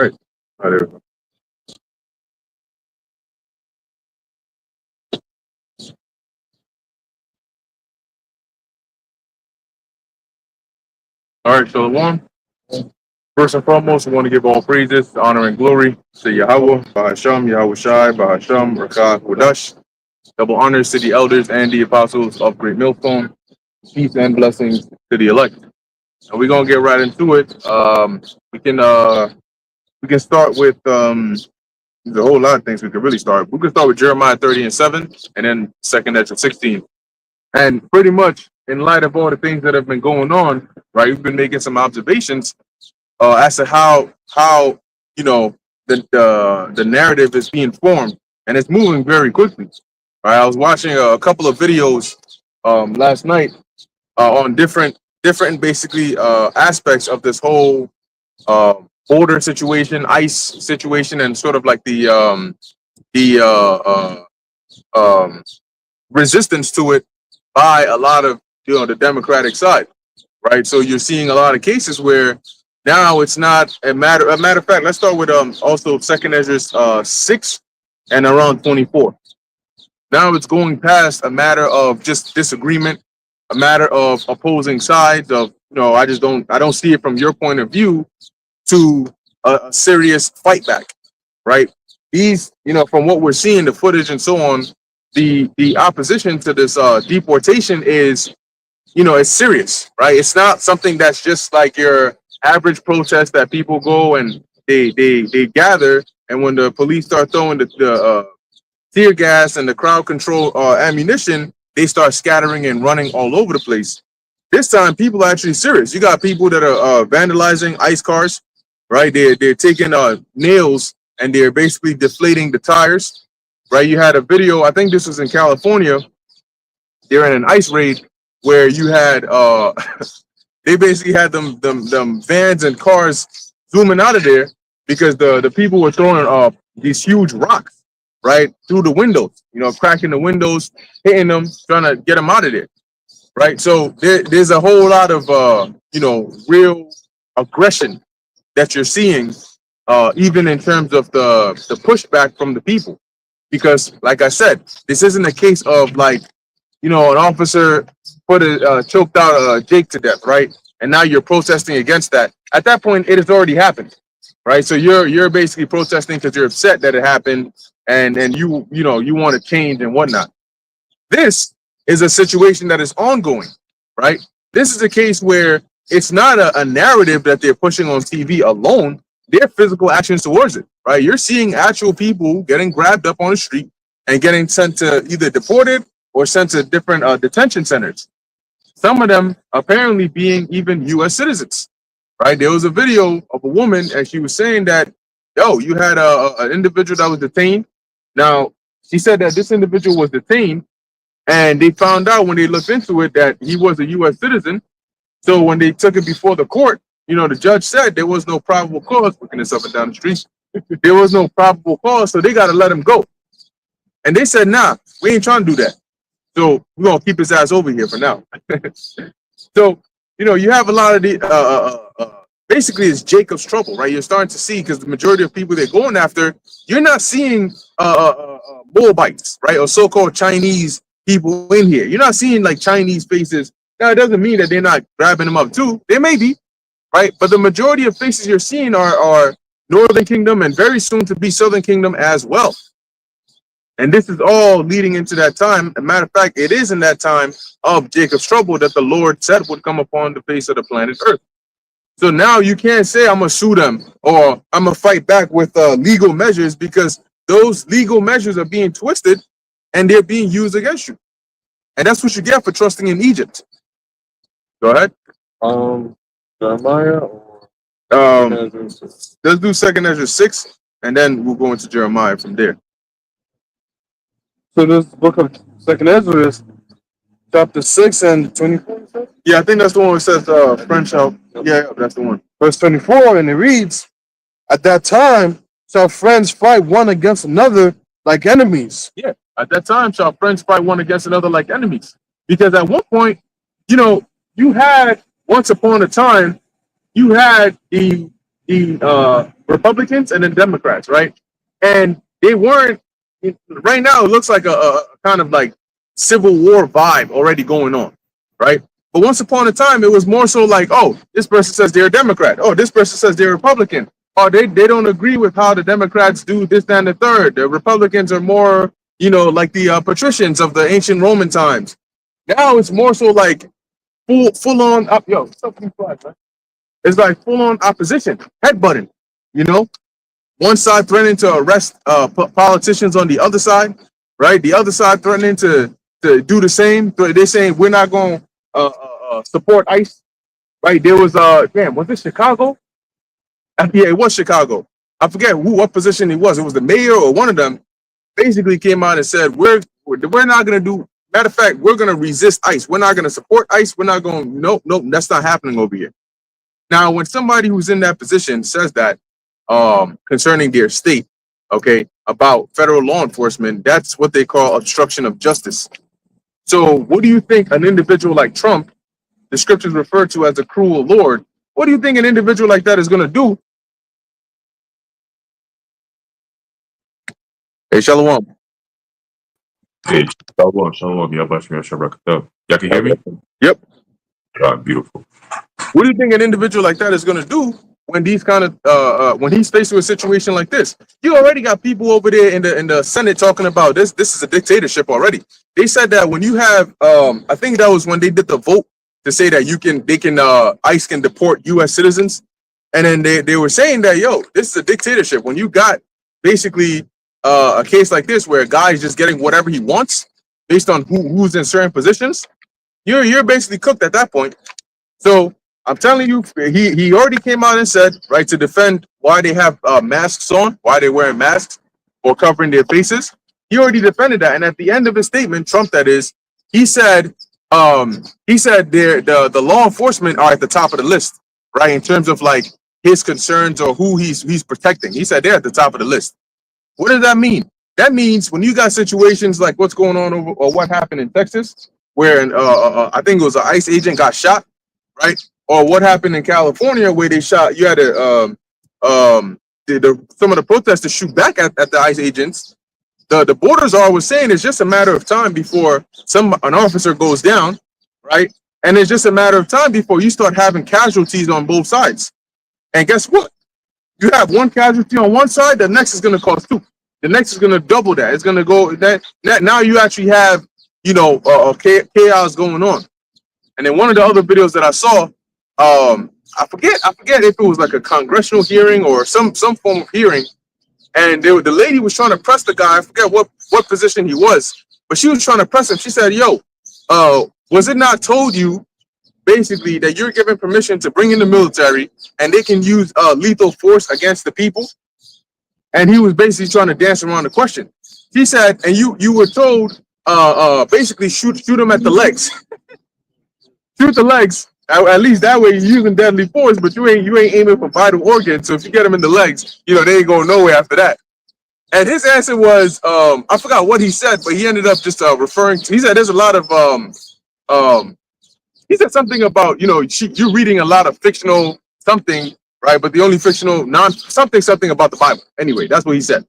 All right. All right, there we go. All right, Shalom. First and foremost, we want to give all praises, honor, and glory to Yahweh, Bahasham, Yahweh Shai, Bahasham, Rakah, Wadash. Double honors to the elders and the apostles of Great Millstone. Peace and blessings to the elect. And we're gonna get right into it. We can start with there's a whole lot of things we could really start. We could start with Jeremiah 30:7, and then Second Ezra 16. And pretty much in light of all the things that have been going on, right? We've been making some observations as to how the narrative is being formed, and it's moving very quickly. Right? I was watching a couple of videos last night on different basically aspects of this whole border situation, ICE situation, and sort of like the resistance to it by a lot of the Democratic side, right? So you're seeing a lot of cases where now it's not a matter of fact. Let's start with also Second Ezra 6 and around 24. Now it's going past a matter of just disagreement, a matter of opposing sides of I don't see it from your point of view to a serious fight back, right? These from what we're seeing, the footage and so on, the opposition to this deportation is it's serious, right? It's not something that's just like your average protest that people go and they gather, and when the police start throwing the tear gas and the crowd control ammunition, they start scattering and running all over the place. This time, people are actually serious. You got people that are vandalizing ICE cars, right? They're taking nails and they're basically deflating the tires, right? You had a video, I think this was in California. They're in an ICE raid where you had they basically had them vans and cars zooming out of there because the people were throwing these huge rocks right through the windows, cracking the windows, hitting them, trying to get them out of there, right? So there's a whole lot of real aggression that you're seeing, even in terms of the pushback from the people, because like I said, this isn't a case of like an officer choked out Jake to death, right? And now you're protesting against that. At that point, it has already happened, right? So you're basically protesting because you're upset that it happened, and you want to change and whatnot. This is a situation that is ongoing, right? This is a case where it's not a narrative that they're pushing on TV alone. They're physical actions towards it, right? You're seeing actual people getting grabbed up on the street and getting sent to either deported or sent to different detention centers. Some of them apparently being even U.S. citizens, right? There was a video of a woman, and she was saying that, you had an individual that was detained. Now, she said that this individual was detained, and they found out when they looked into it that he was a U.S. citizen. So when they took it before the court, the judge said there was no probable cause, looking this up and down the street, there was no probable cause, so they got to let him go. And they said, nah, we ain't trying to do that. So we're going to keep his ass over here for now. So, you have a lot of the, basically it's Jacob's trouble, right? You're starting to see, because the majority of people they're going after, you're not seeing Moabites, right? Or so-called Chinese people in here. You're not seeing like Chinese faces. Now, it doesn't mean that they're not grabbing them up too. They may be, right? But the majority of faces you're seeing are Northern Kingdom and very soon to be Southern Kingdom as well. And this is all leading into that time. As a matter of fact, it is in that time of Jacob's trouble that the Lord said would come upon the face of the planet Earth. So now you can't say I'm going to sue them or I'm going to fight back with legal measures, because those legal measures are being twisted and they're being used against you. And that's what you get for trusting in Egypt. Go ahead. Jeremiah or let's do Second Ezra 6, and then we'll go into Jeremiah from there. So this book of Second Ezra is chapter 6 and 24. Yeah, I think that's the one that says French help. Yeah, that's the one. Verse 24, and it reads, "At that time shall friends fight one against another like enemies." Yeah, at that time shall friends fight one against another like enemies. Because at one point, you had, once upon a time, you had the Republicans and then Democrats, right? And they weren't. Right now, it looks like a kind of like civil war vibe already going on, right? But once upon a time, it was more so like, oh, this person says they're a Democrat. Oh, this person says they're a Republican. Oh, they don't agree with how the Democrats do this, that, and the third. The Republicans are more, like the patricians of the ancient Roman times. Now it's more so like full on up. Yo, something flat, man. It's like full on opposition, headbutting. You know, one side threatening to arrest politicians on the other side, right? The other side threatening to do the same. They're saying we're not going to support ICE, right? There was was it Chicago? Yeah, it was Chicago. I forget what position he was. It was the mayor or one of them. Basically came out and said we're not going to do. Matter of fact, we're going to resist ICE. We're not going to support ICE. We're not going. Nope, that's not happening over here. Now, when somebody who's in that position says that concerning their state, okay, about federal law enforcement, that's what they call obstruction of justice. So, what do you think an individual like Trump, the scriptures refer to as a cruel Lord, what do you think an individual like that is going to do? Hey, Shalom. Hey, shalom, shalom. Y'all bless me on Shabbat. Y'all can hear me? Yep. God, beautiful. What do you think an individual like that is going to do when these kind of when he's faced with a situation like this? You already got people over there in the Senate talking about this. This is a dictatorship already. They said that when you have I think that was when they did the vote to say that ICE can deport U.S. citizens, and then they were saying that this is a dictatorship when you got basically a case like this where a guy is just getting whatever he wants based on who's in certain positions. You're basically cooked at that point. So I'm telling you, he already came out and said, right, to defend why they have masks on, why they're wearing masks or covering their faces. He already defended that. And at the end of his statement, Trump, that is, he said the law enforcement are at the top of the list, right, in terms of like his concerns or who he's protecting. He said they're at the top of the list. What does that mean? That means when you got situations like what's going on over or what happened in Texas, where I think it was an ICE agent got shot, right? Or what happened in California where they shot, you had some of the protesters shoot back at the ICE agents. The border czar was saying it's just a matter of time before an officer goes down, right? And it's just a matter of time before you start having casualties on both sides. And guess what? You have one casualty on one side, the next is going to cause two. The next is going to double that. It's going to go that now you actually have chaos going on. And then one of the other videos that I saw, I forget if it was like a congressional hearing or some form of hearing, and the lady was trying to press the guy. I forget what position he was, but she was trying to press him. She said, was it not told you basically that you're given permission to bring in the military and they can use lethal force against the people? And he was basically trying to dance around the question. She said, and you were told basically shoot them at the legs. Shoot the legs. At least that way you're using deadly force, but you ain't aiming for vital organs. So if you get them in the legs, they ain't going nowhere after that. And his answer was, I forgot what he said, but he ended up just referring to. He said there's a lot of he said something about you're reading a lot of fictional something, right? But the only fictional something about the Bible. Anyway, that's what he said.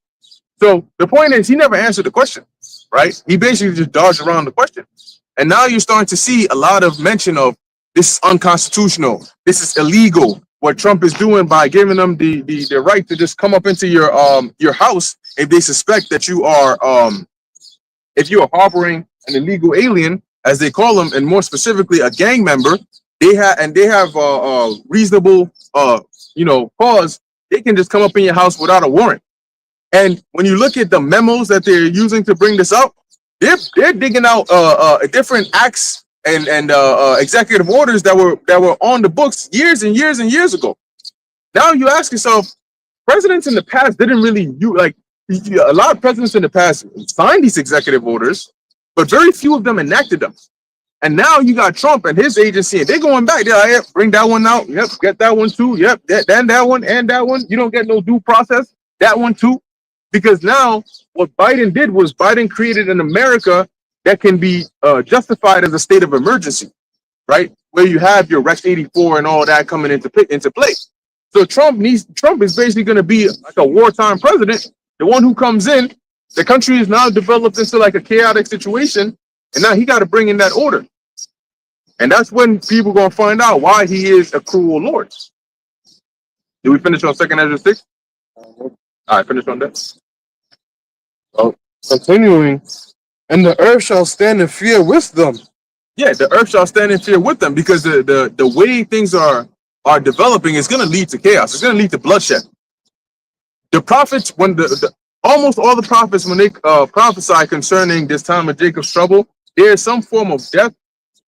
So the point is, he never answered the question, right? He basically just dodged around the question. And now you're starting to see a lot of mention of this is unconstitutional. This is illegal. What Trump is doing by giving them the right to just come up into your house if they suspect that you are if you are harboring an illegal alien, as they call them, and more specifically a gang member. They have reasonable cause. They can just come up in your house without a warrant. And when you look at the memos that they're using to bring this up, they're digging out different acts and executive orders that were on the books years and years and years ago. Now you ask yourself, presidents in the past didn't really a lot of presidents in the past signed these executive orders, but very few of them enacted them. And now you got Trump and his agency, and they're going back. They're like, yep, bring that one out. Yep, get that one too. Yep, that one and that one. You don't get no due process. That one too. Because now what Biden did was Biden created an America that can be justified as a state of emergency, right? Where you have your Rex 84 and all that coming into play. So Trump is basically going to be like a wartime president, the one who comes in. The country is now developed into like a chaotic situation, and now he got to bring in that order. And that's when people going to find out why he is a cruel Lord. Did we finish on 2nd Ezra 6? All right, finish on that. Oh, continuing, and the earth shall stand in fear with them. Yeah, the earth shall stand in fear with them, because the way things are developing is going to lead to chaos. It's going to lead to bloodshed. The prophets, when almost all the prophets, when they prophesy concerning this time of Jacob's trouble, there is some form of death,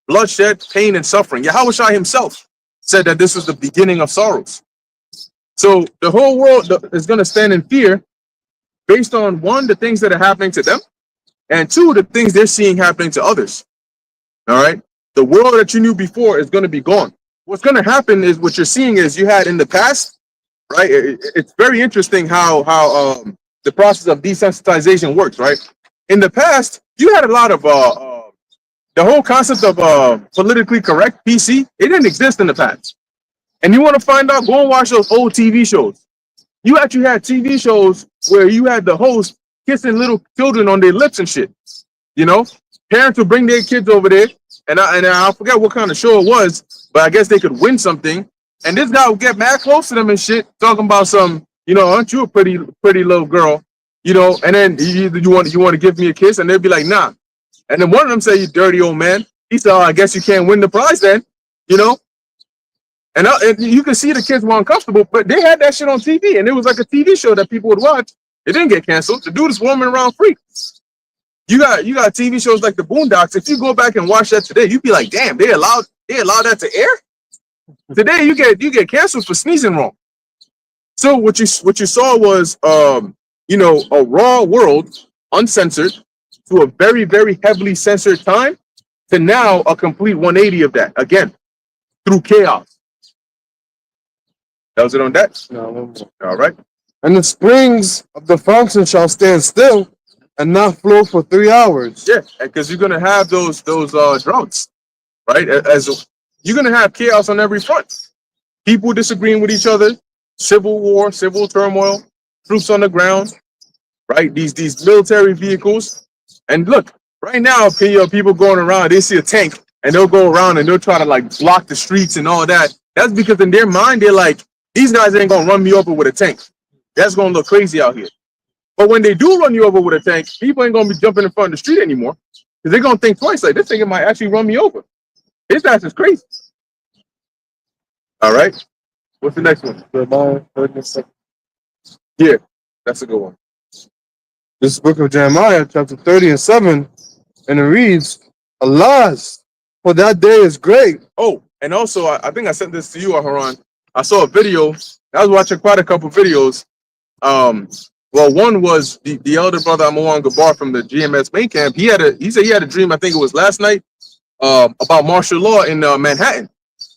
bloodshed, pain, and suffering. Yahushua himself said that this is the beginning of sorrows. So the whole world is going to stand in fear based on, one, the things that are happening to them, and two, the things they're seeing happening to others. All right? The world that you knew before is going to be gone. What's going to happen is, what you're seeing is, you had in the past, right? It's very interesting how the process of desensitization works, right? In the past, you had a lot of the whole concept of politically correct PC. It didn't exist in the past. And you want to find out? Go and watch those old TV shows. You actually had TV shows where you had the host kissing little children on their lips and shit. You know, parents would bring their kids over there, and I forget what kind of show it was, but I guess they could win something. And this guy would get mad close to them and shit, talking about some, you know, aren't you a pretty little girl, you know? And then you want to give me a kiss, and they'd be like, nah. And then one of them say, you dirty old man. He said, oh, I guess you can't win the prize then, you know? And you can see the kids were uncomfortable, but they had that shit on TV, and it was like a TV show that people would watch. It didn't get canceled. The dude is roaming around free. You got TV shows like the Boondocks. If you go back and watch that today, you'd be like, damn, they allowed that to air? Today you get canceled for sneezing wrong. So what you saw was you know, a raw world, uncensored, to a very, very heavily censored time, to now a complete 180 of that, again, through chaos. That was it on that? No. All right. And the springs of the fountain shall stand still and not flow for 3 hours. Yeah, because you're gonna have those droughts, right? As you're gonna have chaos on every front. People disagreeing with each other, civil war, civil turmoil, troops on the ground, right? These military vehicles. And look, right now, people going around, they see a tank and they'll go around and they'll try to like block the streets and all that. That's because in their mind, they're like, these guys ain't gonna run me over with a tank. That's gonna look crazy out here. But when they do run you over with a tank, people ain't gonna be jumping in front of the street anymore, because they're gonna think twice. Like, this thing might actually run me over. His ass is crazy. All right. What's the next one? Yeah, that's a good one. This is the book of Jeremiah, chapter 30 and 7, and it reads, Alas, for that day is great. Oh, and also, I think I sent this to you, Aharon. I saw a video. I was watching quite a couple videos. Well, one was the elder brother Amon Gabar from the GMS main camp. He said he had a dream, I think it was last night, about martial law in Manhattan,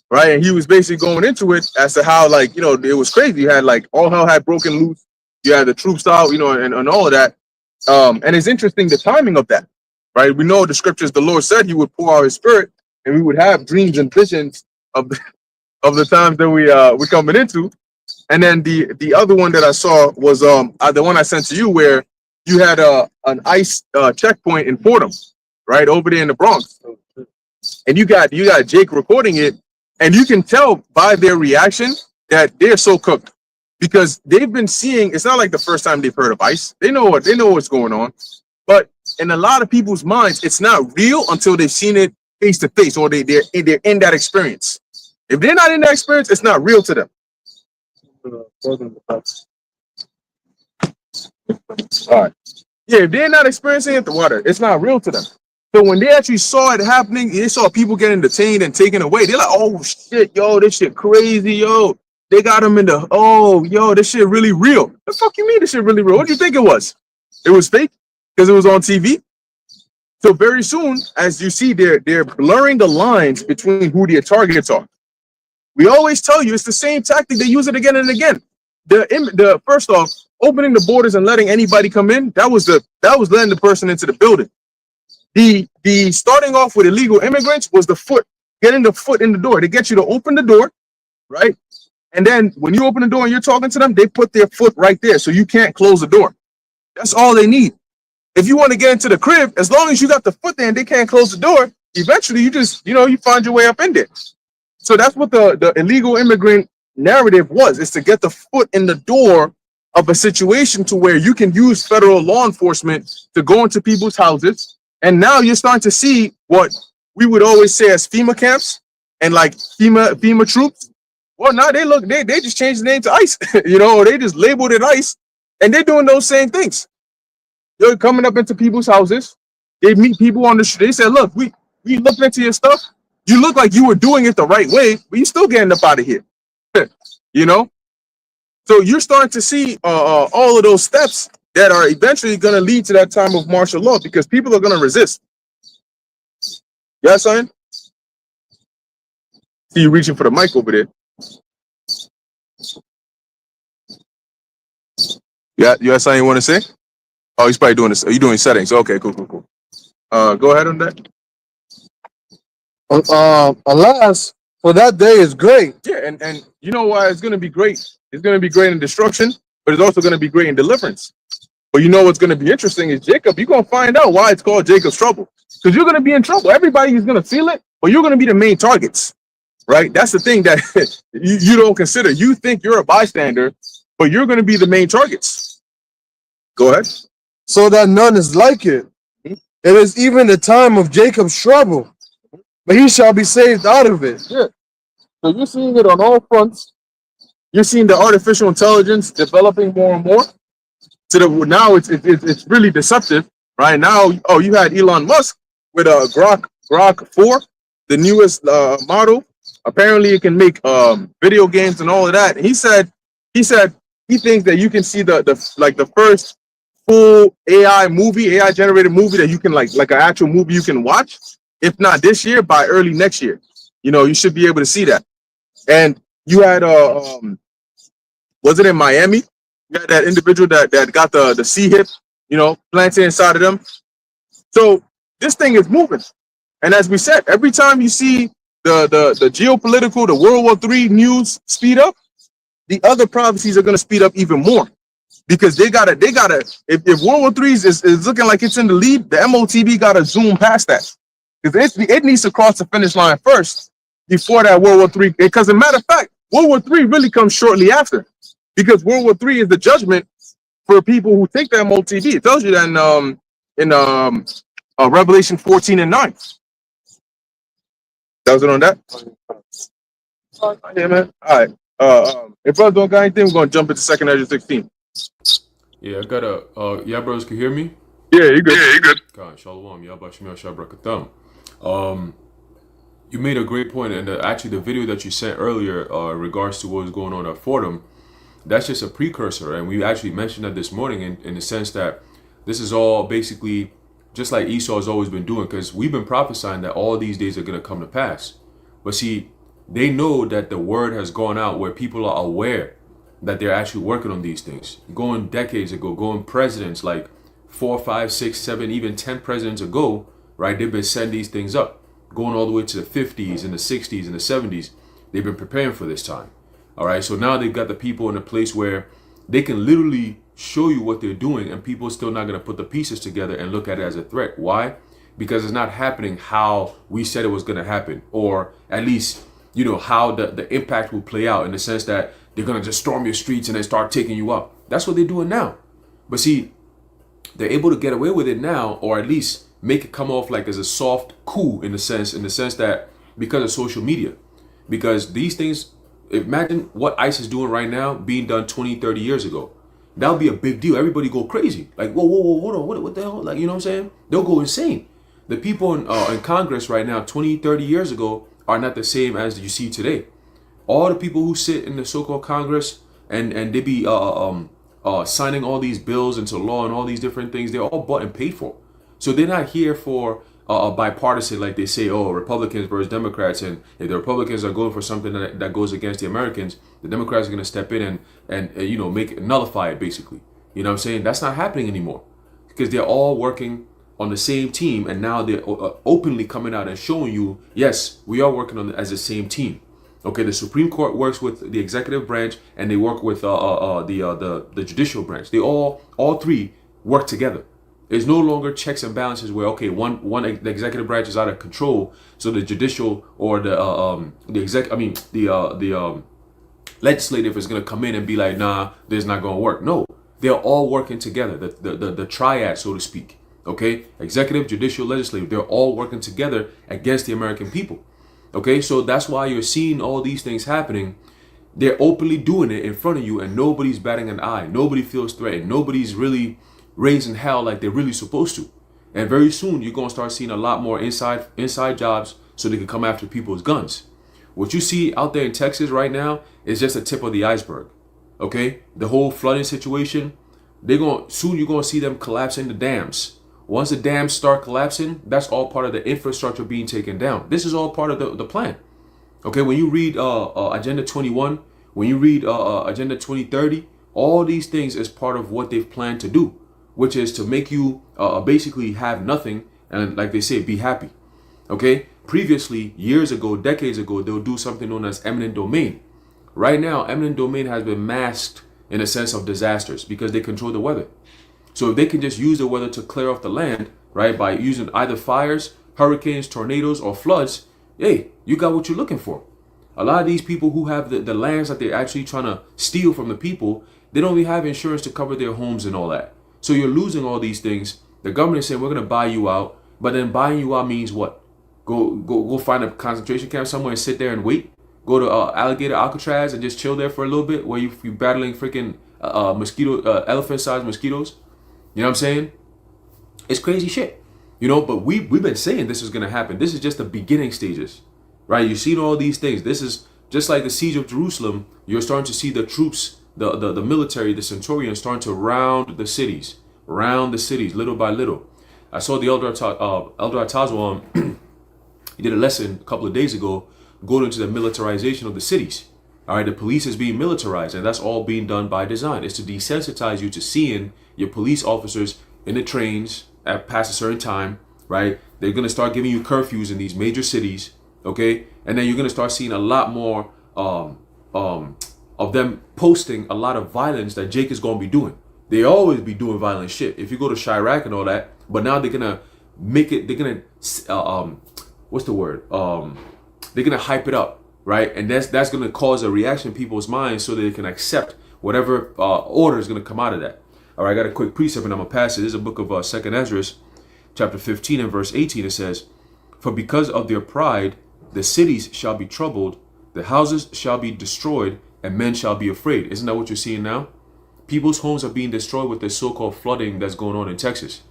right? And he was basically going into it as to how, like, you know, it was crazy. You had like all hell had broken loose. You had the troops out, you know, and all of that. And it's interesting the timing of that, right? We know the scriptures. The Lord said He would pour out His Spirit, and we would have dreams and visions of the times that we're coming into. And then the other one that I saw was the one I sent to you, where you had an ICE checkpoint in Fordham, right over there in the Bronx, and you got Jake recording it, and you can tell by their reaction that they're so cooked, because they've been seeing. It's not like the first time they've heard of ICE. They know what's going on, but in a lot of people's minds, it's not real until they've seen it face to face, or they're in that experience. If they're not in that experience, it's not real to them. All right. Yeah, if they're not experiencing it, the water, it's not real to them. So when they actually saw it happening, they saw people getting detained and taken away. They're like, "Oh shit, yo, this shit crazy, yo. They got them in the this shit really real." The fuck you mean this shit really real? What do you think it was? It was fake because it was on TV. So very soon, as you see, they're blurring the lines between who their targets are. We always tell you it's the same tactic. They use it again and again. The first off, opening the borders and letting anybody come in, that was letting the person into the building. The starting off with illegal immigrants was getting the foot in the door. They get you to open the door, right? And then when you open the door and you're talking to them, they put their foot right there, so you can't close the door. That's all they need. If you want to get into the crib, as long as you got the foot there and they can't close the door, eventually you just, you find your way up in there. So that's what the illegal immigrant narrative was, is to get the foot in the door of a situation to where you can use federal law enforcement to go into people's houses. And now you're starting to see what we would always say as FEMA camps and like FEMA troops. Well, now they just changed the name to ICE, or they just labeled it ICE, and they're doing those same things. They're coming up into people's houses. They meet people on the street. They say, look, we looked into your stuff. You look like you were doing it the right way, but you're still getting up out of here. So you're starting to see all of those steps that are eventually going to lead to that time of martial law, because people are going to resist. Yeah, son? See you reaching for the mic over there. Yeah, you have something you want to say? Oh, he's probably doing this. Are you doing settings? Okay, cool. Go ahead on that. Alas, for that day is great. Yeah, and you know why it's going to be great? It's going to be great in destruction, but it's also going to be great in deliverance. But you know what's going to be interesting is Jacob. You're going to find out why it's called Jacob's trouble. Because you're going to be in trouble. Everybody is going to feel it, but you're going to be the main targets, right? That's the thing that you don't consider. You think you're a bystander, but you're going to be the main targets. Go ahead. So that none is like it. It is even the time of Jacob's trouble, but he shall be saved out of it. Yeah. So you're seeing it on all fronts. You're seeing the artificial intelligence developing more and more. Now it's really deceptive, right? Now, you had Elon Musk with a Grok 4, the newest model. Apparently, it can make video games and all of that. And he said he thinks that you can see the first full AI generated movie that you can like an actual movie you can watch. If not this year, by early next year, you should be able to see that. And you had was it in Miami? You had that individual that got the C hip, planted inside of them. So this thing is moving. And as we said, every time you see the geopolitical, the World War III news speed up, the other prophecies are going to speed up even more, because they gotta. If World War III is looking like it's in the lead, the MOTB gotta zoom past that, because it needs to cross the finish line first before that World War III. Because as a matter of fact, World War III really comes shortly after, because World War III is the judgment for people who take the MOTB. It tells you that in Revelation 14:9. That was it on that. Yeah, man. All right. If brothers don't got anything, we're gonna jump into 2 Ezra 16. Yeah, I got yeah, brothers can hear me? Yeah, you good. God, shalom, Yabashim Shabbrakatam. You made a great point, and actually the video that you sent earlier in regards to what was going on at Fordham, that's just a precursor, and we actually mentioned that this morning in the sense that this is all basically just like Esau has always been doing, because we've been prophesying that all these days are going to come to pass. But see, they know that the word has gone out where people are aware that they're actually working on these things. Going decades ago, going presidents like 4, 5, 6, 7, even 10 presidents ago, right? They've been setting these things up. Going all the way to the 50s and the 60s and the 70s, they've been preparing for this time. All right, so now they've got the people in a place where they can literally show you what they're doing, and people are still not going to put the pieces together and look at it as a threat. Why? Because it's not happening how we said it was going to happen, or at least, how the impact will play out, in the sense that they're going to just storm your streets and then start taking you out. That's what they're doing now. But see, they're able to get away with it now, or at least make it come off like as a soft coup, in the sense that because of social media. Because these things, imagine what ICE is doing right now being done 20, 30 years ago. That would be a big deal. Everybody go crazy. Like, whoa, hold on, what the hell? Like, you know what I'm saying? They'll go insane. The people in Congress right now, 20, 30 years ago, are not the same as you see today. All the people who sit in the so-called Congress and they be signing all these bills into law and all these different things, they're all bought and paid for. So they're not here for bipartisan, like they say, Republicans versus Democrats, and if the Republicans are going for something that goes against the Americans, the Democrats are going to step in and nullify it, basically. You know what I'm saying? That's not happening anymore, because they're all working on the same team, and now they're openly coming out and showing you, yes, we are working on as the same team. Okay, the Supreme Court works with the executive branch, and they work with the judicial branch. They all three work together. There's no longer checks and balances where okay, the executive branch is out of control, so the judicial or the legislative is going to come in and be like, nah, this is not going to work. No, they're all working together. The triad, so to speak. Okay, executive, judicial, legislative, they're all working together against the American people. Okay, so that's why you're seeing all these things happening. They're openly doing it in front of you, and nobody's batting an eye. Nobody feels threatened. Nobody's really raising hell like they're really supposed to. And very soon, you're going to start seeing a lot more inside jobs so they can come after people's guns. What you see out there in Texas right now is just a tip of the iceberg. Okay, the whole flooding situation, soon you're going to see them collapsing the dams. Once the dams start collapsing, that's all part of the infrastructure being taken down. This is all part of the plan. Okay, when you read Agenda 21, when you read Agenda 2030, all these things is part of what they've planned to do, which is to make you basically have nothing and, like they say, be happy. Okay, previously, years ago, decades ago, they'll do something known as eminent domain. Right now, eminent domain has been masked in a sense of disasters because they control the weather. So if they can just use the weather to clear off the land, right, by using either fires, hurricanes, tornadoes, or floods, hey, you got what you're looking for. A lot of these people who have the lands that they're actually trying to steal from the people, they don't even have insurance to cover their homes and all that. So you're losing all these things. The government is saying, we're going to buy you out. But then buying you out means what? Go find a concentration camp somewhere and sit there and wait? Go to Alligator Alcatraz and just chill there for a little bit while you're battling freaking elephant-sized mosquitoes? You know what I'm saying? It's crazy shit. You know, but we've been saying this is going to happen. This is just the beginning stages, right? You've seen all these things. This is just like the siege of Jerusalem. You're starting to see the troops, the military, the centurions starting to round the cities little by little. I saw the Elder Atazo, he did a lesson a couple of days ago going into the militarization of the cities. All right, the police is being militarized, and that's all being done by design. It's to desensitize you to seeing your police officers in the trains at past a certain time, right? They're going to start giving you curfews in these major cities, okay? And then you're going to start seeing a lot more of them posting a lot of violence that Jake is going to be doing. They always be doing violent shit. If you go to Chirac and all that, but now they're going to make it, they're going to, what's the word? They're going to hype it up, right? And that's going to cause a reaction in people's minds so that they can accept whatever order is going to come out of that. All right, I got a quick precept and I'm going to pass it. This is a book of 2nd Ezra, chapter 15 and verse 18. It says, "For because of their pride, the cities shall be troubled, the houses shall be destroyed, and men shall be afraid." Isn't that what you're seeing now? People's homes are being destroyed with this so-called flooding that's going on in Texas.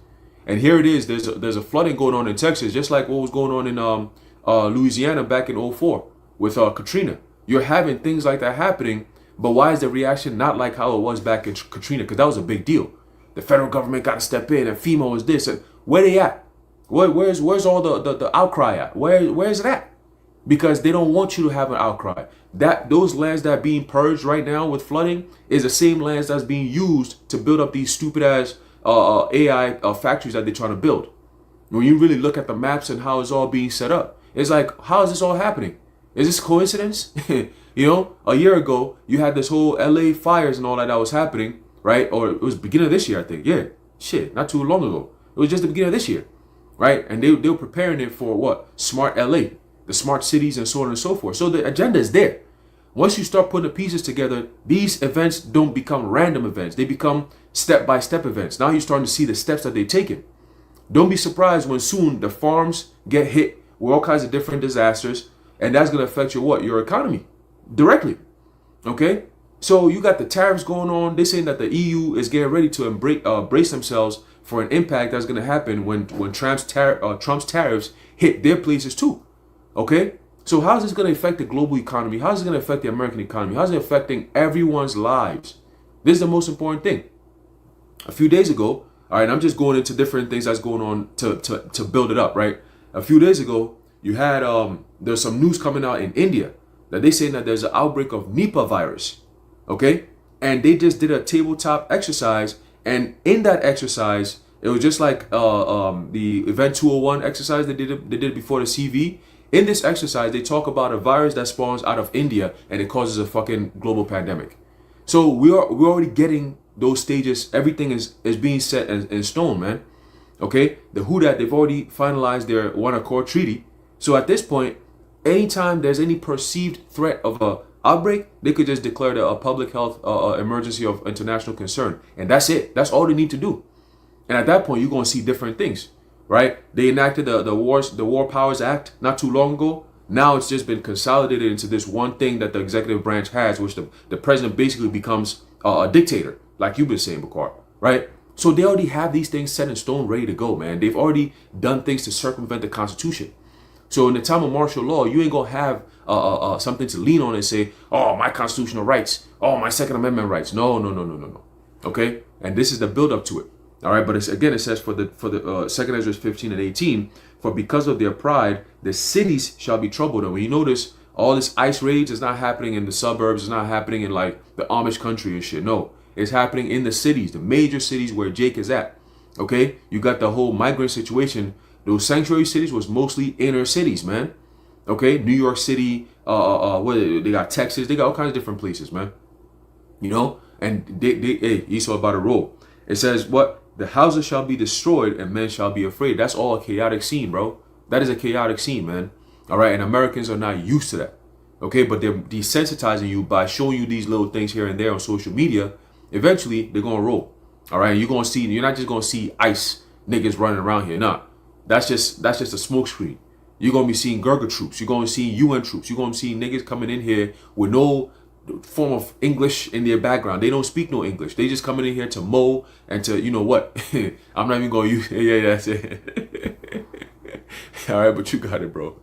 And here it is, there's a flooding going on in Texas, just like what was going on in Louisiana back in 2004 with Katrina. You're having things like that happening. But why is the reaction not like how it was back in Katrina? Because that was a big deal. The federal government got to step in, and FEMA was this. And where they at? Where's all the outcry at? Where's it at? Because they don't want you to have an outcry. Those lands that are being purged right now with flooding is the same lands that's being used to build up these stupid ass AI factories that they're trying to build. When you really look at the maps and how it's all being set up, it's like, how is this all happening? Is this coincidence? You know, a year ago, you had this whole LA fires and all that was happening, right? Or it was beginning of this year, I think. Yeah, shit, not too long ago. It was just the beginning of this year, right? And they were preparing it for what? Smart LA, the smart cities and so on and so forth. So the agenda is there. Once you start putting the pieces together, these events don't become random events. They become step-by-step events. Now you're starting to see the steps that they've taken. Don't be surprised when soon the farms get hit with all kinds of different disasters, and that's going to affect your economy directly. Okay, so you got the tariffs going on. They're saying that the EU is getting ready to brace themselves for an impact that's going to happen when Trump's tariffs hit their places too. Okay, so how's this going to affect the global economy? How's it going to affect the American economy? How's it affecting everyone's lives? This is the most important thing. A few days ago, all right, I'm just going into different things that's going on to build it up, right? A few days ago, you had there's some news coming out in India that they saying that there's an outbreak of Nipah virus, okay? And they just did a tabletop exercise, and in that exercise, it was just like the Event 201 exercise they did before the CV. In this exercise, they talk about a virus that spawns out of India and it causes a fucking global pandemic. So we're already getting those stages. Everything is being set in stone, man. Okay, the Houdat, they've already finalized their One Accord Treaty. So at this point, anytime there's any perceived threat of a outbreak, they could just declare a public health emergency of international concern, and that's it. That's all they need to do. And at that point, you're going to see different things, right? They enacted the War Powers Act not too long ago. Now it's just been consolidated into this one thing that the executive branch has, which the president basically becomes a dictator, like you've been saying, Bakar, right? So they already have these things set in stone, ready to go, man. They've already done things to circumvent the Constitution. So in the time of martial law, you ain't gonna have something to lean on and say, oh, my constitutional rights, oh, my Second Amendment rights. No. Okay, and this is the build up to it. All right, but it says for the Second Ezra 15 and 18, for because of their pride, the cities shall be troubled. And when you notice, all this ICE raids is not happening in the suburbs, it's not happening in like the Amish country and shit. No, it's happening in the cities, the major cities where Jake is at. Okay, you got the whole migrant situation. Those sanctuary cities was mostly inner cities, man. Okay, New York City, what they got Texas, they got all kinds of different places, man. You know, and hey, Esau about to roll. It says what? The houses shall be destroyed and men shall be afraid. That's all a chaotic scene, bro. That is a chaotic scene, man. All right, and Americans are not used to that. Okay, but they're desensitizing you by showing you these little things here and there on social media. Eventually, they're gonna roll. All right, you're not just gonna see ICE niggas running around here. Nah, that's just a smoke screen. You're gonna be seeing Gurkha troops. You're gonna see UN troops. You're gonna see niggas coming in here with no form of English in their background. They don't speak no English. They just coming in here to mow and to, you know what? I'm not even gonna use. Yeah, that's it. All right, but you got it, bro.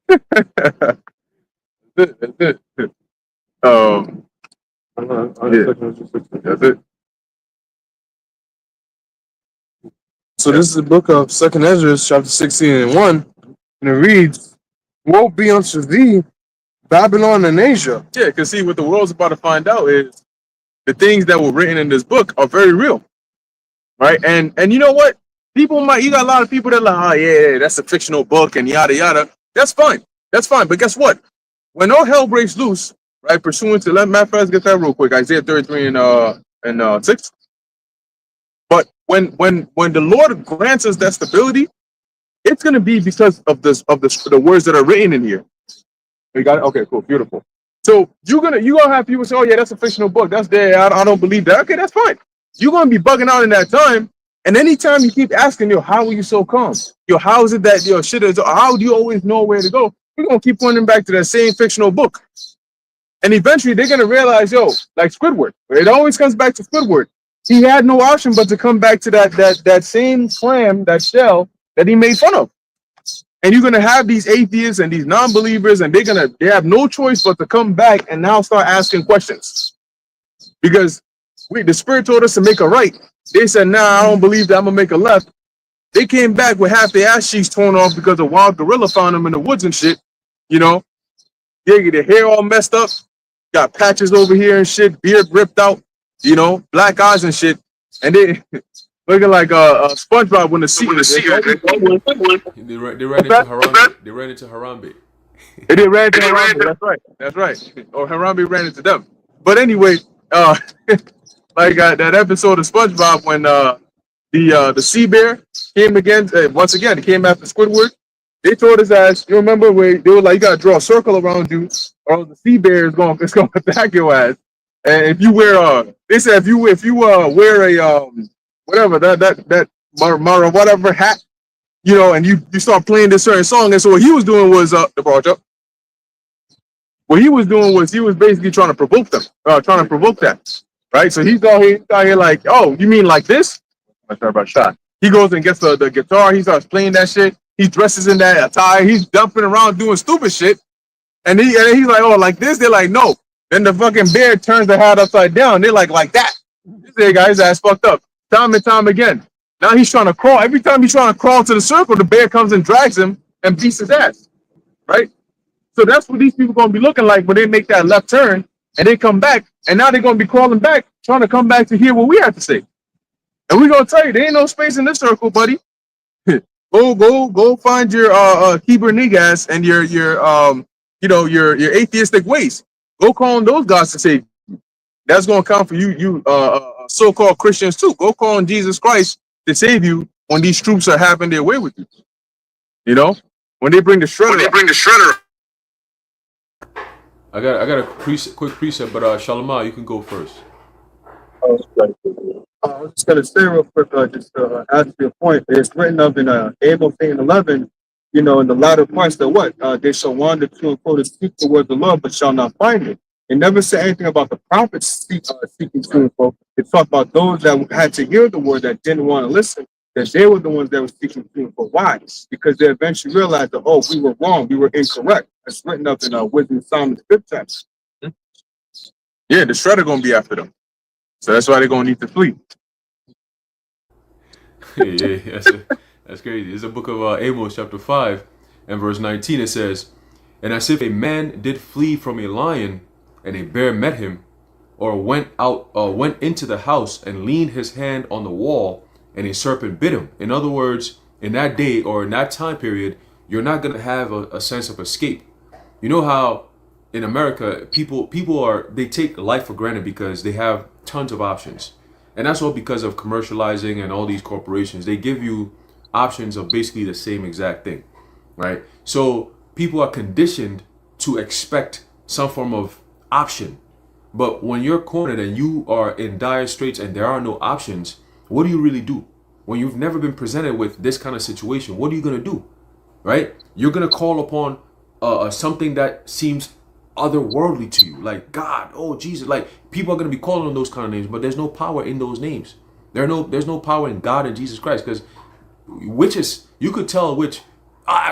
That's it. That's it. So this is the book of Second Ezra, chapter 16 and 1, and it reads, woe be unto thee, Babylon and Asia. Yeah, because see, what the world's about to find out is the things that were written in this book are very real, right? And you know what? You got a lot of people that are like, oh yeah, that's a fictional book and yada yada. That's fine. But guess what? When all hell breaks loose, right? Pursuant to let's get that real quick. Isaiah 33 and 6. But when the Lord grants us that stability, it's gonna be because of the words that are written in here. You got it? Okay, cool, beautiful. So you're gonna have people say, oh yeah, that's a fictional book. That's there. I don't believe that. Okay, that's fine. You're gonna be bugging out in that time. And anytime you keep asking, how are you so calm? How is it that shit is? How do you always know where to go? We're gonna keep pointing back to that same fictional book. And eventually they're gonna realize, like Squidward. It always comes back to Squidward. He had no option but to come back to that same clam, that shell that he made fun of. And you're gonna have these atheists and these non-believers, and they have no choice but to come back and now start asking questions. Because the Spirit told us to make a right. They said, nah, I don't believe that, I'm gonna make a left. They came back with half their ass cheeks torn off because a wild gorilla found them in the woods and shit. They get their hair all messed up, got patches over here and shit, beard ripped out, black eyes and shit. And they looking like SpongeBob when the sea. They ran into Harambe. They ran into Harambe. They ran into Harambe. That's right. Or Harambe ran into them. But anyway, like that episode of SpongeBob when the sea bear came again. Once again, he came after Squidward. They told his ass. You remember where they were like, you gotta draw a circle around you, or the sea bear is going to attack your ass. And if you wear they said if you wear a whatever that Mara whatever hat, and you start playing this certain song, and so what he was doing was what he was doing was he was basically trying to provoke them, that, right? So he's out here like, oh, you mean like this? I'm sorry about shot. He goes and gets the guitar. He starts playing that shit. He dresses in that attire. He's jumping around doing stupid shit, and he's like, oh, like this? They're like, no. Then the fucking bear turns the hat upside down. They're like that. This guy, his ass fucked up. Time and time again. Now he's trying to crawl. Every time he's trying to crawl to the circle, the bear comes and drags him and beats his ass. Right? So that's what these people are going to be looking like when they make that left turn and they come back. And now they're going to be crawling back, trying to come back to hear what we have to say. And we're going to tell you, there ain't no space in this circle, buddy. Go find your Hebrew niggas and your atheistic ways. Go call on those gods to save you. That's gonna count for so-called Christians too. Go call on Jesus Christ to save you when these troops are having their way with you. You know, when they bring the shredder. I got a quick precept, but Shalomar, you can go first. I was just gonna say real quick, just to add to your point. It's written of in Amos 8:11. In the latter parts that what they shall wander to and fro to seek the word of the Lord, but shall not find it. It never said anything about the prophets seeking to and fro. It talked about those that had to hear the word that didn't want to listen. That they were the ones that were seeking to and fro. Why? Because they eventually realized that we were wrong, we were incorrect. It's written up in Wisdom of Solomon's 5th chapter. Yeah, the shredder gonna be after them. So that's why they're gonna need to flee. Yeah, that's crazy. It's a book of Amos chapter 5 and verse 19. It says, "And as if a man did flee from a lion, and a bear met him, or went into the house and leaned his hand on the wall, and a serpent bit him." In other words, in that day or in that time period, you're not gonna have a sense of escape. You know how in America people they take life for granted because they have tons of options. And that's all because of commercializing and all these corporations. They give you options of basically the same exact thing, right? So people are conditioned to expect some form of option. But when you're cornered and you are in dire straits and there are no options, what do you really do? When you've never been presented with this kind of situation, what are you going to do, right? You're going to call upon something that seems otherworldly to you, like God, oh Jesus. Like people are going to be calling on those kind of names, but there's no power in those names. There's no power in God and Jesus Christ, because witches, you could tell a witch,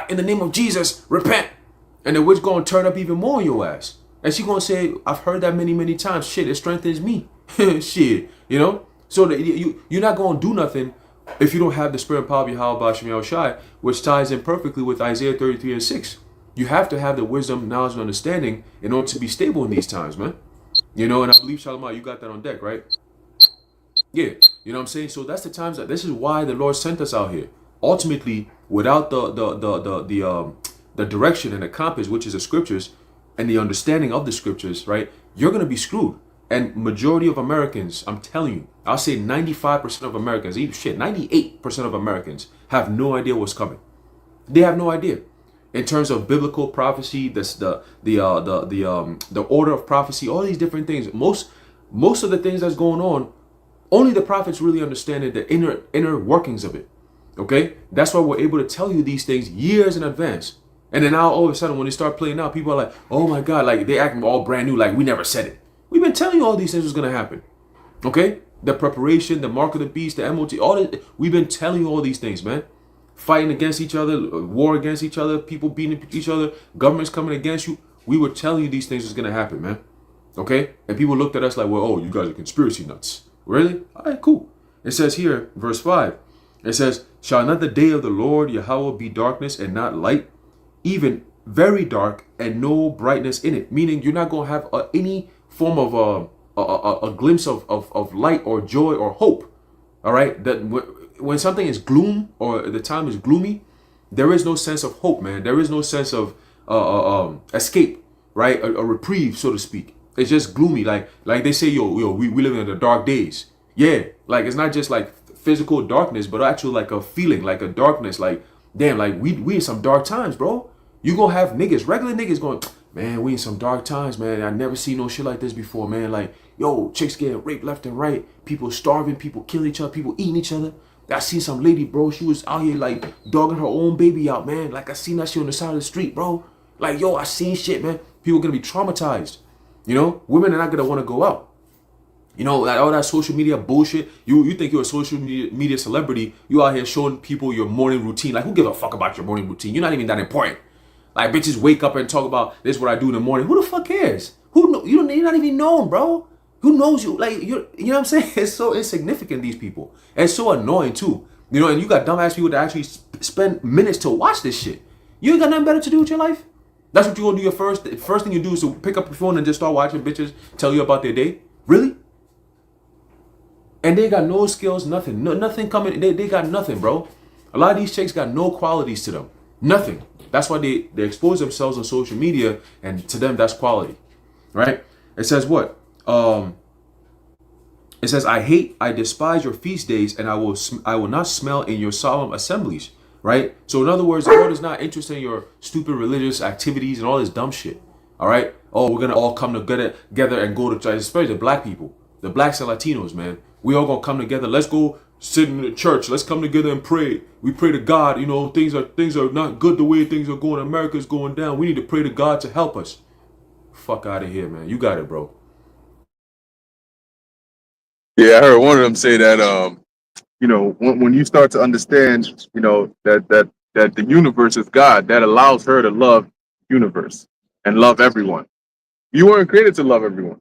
in the name of Jesus, repent, and the witch going to turn up even more on your ass, and she going to say, I've heard that many times. Shit, it strengthens me. Shit, So that you're not going to do nothing if you don't have the spirit and power of Yahweh Shem Yahushai, which ties in perfectly with Isaiah 33 and 6. You have to have the wisdom, knowledge, and understanding in order to be stable in these times, man. And I believe, Shalomar, you got that on deck, right? Yeah, you know what I'm saying? So that's the times that this is why the Lord sent us out here. Ultimately, without the direction and the compass, which is the scriptures, and the understanding of the scriptures, right? You're gonna be screwed. And majority of Americans, I'm telling you, I'll say 95% of Americans, even 98% of Americans have no idea what's coming. They have no idea. In terms of biblical prophecy, the order of prophecy, all these different things. Most of the things that's going on, only the prophets really understand the inner workings of it. Okay, that's why we're able to tell you these things years in advance. And then now all of a sudden, when they start playing out, people are like, "Oh my God!" Like they act all brand new, like we never said it. We've been telling you all these things was gonna happen. Okay, the preparation, the mark of the beast, the MOT, all that. We've been telling you all these things, man. Fighting against each other, war against each other, people beating each other, governments coming against you. We were telling you these things was gonna happen, man. Okay? And people looked at us like, well, oh, you guys are conspiracy nuts. Really? All right, cool. It says here, verse 5, it says, "Shall not the day of the Lord Yahweh be darkness and not light, even very dark and no brightness in it?" Meaning you're not gonna have any form of a glimpse of light or joy or hope. All right? That when something is gloom or the time is gloomy, there is no sense of hope, man. There is no sense of escape, right? A reprieve, so to speak. It's just gloomy. Like they say, we live in the dark days. Yeah, like it's not just like physical darkness, but actually like a feeling, like a darkness. Like damn, like we in some dark times, bro. You gonna have niggas, regular niggas going, man, we in some dark times, man. I never seen no shit like this before, man. Like yo, chicks getting raped left and right, people starving, people killing each other, people eating each other. I seen some lady, bro. She was out here like dogging her own baby out, man. Like I seen that shit on the side of the street, bro. Like yo, I seen shit, man. People gonna be traumatized. Women are not gonna want to go out. Like all that social media bullshit. You think you're a social media celebrity? You out here showing people your morning routine. Like who gives a fuck about your morning routine? You're not even that important. Like bitches wake up and talk about this is what I do in the morning. Who the fuck cares? You're not even known, bro. Who knows you? Like you know what I'm saying? It's so insignificant, these people. And it's so annoying too. And you got dumbass people that actually spend minutes to watch this shit. You ain't got nothing better to do with your life? That's what you gonna do your first thing you do is to pick up your phone and just start watching bitches tell you about their day? Really? And they got no skills, nothing. Nothing coming. They got nothing, bro. A lot of these chicks got no qualities to them. Nothing. That's why they expose themselves on social media, and to them that's quality. Right? It says what? It says, I despise your feast days, and I will not smell in your solemn assemblies. Right? So in other words, the Lord is not interested in your stupid religious activities and all this dumb shit. All right? Oh, we're gonna all come together and go to church, especially the black people, the blacks and Latinos, man. We all gonna come together. Let's go sit in the church. Let's come together and pray. We pray to God. You know, things are not good the way things are going. America's going down. We need to pray to God to help us. Fuck out of here, man. You got it, bro. Yeah, I heard one of them say that you know, when you start to understand, you know, that the universe is God, that allows her to love universe and love everyone. You weren't created to love everyone.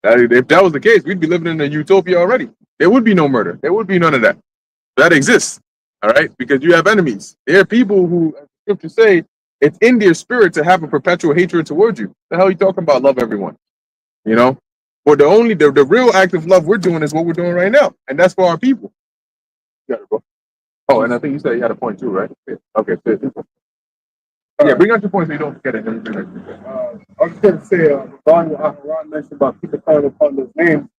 If that was the case, we'd be living in a utopia already. There would be no murder. There would be none of that. That exists, all right? Because you have enemies. There are people who, as the scriptures say, it's in their spirit to have a perpetual hatred towards you. The hell are you talking about? Love everyone, you know? But the real act of love we're doing is what we're doing right now, and that's for our people. Got it, bro. Oh, and I think you said you had a point too, right? Yeah. Okay. Yeah, bring out your point so you don't forget it. I was going to say, regarding what Ron mentioned about people calling upon those names,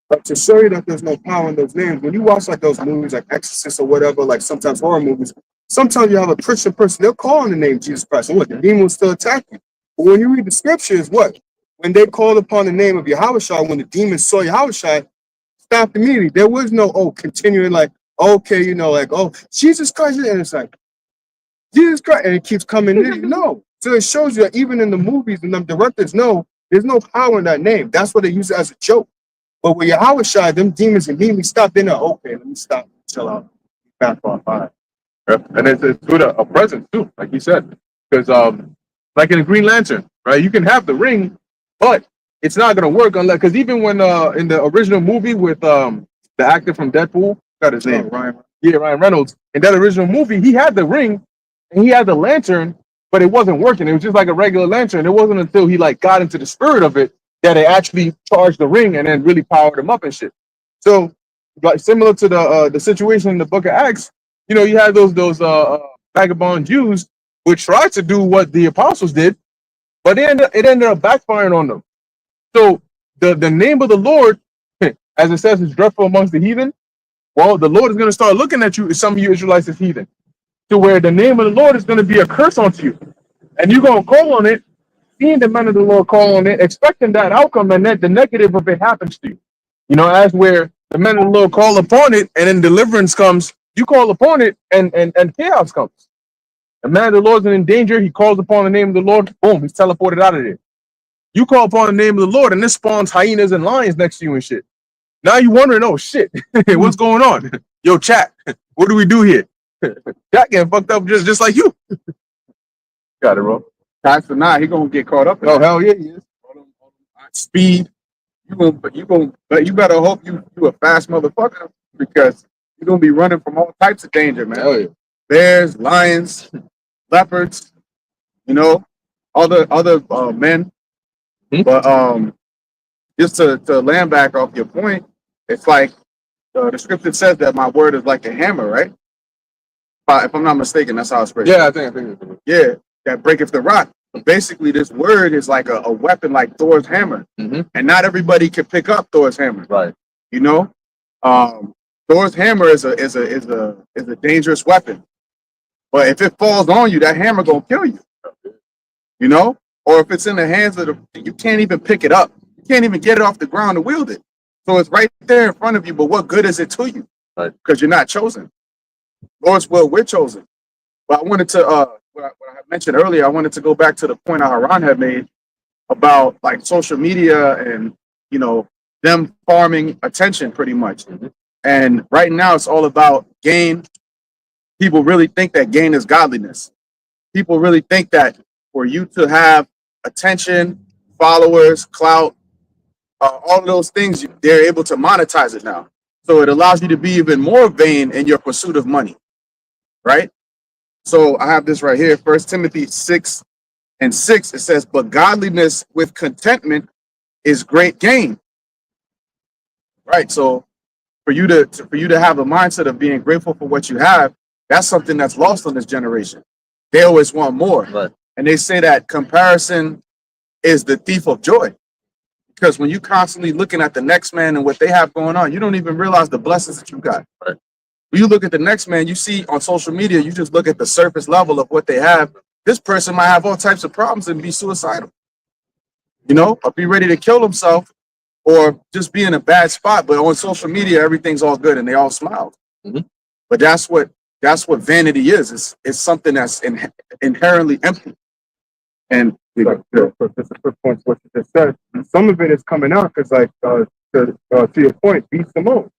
but to show you that there's no power in those names, when you watch like those movies like Exorcist or whatever, like sometimes horror movies, sometimes you have a Christian person, they'll call on the name of Jesus Christ, and what, the demon will still attack you. But when you read the scriptures, what? When they called upon the name of Yahushua, when the demons saw Yahushua, stopped immediately. There was no, continuing like, okay, you know, like, Jesus Christ, and it's like, Jesus Christ, and it keeps coming in. No. So it shows you that even in the movies and the directors know there's no power in that name. That's what they use it as a joke. But with Yahushua, them demons immediately stopped in there. Okay, let me stop, chill out, back off. All right. And it's with a presence too, like you said. Because like in a Green Lantern, right? You can have the ring, but it's not gonna work unless, because even when in the original movie with the actor from Deadpool, got his name, Ryan. Yeah, Ryan Reynolds. In that original movie, he had the ring and he had the lantern, but it wasn't working. It was just like a regular lantern. It wasn't until he like got into the spirit of it that it actually charged the ring and then really powered him up and shit. So, like similar to the situation in the Book of Acts, you know, you had those vagabond Jews which tried to do what the apostles did, but it ended up backfiring on them. So the name of the Lord, as it says, is dreadful amongst the heathen. Well, the Lord is going to start looking at you, some of you Israelites, as heathen, to where the name of the Lord is going to be a curse onto you. And you're going to call on it, seeing the men of the Lord call on it, expecting that outcome, and that the negative of it happens to you. You know, as where the men of the Lord call upon it, and then deliverance comes, you call upon it, and chaos comes. The man of the Lord is in danger, he calls upon the name of the Lord, boom, he's teleported out of there. You call upon the name of the Lord, and this spawns hyenas and lions next to you and shit. Now you're wondering, oh shit, what's going on? Yo, chat, what do we do here? Chat getting fucked up just like you. Got it, bro. Pastor, nah, he gonna get caught up in Oh, that. hell yeah, he is. Speed. You better hope you a fast motherfucker, because you're gonna be running from all types of danger, man. Hell yeah. Bears, lions, leopards, you know, other men. Hmm? But just to land back off your point, it's like the scripture says that my word is like a hammer, right? If I'm not mistaken, that's how it's phrased. Yeah, I think. Yeah, that breaketh the rock. But basically, this word is like a weapon, like Thor's hammer, Mhm. and not everybody can pick up Thor's hammer. Right. You know, Thor's hammer is a dangerous weapon, but if it falls on you, that hammer gonna kill you. You know, or if it's in the hands of you can't even pick it up. You can't even get it off the ground to wield it. So it's right there in front of you, but what good is it to you? Right. Because you're not chosen. Lord's will, we're chosen. But I wanted to, what I mentioned earlier, I wanted to go back to the point Aharon had made about like social media and, you know, them farming attention pretty much. Mhm. And right now it's all about gain. People really think that gain is godliness. People really think that for you to have attention, followers, clout, all of those things, they're able to monetize it now. So it allows you to be even more vain in your pursuit of money, right? So I have this right here, 1 Timothy 6:6. It says, but godliness with contentment is great gain. Right. So for you to have a mindset of being grateful for what you have, That's something that's lost on this generation. They always want more. Right. And they say that comparison is the thief of joy. Because when you constantly looking at the next man and what they have going on, you don't even realize the blessings that you got. Right. When you look at the next man, you see on social media, you just look at the surface level of what they have. This person might have all types of problems and be suicidal, or be ready to kill himself, or just be in a bad spot. But on social media, everything's all good and they all smile. Mhm. But that's what vanity is. It's something that's inherently empty. And just a quick point to what you just said. Some of it is coming out because, like, to your point, B. Simone,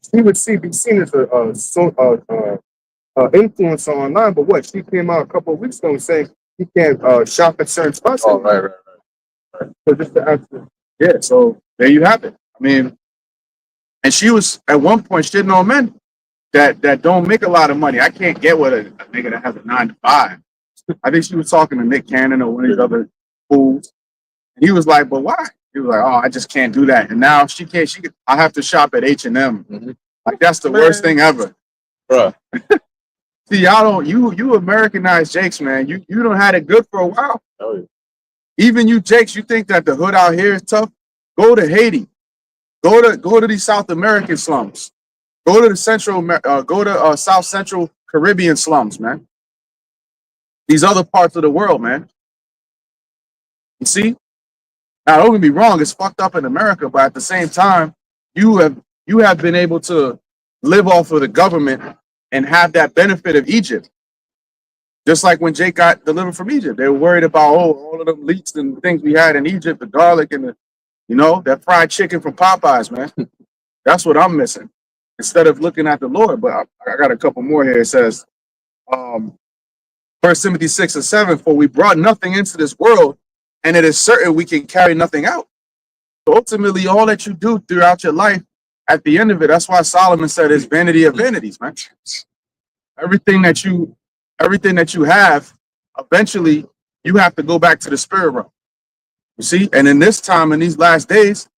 she would be seen as a influencer online. But what she came out a couple of weeks ago saying he can't shop at certain spots. Oh, right. So just to answer, yeah. So there you have it. I mean, and she was at one point shitting on men that don't make a lot of money. I can't get with a nigga that has a 9 to 5. I think she was talking to Nick Cannon or one of these other fools. And he was like, but why? He was like, oh, I just can't do that. And now she can't, I have to shop at H&M. Mm-hmm. Like, that's the worst thing ever. Bruh. See, y'all don't, you Americanized Jakes, man. You don't had it good for a while. Oh, yeah. Even you Jakes, you think that the hood out here is tough? Go to Haiti. Go to these South American slums. Go to the South Central Caribbean slums, man. These other parts of the world, man. You see? Now, don't get me wrong, it's fucked up in America, but at the same time, you have been able to live off of the government and have that benefit of Egypt. Just like when Jake got delivered from Egypt, they were worried about all of them leeks and things we had in Egypt, the garlic and that fried chicken from Popeyes, man. That's what I'm missing. Instead of looking at the Lord, but I got a couple more here. It says, 1 Timothy 6:7, for we brought nothing into this world, and it is certain we can carry nothing out. So ultimately, all that you do throughout your life, at the end of it, that's why Solomon said it's vanity of vanities, man. Everything that you have, eventually you have to go back to the spirit realm. You see, and in this time, in these last days,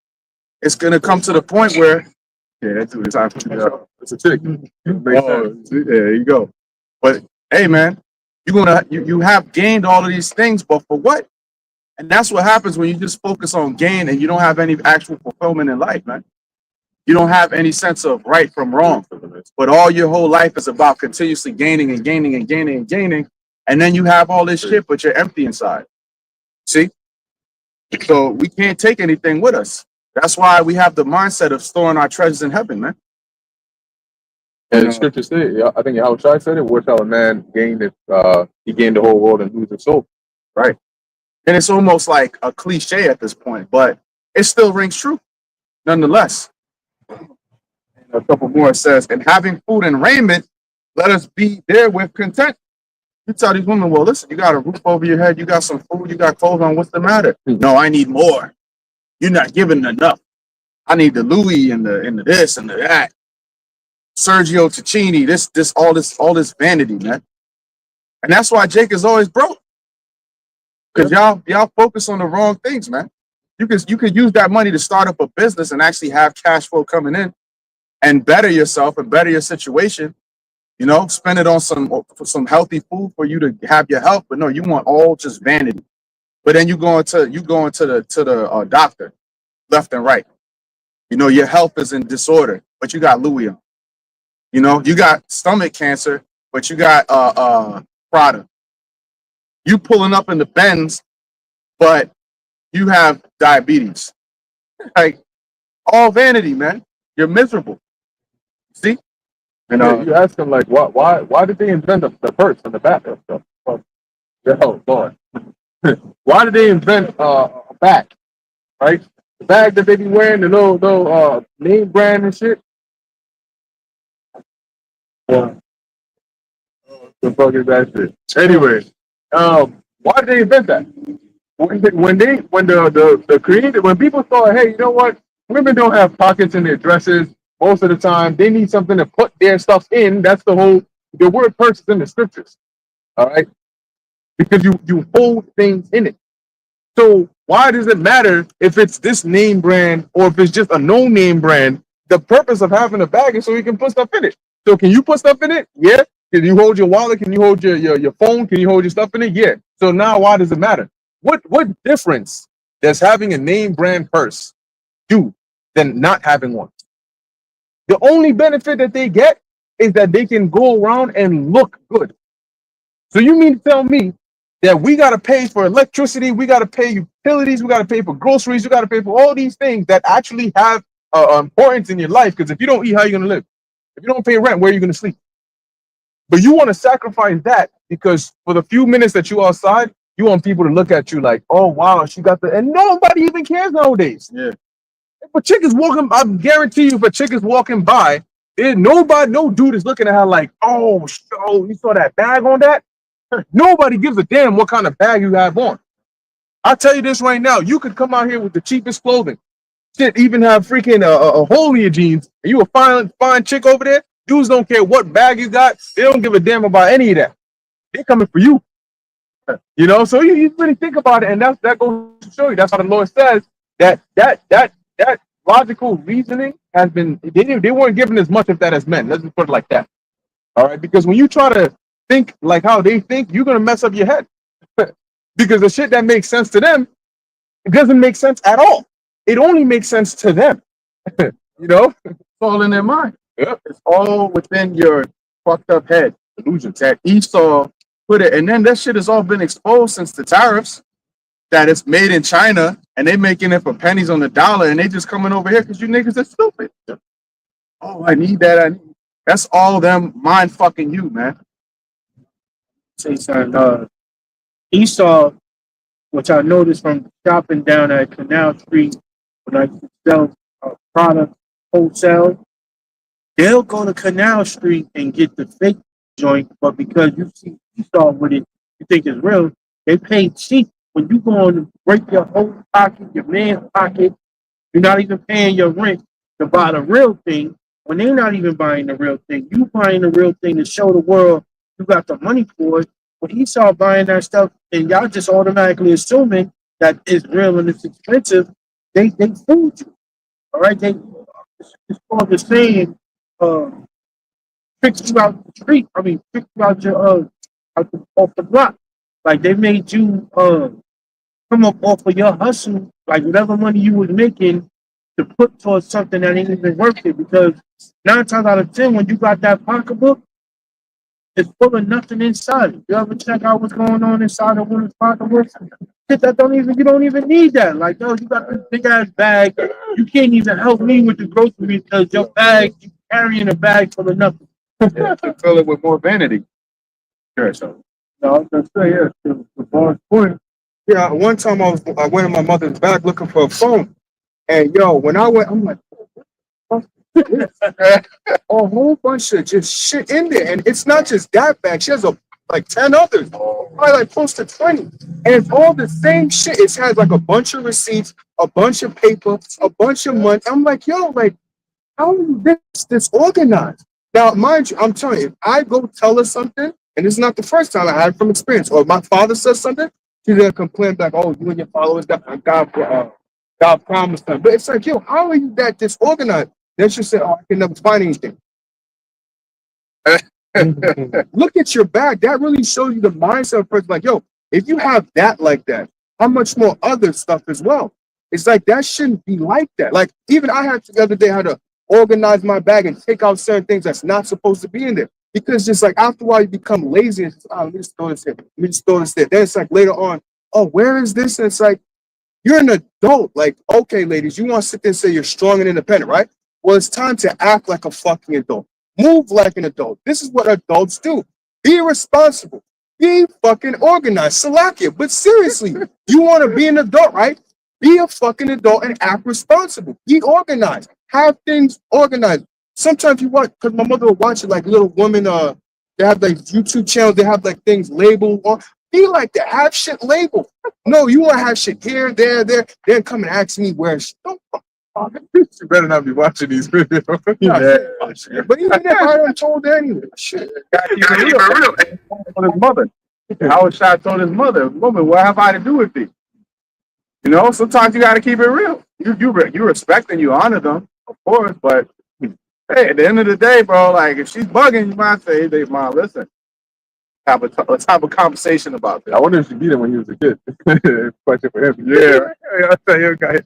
it's gonna come to the point where, that's what it's a chick. There you go. But hey, man, you have gained all of these things, but for what? And that's what happens when you just focus on gain and you don't have any actual fulfillment in life, man. You don't have any sense of right from wrong, but all your whole life is about continuously gaining and gaining and gaining and gaining, and then you have all this shit, but you're empty inside. See? So we can't take anything with us. That's why we have the mindset of storing our treasures in heaven, man. And the scripture said, I think Yahweh Shai said it, what shall a man gain if he gained the whole world and lose his soul? Right. And it's almost like a cliche at this point, but it still rings true, nonetheless. And a couple more, it says, and having food and raiment, let us be there with content. You tell these women, well, listen, you got a roof over your head, you got some food, you got clothes on, what's the matter? No, I need more. You're not giving enough. I need the Louis and the this and the that. Sergio Tacchini, all this vanity, man. And that's why Jake is always broke. Because y'all focus on the wrong things, man. You can use that money to start up a business and actually have cash flow coming in and better yourself and better your situation. Spend it on some healthy food for you to have your health. But no, you want all just vanity. But then you go into the doctor left and right. Your health is in disorder, but you got Louis on. You got stomach cancer, but you got Prada. You pulling up in the Benz, but you have diabetes. Like, all vanity, man. You're miserable. See? And you ask them, like, why did they invent the purse and the back of stuff? Oh, Lord. Why did they invent a bag, right? The bag that they be wearing, the little name brand and shit. Yeah. The fuck is that shit? Anyway, why did they invent that? When people thought, hey, you know what? Women don't have pockets in their dresses most of the time. They need something to put their stuff in. That's the word purse is in the scriptures. All right. Because you hold things in it. So why does it matter if it's this name brand or if it's just a no name brand? The purpose of having a bag is so you can put stuff in it. So can you put stuff in it? Yeah. Can you hold your wallet? Can you hold your phone? Can you hold your stuff in it? Yeah. So now why does it matter? What difference does having a name brand purse do than not having one? The only benefit that they get is that they can go around and look good. So you mean to tell me that we got to pay for electricity, we got to pay utilities, we got to pay for groceries, we got to pay for all these things that actually have importance in your life? Because if you don't eat, how are you going to live? If you don't pay rent, where are you going to sleep? But you want to sacrifice that because for the few minutes that you outside, you want people to look at you like, oh wow, she got the, and nobody even cares nowadays. Yeah. If a chick is walking, I guarantee you, if a chick is walking by, no dude is looking at her like, oh, you saw that bag on that? Nobody gives a damn what kind of bag you have on. I'll tell you this right now, you could come out here with the cheapest clothing. Shit, even have freaking a hole in your jeans, and you a fine chick over there. Dudes don't care what bag you got. They don't give a damn about any of that. They're coming for you. You know, so you really think about it, and that goes to show you. That's how the Lord says that logical reasoning has been. They weren't given as much of that as men. Let's just put it like that. All right, because when you try to think like how they think, you're gonna mess up your head. Because the shit that makes sense to them, it doesn't make sense at all. It only makes sense to them. You know, It's all in their mind. yeah. It's all within your fucked up head. Illusions. That Esau put it, and then that shit has all been exposed since the tariffs. That it's made in China, and they making it for pennies on the dollar, and they just coming over here because you niggas are stupid. Oh, I need that. That's all them mind fucking you, man. Say something. Esau, which I noticed from shopping down at Canal Street when I used to sell products wholesale, they'll go to Canal Street and get the fake joint, but because you see Esau with it, you think it's real. They pay cheap. When you go on to break your whole pocket, your man's pocket, you're not even paying your rent to buy the real thing. When they're not even buying the real thing, you buying the real thing to show the world you got the money for it. When Esau buying that stuff, and y'all just automatically assuming that it's real and it's expensive, they fooled you. All right, it's called the saying, fix you out the street. I mean, fix you out your off the block. Like they made you come up off of your hustle, like whatever money you was making, to put towards something that ain't even worth it. Because 9 times out of 10, when you got that pocketbook, it's full of nothing inside it. You ever check out what's going on inside of one of the pocketbooks? Shit that you don't even need that. Like, yo, you got this big ass bag. You can't even help me with the groceries because your bag, you carrying a bag full of nothing. Yeah, to fill it with more vanity. Sure, so. No, I was gonna say, yeah, the boss point. Yeah, one time I went in my mother's bag looking for a phone, and yo, when I went, I'm like, a whole bunch of just shit in there, and it's not just that bag. She has like 10 others, probably like close to 20, and it's all the same shit. It has like a bunch of receipts, a bunch of paper, a bunch of money. I'm like, yo, like, how is this organized? Now, mind you, I'm telling you, if I go tell her something, and this is not the first time I had it from experience, or my father says something, she's gonna complain back, oh, you and your followers got God promised them. But it's like, yo, how are you that disorganized? Then she said, oh, I can never find anything. Look at your bag. That really shows you the mindset of a person. Like, yo, if you have that like that, how much more other stuff as well? It's like that shouldn't be like that. Like, even I had the other day had to organize my bag and take out certain things that's not supposed to be in there. Because just like after a while you become lazy and let me just throw this here. Let me just throw this there. Then it's like later on, oh, where is this? And it's like, you're an adult. Like, okay, ladies, you want to sit there and say you're strong and independent, right? Well, it's time to act like a fucking adult. Move like an adult. This is what adults do. Be responsible. Be fucking organized. Salakia. But seriously, you want to be an adult, right? Be a fucking adult and act responsible. Be organized. Have things organized. Sometimes you watch, because my mother would watch it, like little women, they have like YouTube channels, they have like things labeled. Or be like that. Have shit labeled. No, you want to have shit here, there. Then come and ask me where shit. Don't You better not be watching these videos. yeah. But even if I done told her anyway, shit. Gotta keep it real. On his mother. Howard Shah told his mother, woman, what have I to do with it? You know, sometimes you gotta keep it real. You respect and you honor them, of course, but Hey, at the end of the day, bro, like if she's bugging, you might say, "Hey, mom, listen, let's have a conversation about this." I wonder if she beat him when he was a kid. Question for him. Yeah, I tell you, okay.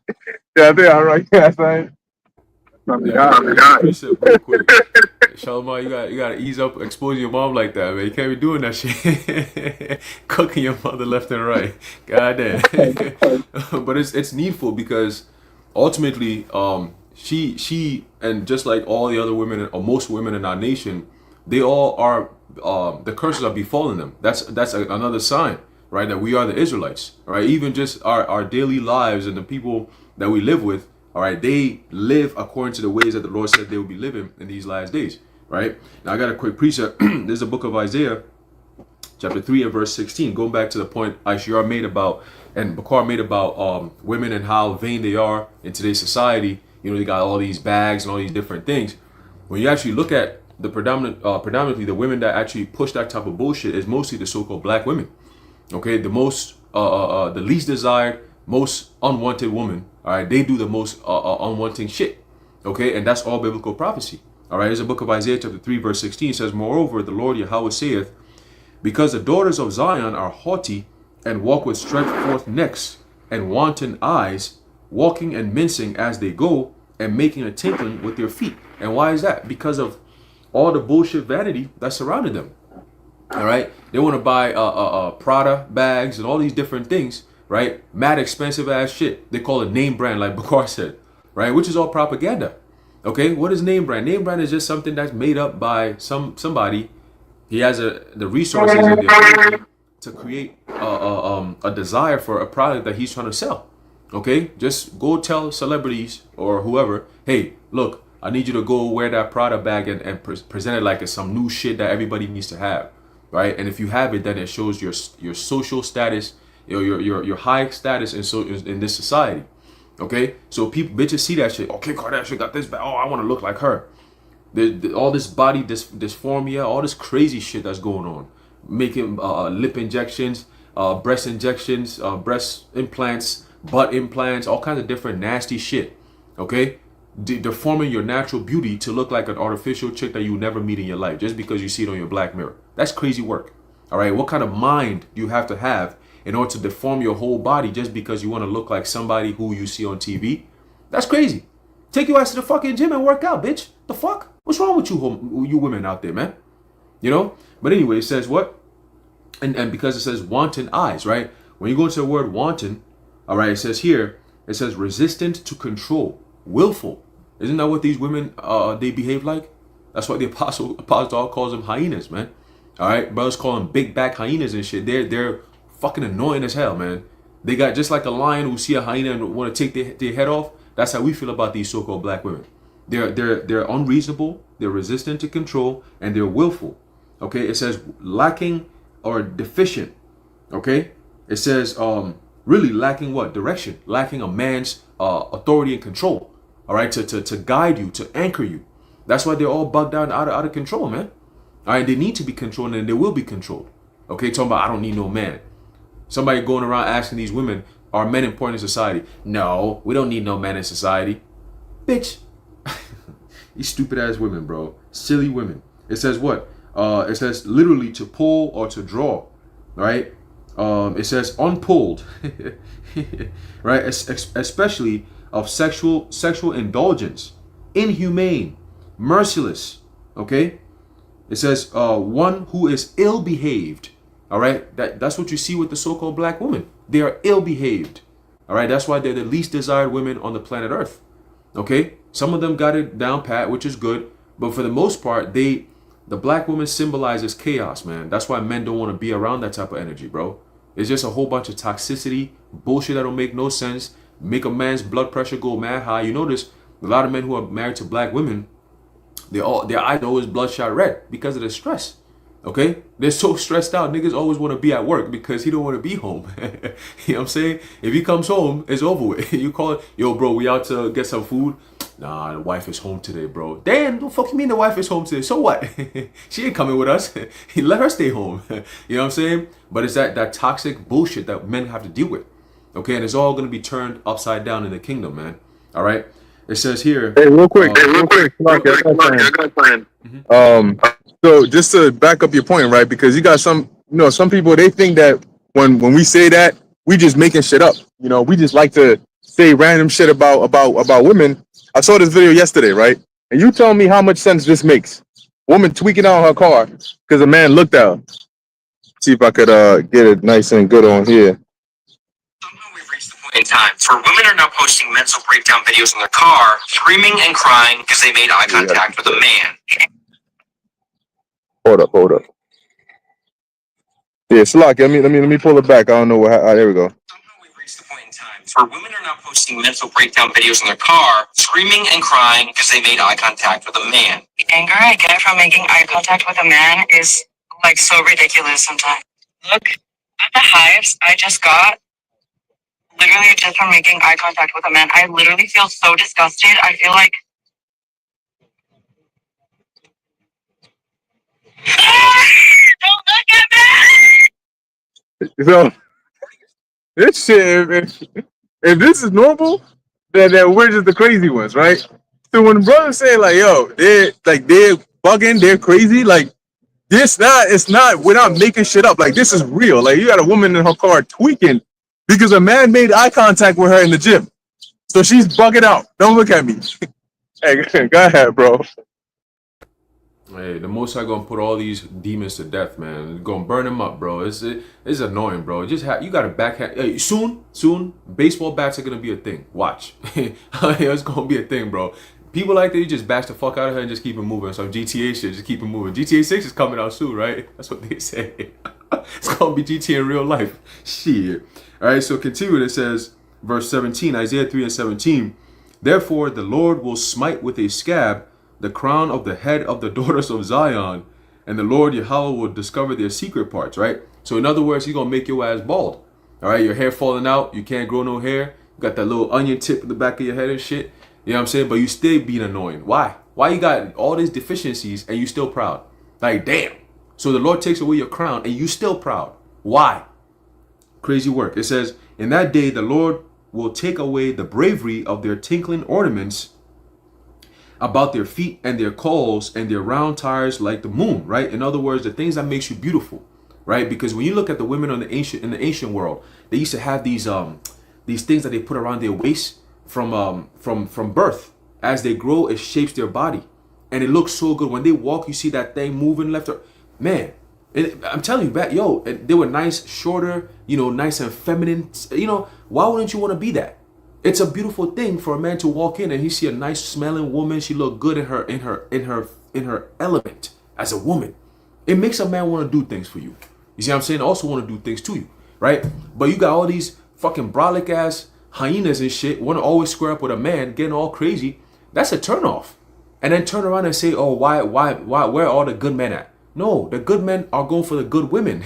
Yeah, I think I'm right. Yeah, son. Precept real quick. Shalimar, you gotta ease up exposing your mom like that, man. You can't be doing that shit. Cooking your mother left and right. God damn. But it's needful because ultimately, she and just like all the other women or most women in our nation, they all are the curses are befalling them. That's another sign, right? That we are the Israelites, right? Even just our daily lives and the people that we live with. All right, they live according to the ways that the Lord said they will be living in these last days, right? Now I got a quick precept. There's a book of Isaiah, chapter 3 and verse 16, going back to the point Aishiar made about, and Bakar made about women and how vain they are in today's society. You know, they got all these bags and all these different things. When you actually look at the predominantly the women that actually push that type of bullshit is mostly the so-called black women. Okay, the most, the least desired, most unwanted woman. All right, they do the most unwanting shit. Okay, and that's all biblical prophecy. All right, there's a book of Isaiah chapter 3 verse 16. It says, "Moreover, the Lord Yahweh saith, because the daughters of Zion are haughty and walk with stretched forth necks and wanton eyes, walking and mincing as they go and making a tinkling with their feet." And why is that? Because of all the bullshit vanity that surrounded them. All right, they want to buy Prada bags and all these different things, right? Mad expensive ass shit. They call it name brand, like Bakar said, right? Which is all propaganda. Okay, what is name brand? Name brand is just something that's made up by somebody. He has the resources and the ability to create a desire for a product that he's trying to sell. Okay, just go tell celebrities or whoever, hey, look, I need you to go wear that Prada bag and present it like it's some new shit that everybody needs to have, right? And if you have it, then it shows your social status, your high status in this society. Okay, so people bitches see that shit. Okay, Kardashian got this bag. Oh, I want to look like her. All this body dysphoria, all this crazy shit that's going on, making lip injections, breast injections, breast implants, butt implants, all kinds of different nasty shit. Okay, deforming your natural beauty to look like an artificial chick that you never meet in your life just because you see it on your Black Mirror. That's crazy work. All right, what kind of mind do you have to have in order to deform your whole body just because you want to look like somebody who you see on TV? That's crazy. Take your ass to the fucking gym and work out, bitch. The fuck? What's wrong with you women out there, man? You know? But anyway, it says what? And because it says wanton eyes, right? When you go to the word wanton, all right, it says here, it says resistant to control, willful. Isn't that what these women, they behave like? That's why the apostle calls them hyenas, man. All right, brothers call them big back hyenas and shit. They're fucking annoying as hell, man. They got just like a lion who see a hyena and want to take their head off. That's how we feel about these so-called black women. They're unreasonable, they're resistant to control, and they're willful. Okay, it says lacking or deficient. Okay, it says really lacking what? Direction, lacking a man's authority and control. All right, to guide you, to anchor you. That's why they're all bugged out and out of control, man. All right, they need to be controlled and they will be controlled. Okay, talking about I don't need no man. Somebody going around asking these women, are men important in society? No, we don't need no men in society. Bitch. These stupid ass women, bro. Silly women. It says what? It says literally to pull or to draw, right? It says unpulled, right? Especially of sexual indulgence, inhumane, merciless. Okay. It says one who is ill-behaved. All right. That's what you see with the so-called black women. They are ill-behaved. All right. That's why they're the least desired women on the planet Earth. Okay. Some of them got it down pat, which is good. But for the most part, the black woman symbolizes chaos, man. That's why men don't want to be around that type of energy, bro. It's just a whole bunch of toxicity, bullshit that don't make no sense, make a man's blood pressure go mad high. You notice a lot of men who are married to black women, their eyes are always bloodshot red because of the stress. Okay? They're so stressed out. Niggas always want to be at work because he don't want to be home. You know what I'm saying? If he comes home, it's over with. You call it, yo, bro, we out to get some food. Nah, the wife is home today, bro. Damn, the fuck you mean the wife is home today? So what? She ain't coming with us. Let her stay home. You know what I'm saying? But it's that toxic bullshit that men have to deal with. Okay, and it's all going to be turned upside down in the kingdom, man. All right? It says here. Hey, real quick, Uh, so just to back up your point, right? Because you got some, some people, they think that when we say that, we just making shit up. We just like to say random shit about women. I saw this video yesterday, right? And you tell me how much sense this makes. Woman tweaking out her car because a man looked at her. See if I could get it nice and good on here. Somehow we've reached the point in time where women are now posting mental breakdown videos in their car, screaming and crying because they made eye contact with a man. Hold up. Yeah, Slack. Let me pull it back. I don't know what. There we go. Somehow we've reached the point in time where women are now posting mental breakdown videos in their car, screaming and crying because they made eye contact with a man. The anger I get from making eye contact with a man is like so ridiculous sometimes. Look at the hives I just got, literally just from making eye contact with a man. I literally feel so disgusted. I feel like don't look at me! So this shit, if this is normal, then we're just the crazy ones, right? So when brothers say like, yo, they're bugging, they're crazy, like it's not, we're not making shit up. Like this is real. Like you got a woman in her car tweaking because a man made eye contact with her in the gym. So she's bugging out. Don't look at me. Hey, go ahead, bro. Hey, the Most High gonna put all these demons to death, man. Gonna burn them up, bro. It's annoying, bro. Just you got to backhand. Hey, soon, baseball bats are gonna be a thing. Watch, it's gonna be a thing, bro. People like that, you just bash the fuck out of her and just keep it moving. Some GTA shit, just keep it moving. GTA 6 is coming out soon, right? That's what they say. It's gonna be GTA in real life. Shit. All right, so continuing, it says, verse 17, Isaiah 3 and 17. Therefore, the Lord will smite with a scab the crown of the head of the daughters of Zion, and the Lord Yahweh will discover their secret parts, right? So in other words, he's gonna make your ass bald. All right, your hair falling out, you can't grow no hair, you got that little onion tip in the back of your head and shit. You know what I'm saying? But you still being annoying. Why? Why you got all these deficiencies and you still proud? Like, damn. So the Lord takes away your crown and you still proud. Why? Crazy work. It says, in that day, the Lord will take away the bravery of their tinkling ornaments about their feet and their calls and their round tires like the moon, right? In other words, the things that makes you beautiful, right? Because when you look at the women in the ancient world, they used to have these things that they put around their waist from birth. As they grow, it shapes their body, and it looks so good when they walk. You see that thing moving left or man. I'm telling you, they were nice, shorter, nice and feminine. Why wouldn't you want to be that? It's a beautiful thing for a man to walk in and he see a nice smelling woman. She look good in her element as a woman. It makes a man want to do things for you. You see what I'm saying? Also want to do things to you, right? But you got all these fucking brolic ass hyenas and shit want to always square up with a man, getting all crazy. That's a turnoff. And then turn around and say, oh, why, where are all the good men at? No, the good men are going for the good women.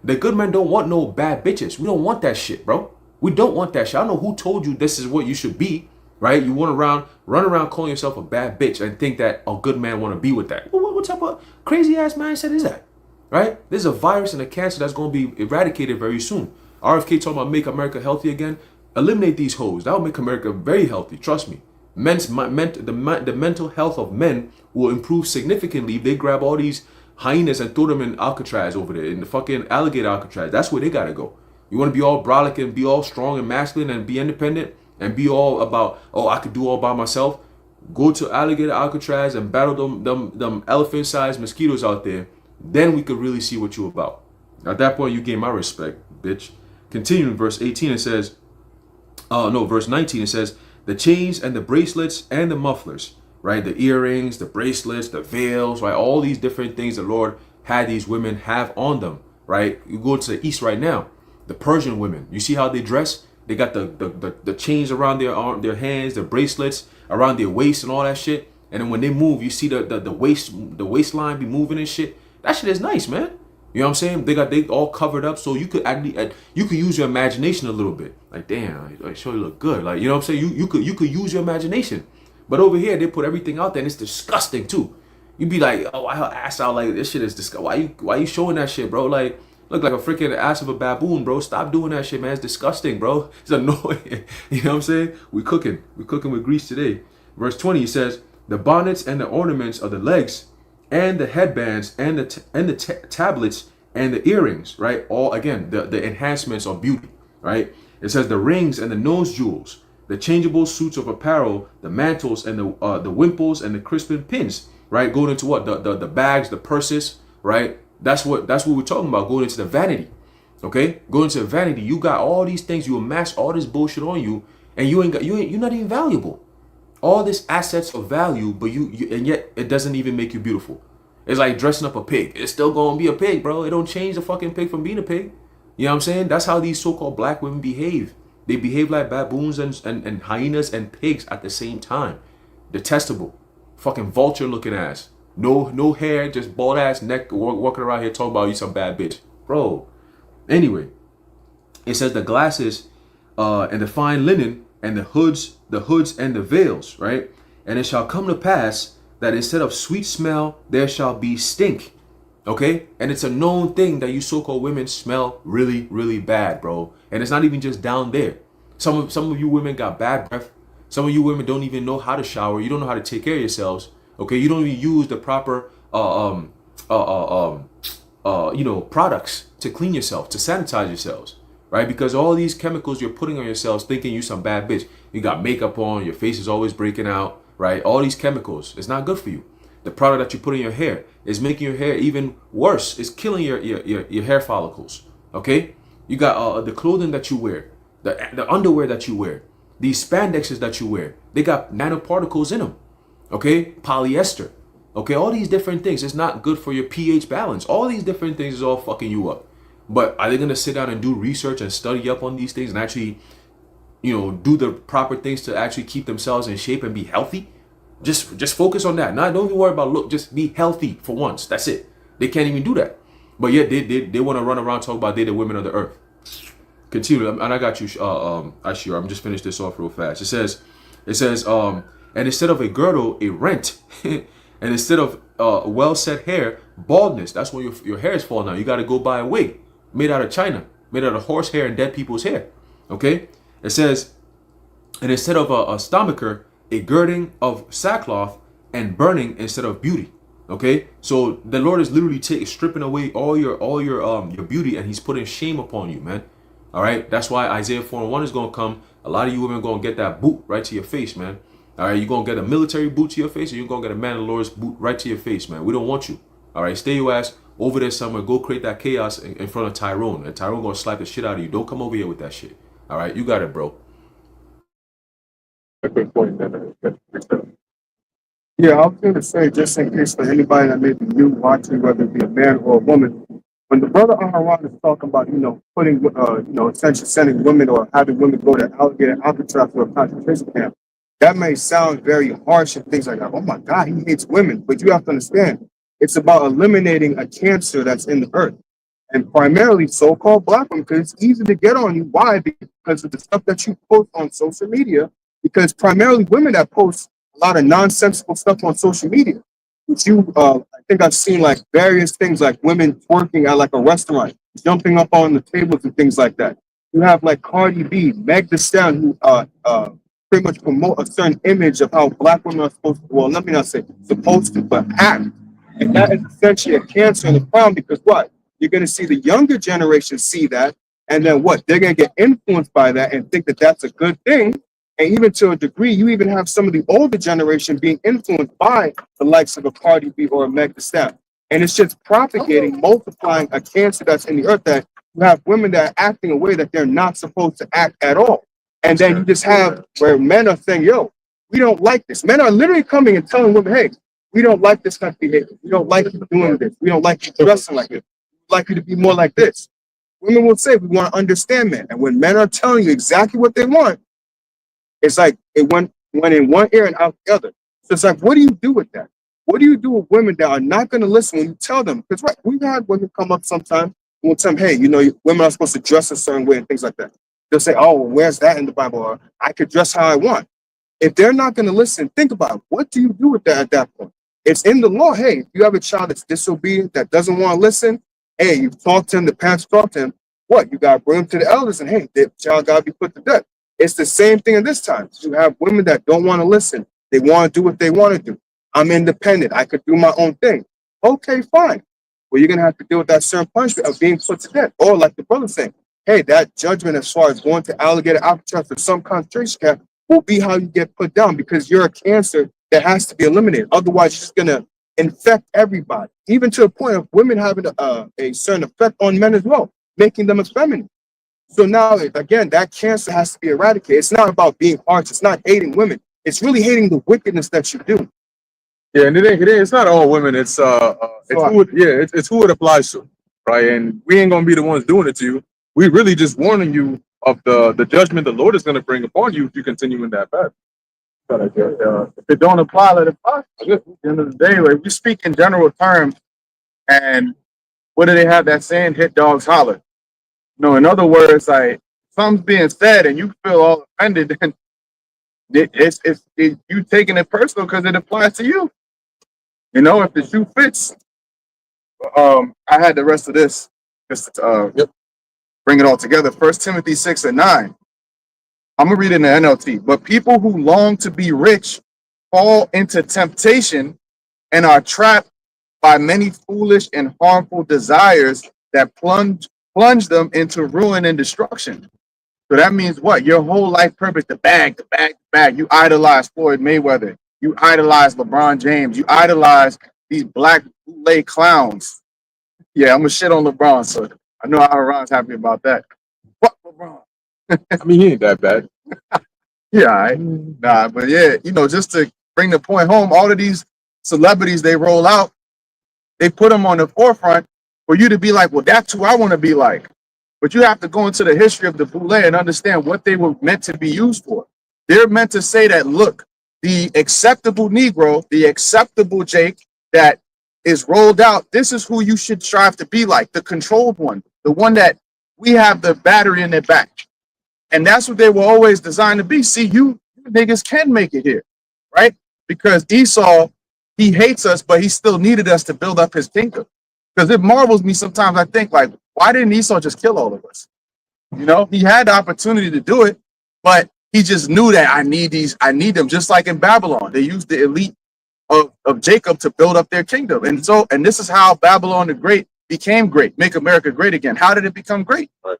The good men don't want no bad bitches. We don't want that shit, bro. We don't want that shit. I don't know who told you this is what you should be, right? You run around calling yourself a bad bitch and think that a good man want to be with that. What type of crazy ass mindset is that, right? There's a virus and a cancer that's going to be eradicated very soon. RFK talking about make America healthy again. Eliminate these hoes. That will make America very healthy. Trust me. The mental health of men will improve significantly if they grab all these hyenas and throw them in Alcatraz over there, in the fucking alligator Alcatraz. That's where they gotta go. You want to be all brolic and be all strong and masculine and be independent and be all about, oh, I could do all by myself. Go to alligator Alcatraz and battle them elephant-sized mosquitoes out there. Then we could really see what you about. At that point, you gain my respect, bitch. Continuing verse 18, it says, verse 19, it says, the chains and the bracelets and the mufflers, right? The earrings, the bracelets, the veils, right? All these different things the Lord had these women have on them, right? You go to the east right now, the Persian women, you see how they dress? They got the chains around their hands, the bracelets around their waist and all that shit. And then when they move, you see the waistline be moving and shit. That shit is nice, man. You know what I'm saying? They all covered up, so you could use your imagination a little bit. Like, damn, I sure you look good. Like, you know what I'm saying? You could use your imagination. But over here, they put everything out there, and it's disgusting too. You'd be like, oh, I ass out like this shit is disgusting. Why you showing that shit, bro? Like, Look like a freaking ass of a baboon, bro. Stop doing that shit, man. It's disgusting, bro. It's annoying. You know what I'm saying? We're cooking with grease today. Verse 20 he says, the bonnets and the ornaments of the legs and the headbands and the tablets and the earrings, right? All again, the enhancements of beauty, right? It says the rings and the nose jewels, the changeable suits of apparel, the mantles and the wimples and the crisping pins, right? Going into what? The bags, the purses, right? That's what we're talking about. Going into the vanity. Okay? Going into the vanity. You got all these things, you amass all this bullshit on you, and you're not even valuable. All this assets of value, but you and yet it doesn't even make you beautiful. It's like dressing up a pig. It's still gonna be a pig, bro. It don't change the fucking pig from being a pig. You know what I'm saying? That's how these so-called black women behave. They behave like baboons and hyenas and pigs at the same time. Detestable. Fucking vulture looking ass. No hair, just bald ass neck, walking around here talking about you some bad bitch. Bro. Anyway, it says the glasses and the fine linen and the hoods and the veils, right? And it shall come to pass that instead of sweet smell, there shall be stink. Okay? And it's a known thing that you so-called women smell really, really bad, bro. And it's not even just down there. Some of you women got bad breath. Some of you women don't even know how to shower. You don't know how to take care of yourselves. Okay? You don't even use the proper products to clean yourself, to sanitize yourselves. Right? Because all these chemicals you're putting on yourselves thinking you some bad bitch. You got makeup on, your face is always breaking out, right? All these chemicals, it's not good for you. The product that you put in your hair is making your hair even worse. It's killing your hair follicles. Okay? You got the clothing that you wear, the underwear that you wear, these spandexes that you wear, they got nanoparticles in them. Okay? Polyester. Okay? All these different things. It's not good for your pH balance. All these different things is all fucking you up. But are they going to sit down and do research and study up on these things and actually, do the proper things to actually keep themselves in shape and be healthy? Just focus on that. Now, don't even worry about look. Just be healthy for once. That's it. They can't even do that. But yet they want to run around talk about they're the women of the earth. Continue. And I got you, Ashir. I'm just finish this off real fast. It says, and instead of a girdle, a rent. And instead of well set hair, baldness. That's when your hair is falling out. You got to go buy a wig made out of China, made out of horse hair and dead people's hair. Okay? It says, and instead of a stomacher, a girding of sackcloth and burning instead of beauty. Okay? So the Lord is literally stripping away all your beauty, and he's putting shame upon you, man. All right? That's why Isaiah 4:1 is going to come. A lot of you women are going to get that boot right to your face, man. All right? You're going to get a military boot to your face, or you're going to get a man of the Lord's boot right to your face, man. We don't want you. All right? Stay your ass over there somewhere. Go create that chaos in front of Tyrone. And Tyrone going to slap the shit out of you. Don't come over here with that shit. All right? You got it, bro. Yeah, I was going to say, just in case for anybody that may be new watching, whether it be a man or a woman, when the brother Aharon is talking about, putting, essentially sending women or having women go to Alcatraz for a concentration camp, that may sound very harsh and things like that. Oh my God, he hates women. But you have to understand, it's about eliminating a cancer that's in the earth. And primarily so-called black women, because it's easy to get on you. Why? Because of the stuff that you post on social media. Because primarily women that post a lot of nonsensical stuff on social media. Which I think I've seen like various things like women twerking at like a restaurant, jumping up on the tables and things like that. You have like Cardi B, Meg Thee Stallion, who pretty much promote a certain image of how black women are supposed to, well, let me not say supposed to, but act. And that is essentially a cancer and a problem because what? You're going to see the younger generation see that. And then what? They're going to get influenced by that and think that that's a good thing. And even to a degree, you even have some of the older generation being influenced by the likes of a Cardi B or a Meg Thee Stallion. And it's just propagating, multiplying a cancer that's in the earth that you have women that are acting a way that they're not supposed to act at all. And then you just have where men are saying, yo, we don't like this. Men are literally coming and telling women, hey, we don't like this kind of behavior. We don't like you doing this. We don't like you dressing like this. We'd like you to be more like this. Women will say, we want to understand men. And when men are telling you exactly what they want, it's like it went in one ear and out the other. So it's like, what do you do with that? What do you do with women that are not going to listen when you tell them? Because right, we've had women come up sometimes and we'll tell them, hey, women are supposed to dress a certain way and things like that. They'll say, oh, well, where's that in the Bible? Or I could dress how I want. If they're not going to listen, think about it. What do you do with that at that point? It's in the law. Hey, if you have a child that's disobedient, that doesn't want to listen, Hey, you talk to him, the parents talk to him. What? You got to bring him to the elders and, hey, the child got to be put to death. It's the same thing in this time. You have women that don't want to listen. They want to do what they want to do. I'm independent. I could do my own thing. Okay, fine. Well, you're going to have to deal with that certain punishment of being put to death. Or like the brother saying, hey, that judgment as far as going to alligator Alcatraz for some concentration camp will be how you get put down because you're a cancer that has to be eliminated. Otherwise, you're just going to infect everybody, even to the point of women having a certain effect on men as well, making them effeminate. So now, again, that cancer has to be eradicated. It's not about being harsh. It's not hating women. It's really hating the wickedness that you do. Yeah, and it's not all women. It's it's who it applies to, right? And we ain't gonna be the ones doing it to you. We really just warning you of the judgment the Lord is gonna bring upon you if you continue in that path. But if it don't apply, let it apply. At the end of the day, like we speak in general terms, and what do they have that saying? Hit dogs holler. No, in other words, like something's being said and you feel all offended, then it's you taking it personal because it applies to you. You know, if the shoe fits. I had the rest of this just to bring it all together. 1 Timothy 6:9. I'm gonna read it in the NLT. But people who long to be rich fall into temptation and are trapped by many foolish and harmful desires that plunge them into ruin and destruction. So that means what? Your whole life purpose, the bag. You idolize Floyd Mayweather. You idolize LeBron James. You idolize these black bootleg clowns. Yeah, I'm gonna shit on LeBron, so I know Aaron's happy about that. Fuck LeBron. I mean, he ain't that bad. Yeah, all right. Nah, but yeah, you know, just to bring the point home, all of these celebrities they roll out, they put them on the forefront for you to be like, well, that's who I want to be like. But you have to go into the history of the boule and understand what they were meant to be used for. They're meant to say that, look, the acceptable Negro, the acceptable Jake that is rolled out, this is who you should strive to be like, the controlled one, the one that we have the battery in their back. And that's what they were always designed to be. See, you niggas can make it here, right? Because Esau, he hates us, but he still needed us to build up his kingdom. Because it marvels me sometimes, I think, like, why didn't Esau just kill all of us? You know, he had the opportunity to do it, but he just knew that I need them, just like in Babylon. They used the elite of Jacob to build up their kingdom. And this is how Babylon the Great became great, make America great again. How did it become great? Right.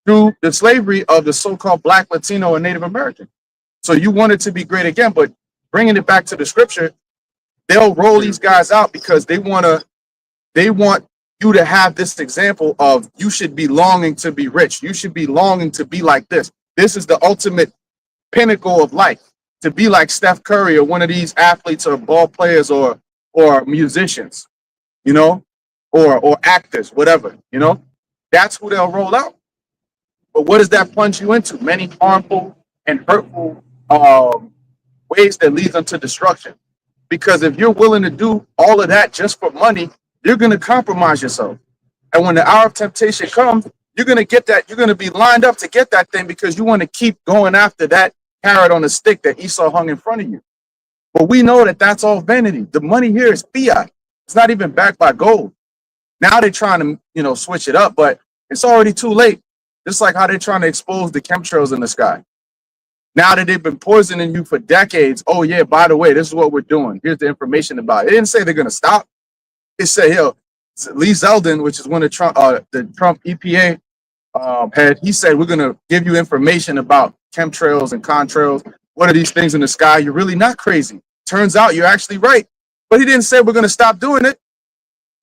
Through the slavery of the so-called Black, Latino, and Native American. So you want it to be great again, but bringing it back to the scripture, they'll roll these guys out because they want you to have this example of you should be longing to be rich. You should be longing to be like this. This is the ultimate pinnacle of life, to be like Steph Curry or one of these athletes or ball players or musicians, you know, or actors, whatever, you know. That's who they'll roll out. But what does that plunge you into? Many harmful and hurtful ways that leads them to destruction. Because if you're willing to do all of that just for money, you're going to compromise yourself. And when the hour of temptation comes, you're going to get that. You're going to be lined up to get that thing because you want to keep going after that carrot on the stick that Esau hung in front of you. But we know that that's all vanity. The money here is fiat. It's not even backed by gold. Now they're trying to, you know, switch it up, but it's already too late. Just like how they're trying to expose the chemtrails in the sky. Now that they've been poisoning you for decades, oh yeah, by the way, this is what we're doing. Here's the information about it. It didn't say they're going to stop. It said, Lee Zeldin, which is one of the Trump EPA head, he said, we're going to give you information about chemtrails and contrails. What are these things in the sky? You're really not crazy. Turns out you're actually right. But he didn't say we're going to stop doing it.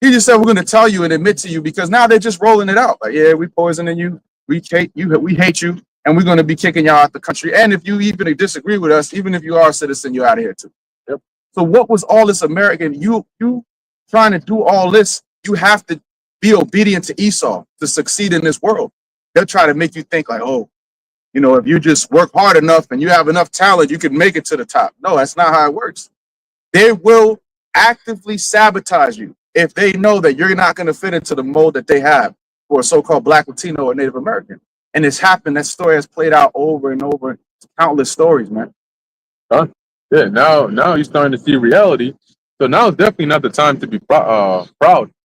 He just said we're going to tell you and admit to you because now they're just rolling it out. Like, yeah, we poisoning you. We hate you, and we're going to be kicking y'all out the country. And if you even disagree with us, even if you are a citizen, you're out of here too. Yep. So what was all this American? You trying to do all this, you have to be obedient to Esau to succeed in this world. They'll try to make you think like, oh, you know, if you just work hard enough and you have enough talent, you can make it to the top. No, that's not how it works. They will actively sabotage you if they know that you're not going to fit into the mold that they have for a so-called Black, Latino, or Native American. And it's happened. That story has played out over and over. Countless stories, man. Huh? Yeah, now you're starting to see reality. So now is definitely not the time to be proud,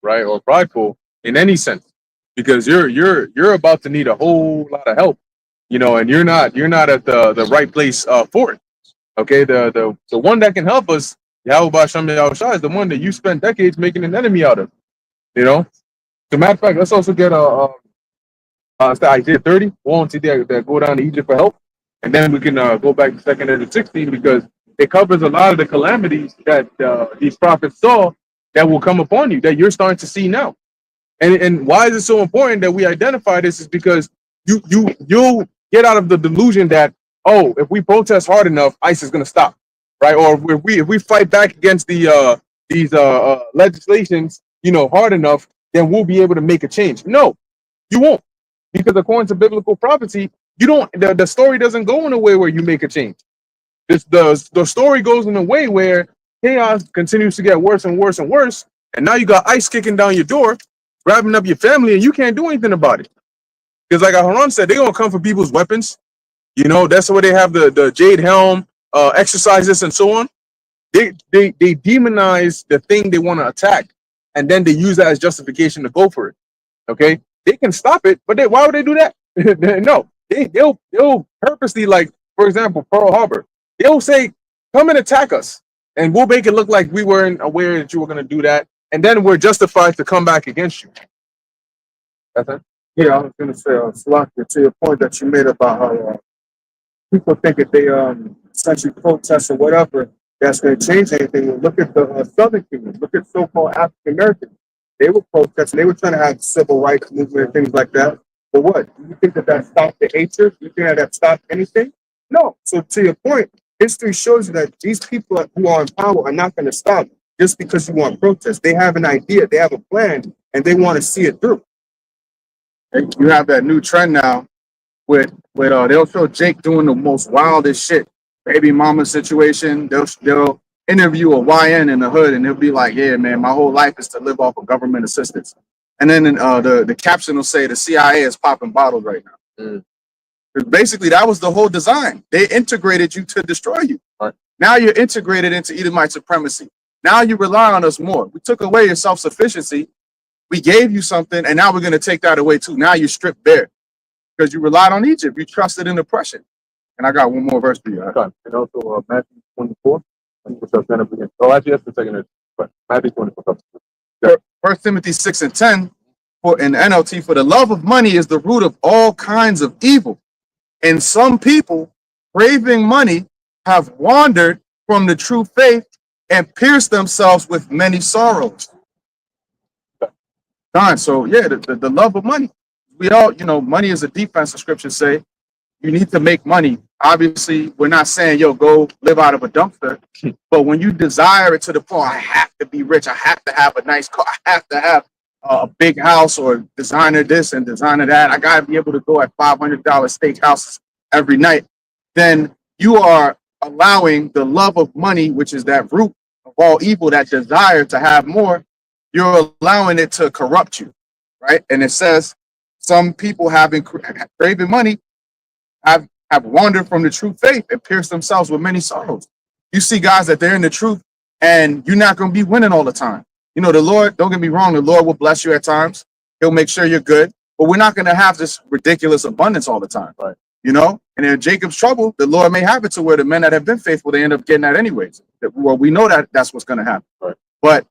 right, or prideful. in any sense, because you're about to need a whole lot of help, you know, and you're not at the right place for it. Okay, the one that can help us, Yahweh Shem Yahushua, is the one that you spent decades making an enemy out of. You know. As a matter of fact, let's also get Isaiah 30. Won't see that go down to Egypt for help, and then we can go back to 2nd Ezra 16 because it covers a lot of the calamities that these prophets saw that will come upon you that you're starting to see now. And why is it so important that we identify this? Is because you'll get out of the delusion that, oh, if we protest hard enough, ICE is going to stop, right? Or if we fight back against these legislations, you know, hard enough, then we'll be able to make a change. No, you won't, because according to biblical prophecy, you don't. The story doesn't go in a way where you make a change. The story goes in a way where chaos continues to get worse and worse and worse, and now you got ICE kicking down your door, grabbing up your family, and you can't do anything about it. Because like Haran said, they're gonna come for people's weapons. You know, that's where they have the Jade Helm exercises and so on. They demonize the thing they want to attack, and then they use that as justification to go for it. Okay, they can stop it, but why would they do that? No, they'll purposely, like, for example, Pearl Harbor. They'll say, "Come and attack us," and we'll make it look like we weren't aware that you were going to do that, and then we're justified to come back against you. That's it. Yeah, I was gonna say, Salaki, to your point that you made about how people think if they essentially protest or whatever, that's gonna change anything. Well, look at the Southern Kingdom. Look at so-called African Americans. They were protesting. They were trying to have civil rights movement and things like that. But what? Do you think that stopped the hatred? Do you think that stopped anything? No. So to your point, history shows you that these people who are in power are not going to stop just because you want protest. They have an idea, they have a plan, and they want to see it through. And you have that new trend now with they'll show Jake doing the most wildest shit, baby mama situation. They'll interview a YN in the hood, and they'll be like, "Yeah, man, my whole life is to live off of government assistance." And then the caption will say the CIA is popping bottles right now. Because basically, that was the whole design. They integrated you to destroy you. Right. Now you're integrated into Edomite supremacy. Now you rely on us more. We took away your self-sufficiency. We gave you something, and now we're going to take that away too. Now you're stripped bare because you relied on Egypt. You trusted in oppression. And I got one more verse for you. Okay. And also Matthew 24. Oh, actually, that's the second. But Matthew 24. 1 Timothy 6 and 10 in the NLT, for the love of money is the root of all kinds of evil. And some people, craving money, have wandered from the true faith and pierced themselves with many sorrows. So yeah, the love of money. We all, money is a defense, the scriptures say. You need to make money. Obviously, we're not saying, yo, go live out of a dumpster. But when you desire it to the point, I have to be rich, I have to have a nice car, I have to have a big house or designer this and designer that, I got to be able to go at $500 steakhouses every night, then you are allowing the love of money, which is that root of all evil, that desire to have more, you're allowing it to corrupt you, right? And it says some people having craving money have wandered from the true faith and pierced themselves with many sorrows. You see guys that they're in the truth, and you're not going to be winning all the time. The Lord, don't get me wrong, the Lord will bless you at times. He'll make sure you're good, but we're not going to have this ridiculous abundance all the time. Right. And in Jacob's trouble, the Lord may have it to where the men that have been faithful, they end up getting that anyways. Well, we know that that's what's going to happen. Right. But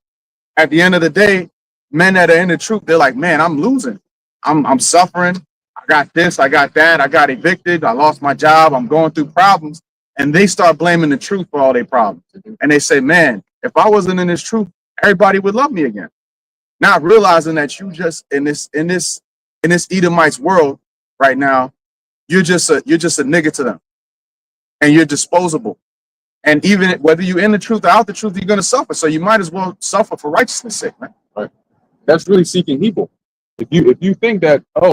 at the end of the day, men that are in the truth, they're like, man, I'm losing. I'm suffering. I got this, I got that. I got evicted. I lost my job. I'm going through problems. And they start blaming the truth for all their problems. And they say, man, if I wasn't in this truth, everybody would love me again. Not realizing that you just in this Edomite's world right now, you're just a nigga to them, and you're disposable. And even whether you're in the truth or out the truth, you're gonna suffer. So you might as well suffer for righteousness' sake, man. Right. That's really seeking evil. If you think that, if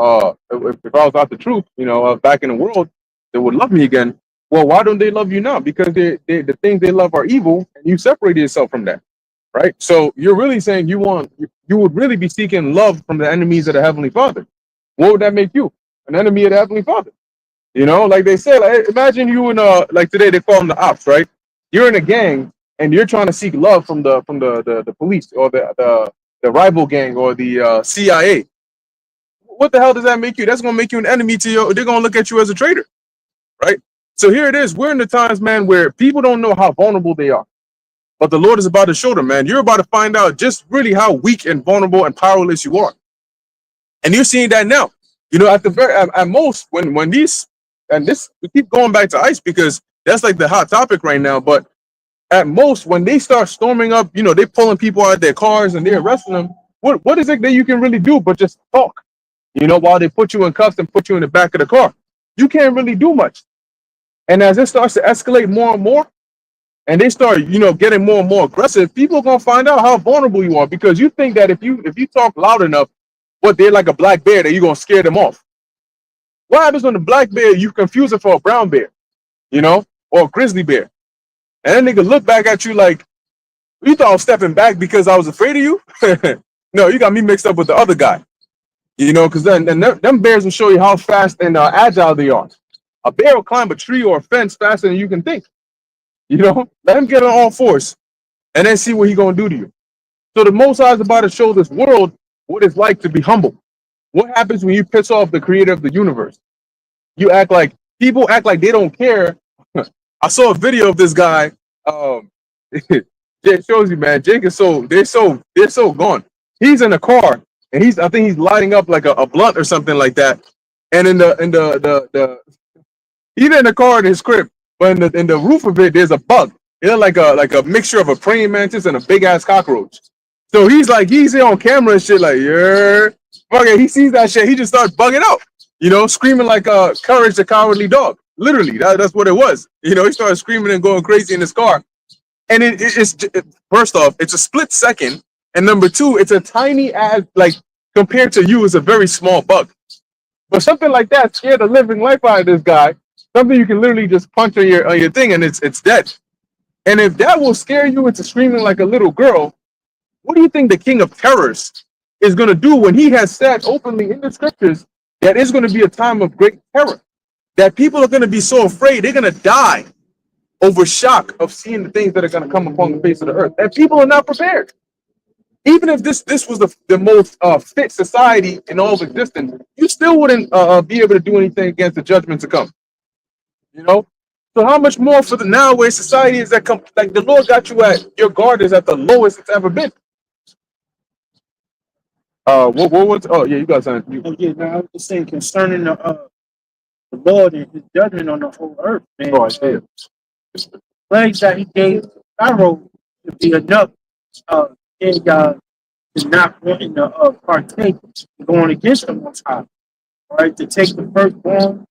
I was out the truth, back in the world, they would love me again. Well, why don't they love you now? Because the things they love are evil, and you separated yourself from that, right? So you're really saying you would really be seeking love from the enemies of the Heavenly Father. What would that make you? An enemy of the Heavenly Father. Like they say, like, imagine you in like today they call them the ops, right? You're in a gang and you're trying to seek love from the police or the rival gang or the CIA. What the hell does that make you? That's gonna make you an enemy to your. They're gonna look at you as a traitor, right? So here it is. We're in the times, man, where people don't know how vulnerable they are, but the Lord is about to show them, man. You're about to find out just really how weak and vulnerable and powerless you are, and you're seeing that now. You know, at most when these and this we keep going back to ICE because that's like the hot topic right now, but at most, when they start storming up, you know, they're pulling people out of their cars and they're arresting them. What is it that you can really do but just talk? You know, while they put you in cuffs and put you in the back of the car, you can't really do much. And as it starts to escalate more and more, and they start, you know, getting more and more aggressive, people are gonna find out how vulnerable you are because you think that if you talk loud enough, what they're like a black bear, that you're gonna scare them off. What happens when the black bear you confuse it for a brown bear, you know, or a grizzly bear? And then nigga look back at you like, you thought I was stepping back because I was afraid of you? No, you got me mixed up with the other guy. You know, because then them bears will show you how fast and agile they are. A bear will climb a tree or a fence faster than you can think. You know, let him get on all fours and then see what he going to do to you. So the Most High is about to show this world what it's like to be humble. What happens when you piss off the creator of the universe? You act like, people act like they don't care. I saw a video of this guy. It shows you, man. Jake is they're so gone. He's in a car and I think he's lighting up like a blunt or something like that. And in the he's in the car in his crib, but in the roof of it, there's a bug. It's like a mixture of a praying mantis and a big ass cockroach. So he's here on camera and shit, like, yeah. Okay, he sees that shit, he just starts bugging out, you know, screaming like Courage the Cowardly Dog. Literally, that's what it was. You know, he started screaming and going crazy in his car. And it's first off, it's a split second. And number two, it's a tiny ass, like, compared to you, it's a very small bug. But something like that scared the living life out of this guy. Something you can literally just punch on your thing and it's dead. And if that will scare you into screaming like a little girl, what do you think the King of Terrors is going to do when he has said openly in the scriptures that it's going to be a time of great terror? That people are going to be so afraid, they're going to die over shock of seeing the things that are going to come upon the face of the earth. And people are not prepared. Even if this was the most fit society in all of existence, you still wouldn't be able to do anything against the judgment to come. You know? So how much more for the now where society is that like the Lord got you at, your guard is at the lowest it's ever been. What was, oh yeah, you got something. Oh yeah, now I was just saying concerning the Lord and his judgment on the whole earth, man. Oh, I see it. The plagues that he gave Pharaoh to be enough, and to not wanting to partake, going against the Most High, right? To take the firstborn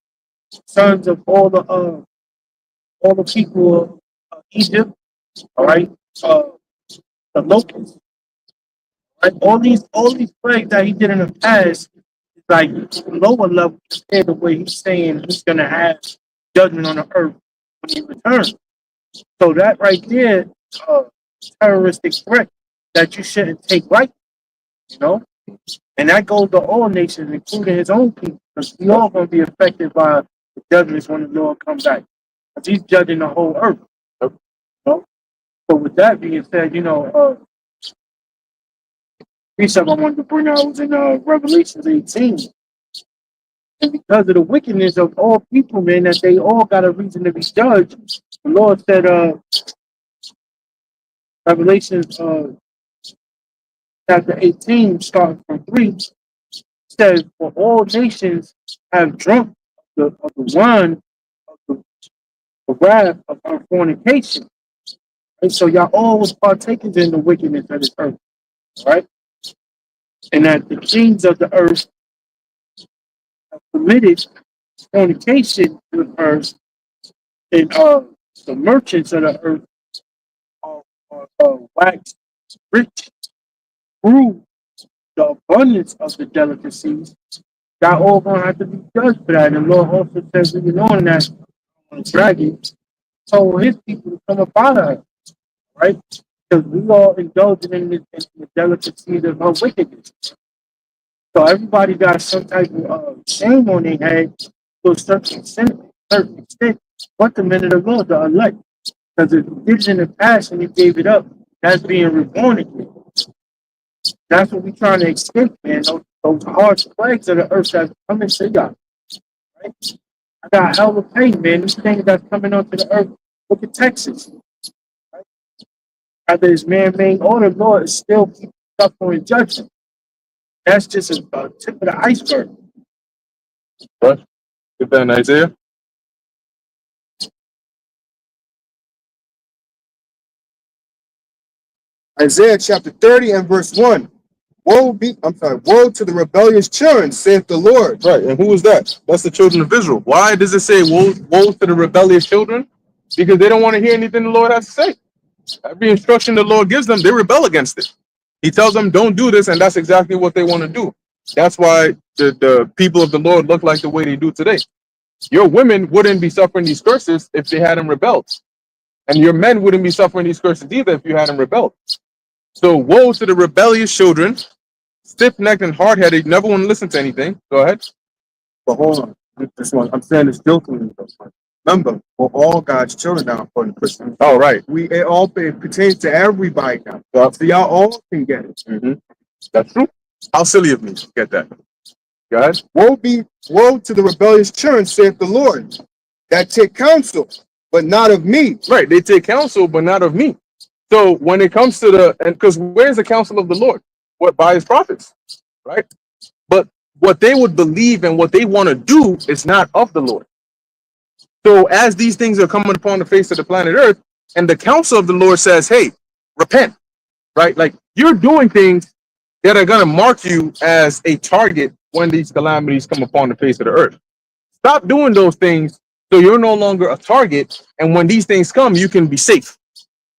sons of all the people of Egypt, all right, the locusts, right? All these plagues that he did in the past, like lower level compared to where he's saying he's gonna have judgment on the earth when he returns. So that right there, terroristic threat that you shouldn't take lightly, you know, and that goes to all nations, including his own people, because we all gonna be affected by the judgments when the Lord comes back, because he's judging the whole earth. You know? So with that being said, you know, precept I wanted to bring out was in Revelations 18. And because of the wickedness of all people, man, that they all got a reason to be judged, the Lord said, Revelations chapter 18, starting from 3, says, for all nations have drunk of the wine of the wrath of our fornication. And so y'all all was partakers in the wickedness of this earth, right? And that the kings of the earth have committed fornication with earth, and the merchants of the earth are waxed rich through the abundance of the delicacies. Y'all all gonna have to be judged for that. And the Lord also says, you know, that the dragon told his people to come up out of her, right? Because we all indulging in the delicacies of her wickedness. So everybody got some type of shame on their head to a certain extent, but the men of the Lord, the elect. Because if you did it in the past and you gave it up, that's being reborn again. That's what we're trying to escape, man. Those harsh plagues of the earth that's coming to y'all. Right? I got hell of pain, man. These things that's coming onto the earth. Look at Texas. Right? Either it's man-made or the Lord is still suffering judgment. That's just a tip of the iceberg. What? Get that in Isaiah. Isaiah chapter 30 and verse 1. Woe to the rebellious children, saith the Lord. Right, and who is that? That's the children of Israel. Why does it say woe to the rebellious children? Because they don't want to hear anything the Lord has to say. Every instruction the Lord gives them, they rebel against it. He tells them, don't do this, and that's exactly what they want to do. That's why the people of the Lord look like the way they do today. Your women wouldn't be suffering these curses if they hadn't rebelled. And your men wouldn't be suffering these curses either if you hadn't rebelled. So woe to the rebellious children, stiff-necked and hard-headed, never want to listen to anything. Go ahead. But hold on. This one, I'm saying this jokingly. Remember, we're all God's children now, according to Christians. Oh, right. It pertains to everybody now. So y'all all can get it. Mm-hmm. That's true. How silly of me to get that. Go ahead. Woe to the rebellious children, saith the Lord, that take counsel, but not of me. Right. They take counsel, but not of me. So when it comes to because where's the counsel of the Lord? What? By his prophets, right? But what they would believe and what they want to do is not of the Lord. So as these things are coming upon the face of the planet Earth, and the counsel of the Lord says, hey, repent, right? Like you're doing things that are going to mark you as a target when these calamities come upon the face of the earth. Stop doing those things so you're no longer a target. And when these things come, you can be safe.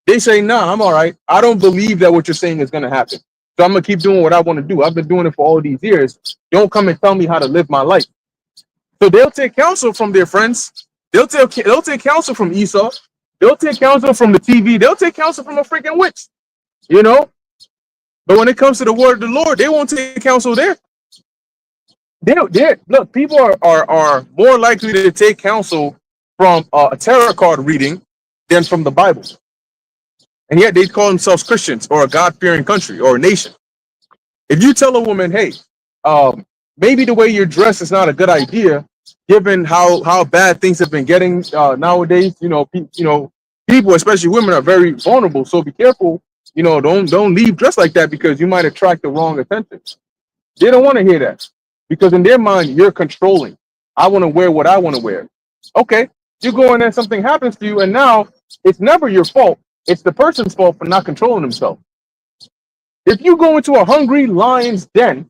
They say, nah, I'm all right. I don't believe that what you're saying is going to happen. So I'm going to keep doing what I want to do. I've been doing it for all these years. Don't come and tell me how to live my life. So they'll take counsel from their friends. They'll take counsel from Esau. They'll take counsel from the TV. They'll take counsel from a freaking witch, you know? But when it comes to the word of the Lord, they won't take counsel there. Look, people are more likely to take counsel from a tarot card reading than from the Bible. And yet they call themselves Christians or a God-fearing country or a nation. If you tell a woman, hey, maybe the way you're dressed is not a good idea, given how bad things have been getting nowadays, people, especially women, are very vulnerable. So be careful, don't leave dressed like that because you might attract the wrong attention. They don't want to hear that because in their mind, you're controlling. I want to wear what I want to wear. Okay, you go in there, something happens to you, and now it's never your fault. It's the person's fault for not controlling himself. If you go into a hungry lion's den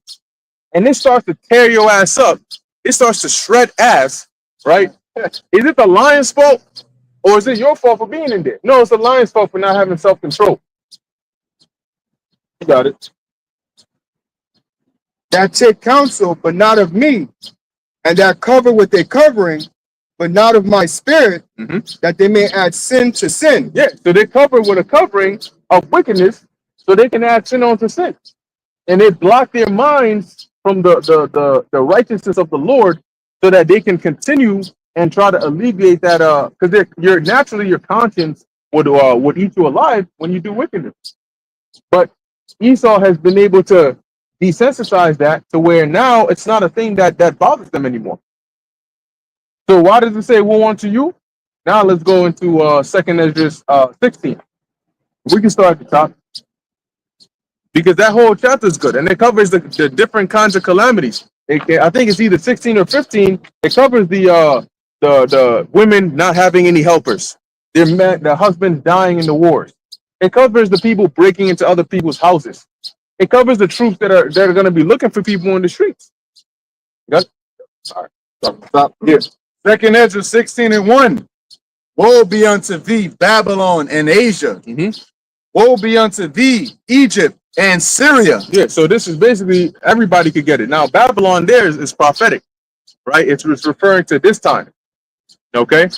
and it starts to tear your ass up, it starts to shred ass, right? Is it the lion's fault or is it your fault for being in there? No, it's the lion's fault for not having self-control. You got it. That take counsel, but not of me, and that cover what they're covering, but not of my spirit, that they may add sin to sin. Yeah, so they cover with a covering of wickedness so they can add sin onto sin. And they block their minds from the righteousness of the Lord so that they can continue and try to alleviate that because your conscience would eat you alive when you do wickedness. But Esau has been able to desensitize that to where now it's not a thing that bothers them anymore. So why does it say woe unto you? Now let's go into 2nd Ezra 16. We can start at the top because that whole chapter is good and it covers the different kinds of calamities. I think it's either 16 or 15. It covers the women not having any helpers, their husbands dying in the wars. It covers the people breaking into other people's houses. It covers the troops that are going to be looking for people in the streets. You got it? All right. Stop here. 2nd Ezra 16 and 1. Woe be unto thee, Babylon and Asia. Woe be unto thee, Egypt and Syria. Yeah, so this is basically everybody could get it. Now, Babylon there is prophetic, right? It's referring to this time. Okay,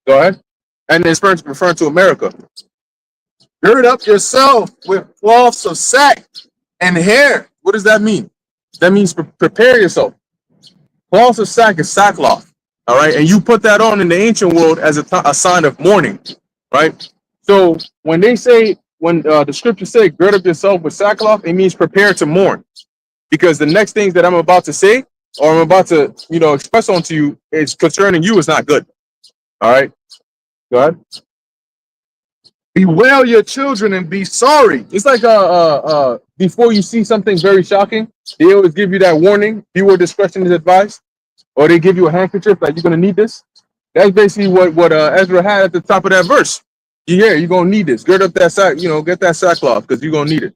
go ahead. And it's referring to America. Gird up yourself with cloths of sack and hair. What does that mean? That means prepare yourself. Cloths of sack is sackcloth. All right, and you put that on in the ancient world as a sign of mourning, right? So when they say when the scripture say, gird up yourself with sackcloth, it means prepare to mourn. Because the next things that I'm about to say, or I'm about to, express onto you is concerning you is not good. All right. Go ahead. Bewail your children and be sorry. It's like before you see something very shocking, they always give you that warning, viewer discretion is advised, or they give you a handkerchief like you're gonna need this. That's basically what Ezra had at the top of that verse. Yeah, you're gonna need this. Gird up that sack, get that sackcloth because you're gonna need it.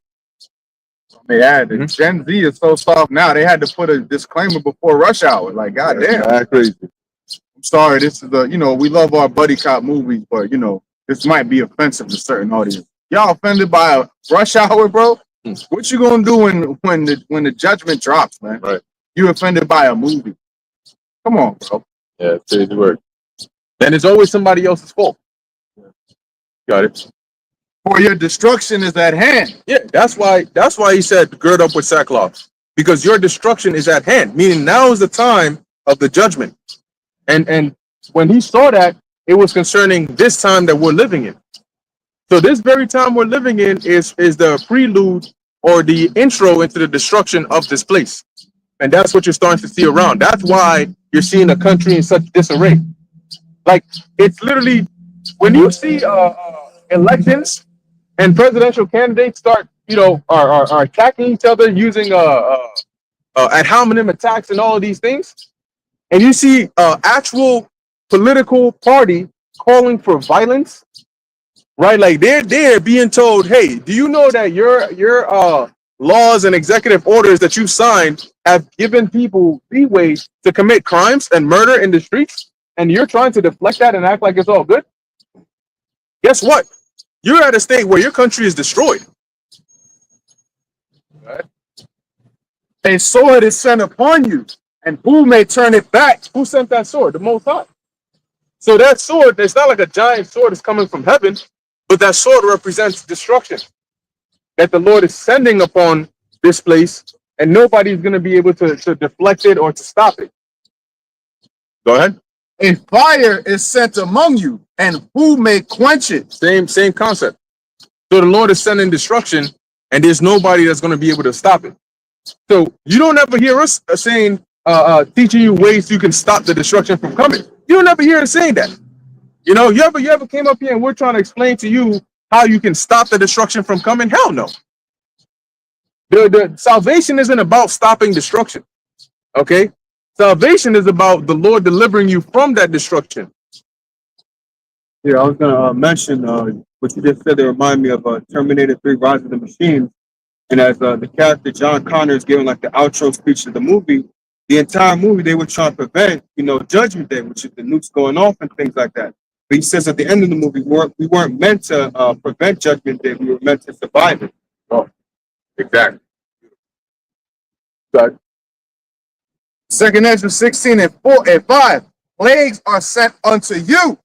They had it. Gen Z is so soft now. They had to put a disclaimer before rush hour. Like, goddamn. That's crazy. I'm sorry. This is we love our buddy cop movies, but this might be offensive to certain audience. Y'all offended by a rush hour, bro? What you gonna do when the judgment drops, man? Right. You offended by a movie? Come on, bro. Yeah, it's crazy word. And it's always somebody else's fault. Got it. For your destruction is at hand. Yeah, that's why he said gird up with sackcloth. Because your destruction is at hand, meaning now is the time of the judgment. And when he saw that, it was concerning this time that we're living in. So this very time we're living in is the prelude or the intro into the destruction of this place. And that's what you're starting to see around. That's why you're seeing a country in such disarray. Like, it's literally, when you see elections and presidential candidates start, are attacking each other using ad hominem attacks and all of these things, and you see actual political party calling for violence, right? Like they're being told, hey, do you know that your laws and executive orders that you signed have given people leeway to commit crimes and murder in the streets, and you're trying to deflect that and act like it's all good? Guess what? You're at a state where your country is destroyed. Right? A sword is sent upon you, and who may turn it back? Who sent that sword? The Most High. So that sword, it's not like a giant sword is coming from heaven, but that sword represents destruction that the Lord is sending upon this place, and nobody's going to be able to deflect it or to stop it. Go ahead. A fire is sent among you, and who may quench it? Same concept. So the Lord is sending destruction, and there's nobody that's going to be able to stop it. So you don't ever hear us saying, teaching you ways you can stop the destruction from coming. You don't ever hear us saying that. You ever came up here and we're trying to explain to you how you can stop the destruction from coming? Hell no. The salvation isn't about stopping destruction. Okay? Salvation is about the Lord delivering you from that destruction. Yeah, I was gonna mention what you just said. It reminded me of Terminator 3: Rise of the Machines, and as the character John Connor is giving like the outro speech of the movie, the entire movie they were trying to prevent, Judgment Day, which is the nukes going off and things like that. But he says at the end of the movie, we weren't meant to prevent Judgment Day. We were meant to survive it. Oh, exactly. Good. 2nd Ezra 16:4-5. Plagues are sent unto you,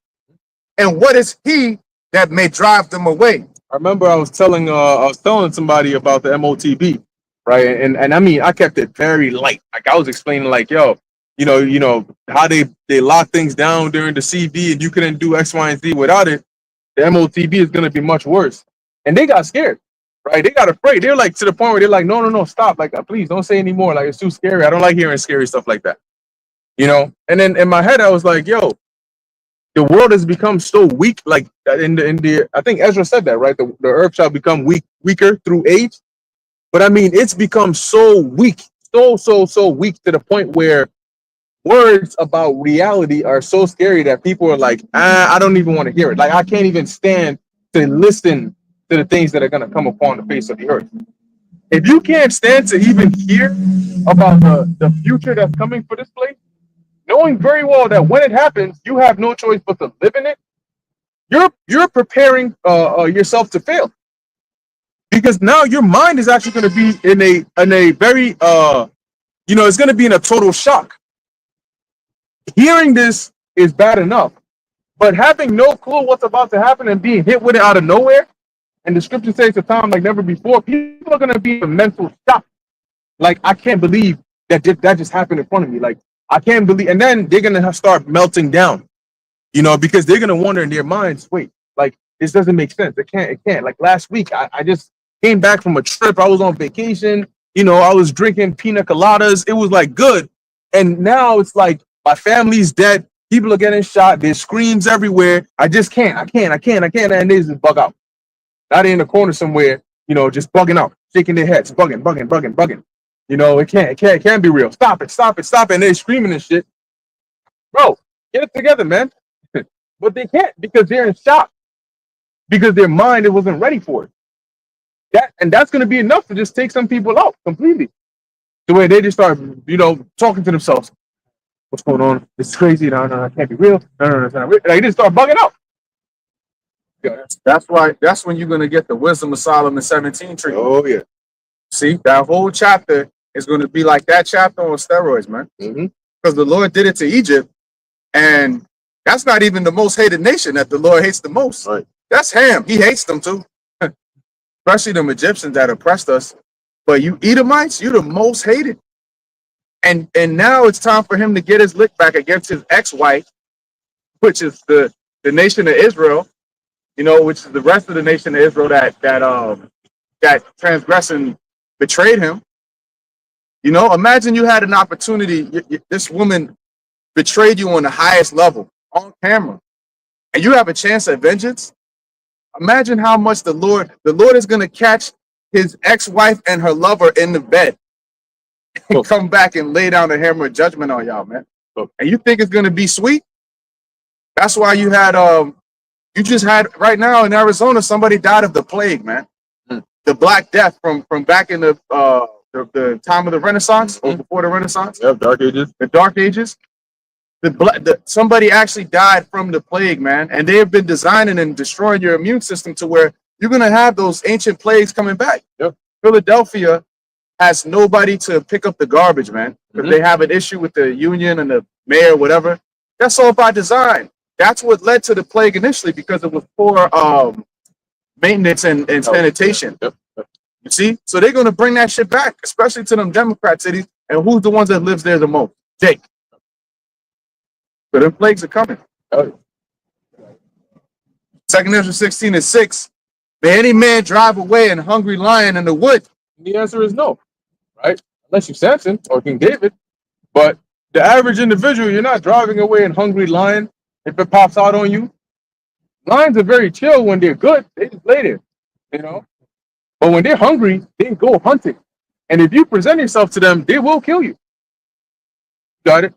and what is he that may drive them away? I remember I was telling somebody about the MOTB, right? And I mean, I kept it very light. Like I was explaining, like, yo, how they lock things down during the CB, and you couldn't do X, Y, and Z without it. The MOTB is going to be much worse. And they got scared, right? They got afraid. They're like to the point where they're like, no, stop. Like, please don't say anymore. Like, it's too scary. I don't like hearing scary stuff like that. And then in my head, I was like, yo, the world has become so weak. Like in the I think Ezra said that, right? The earth shall become weaker through age. But I mean, it's become so weak, so weak to the point where words about reality are so scary that people are like, I don't even want to hear it. Like, I can't even stand to listen to the things that are going to come upon the face of the earth. If you can't stand to even hear about the future that's coming for this place, knowing very well that when it happens, you have no choice but to live in it, you're preparing yourself to fail. Because now your mind is actually going to be in a very, it's going to be in a total shock. Hearing this is bad enough, but having no clue what's about to happen and being hit with it out of nowhere, and the scripture says a time like never before, people are going to be in a mental shock. Like, I can't believe that just happened in front of me. Like, I can't believe, and then they're going to start melting down, because they're going to wonder in their minds, wait, like, this doesn't make sense. It can't. Like last week, I just came back from a trip. I was on vacation. You know, I was drinking pina coladas. It was like good. And now it's like my family's dead. People are getting shot. There's screams everywhere. I just can't. I can't. And they just bug out. Now they in the corner somewhere, you know, just bugging out, shaking their heads, bugging. You know, it can't be real. Stop it. And they're screaming and shit. Bro, get it together, man. But they can't because they're in shock. Because their mind, it wasn't ready for it. That's going to be enough to just take some people out completely. The way they just start, you know, talking to themselves. What's going on? This is crazy. No, it can't be real. No, it's not real. Like, they just start bugging out. That's when you're gonna get the Wisdom of Solomon 17 tree. Oh, yeah. See, that whole chapter is gonna be like that chapter on steroids, man. Mm-hmm. Because the Lord did it to Egypt, and that's not even the most hated nation that the Lord hates the most. Right. That's Ham. He hates them too. Especially them Egyptians that oppressed us. But you Edomites, you're the most hated. And now it's time for him to get his lick back against his ex-wife, which is the nation of Israel, you know, which is the rest of the nation of Israel that transgressed and betrayed him. You know, imagine you had an opportunity. This woman betrayed you on the highest level on camera, and you have a chance at vengeance. Imagine how much the Lord is going to catch his ex-wife and her lover in the bed and come back and lay down the hammer of judgment on y'all, man. And you think it's going to be sweet? That's why you had you just had right now in Arizona, somebody died of the plague, man. The Black Death from back in the time of the Renaissance or before the Renaissance. Yep, Dark Ages. The Dark Ages. Somebody actually died from the plague, man. And they have been designing and destroying your immune system to where you're going to have those ancient plagues coming back. Yep. Philadelphia has nobody to pick up the garbage, man. Because they have an issue with the union and the mayor, whatever. That's all by design. That's what led to the plague initially, because it was poor maintenance and sanitation. Yep. You see? So they're going to bring that shit back, especially to them Democrat cities. And who's the ones that lives there the most? Jake. So them plagues are coming. 2 Ezra 16:6. May any man drive away an hungry lion in the wood? The answer is no, right? Unless you're Samson or King David. But the average individual, you're not driving away a hungry lion if it pops out on you. Lions are very chill when they're good. They just lay there, you know. But when they're hungry, they go hunting. And if you present yourself to them, they will kill you. Got it?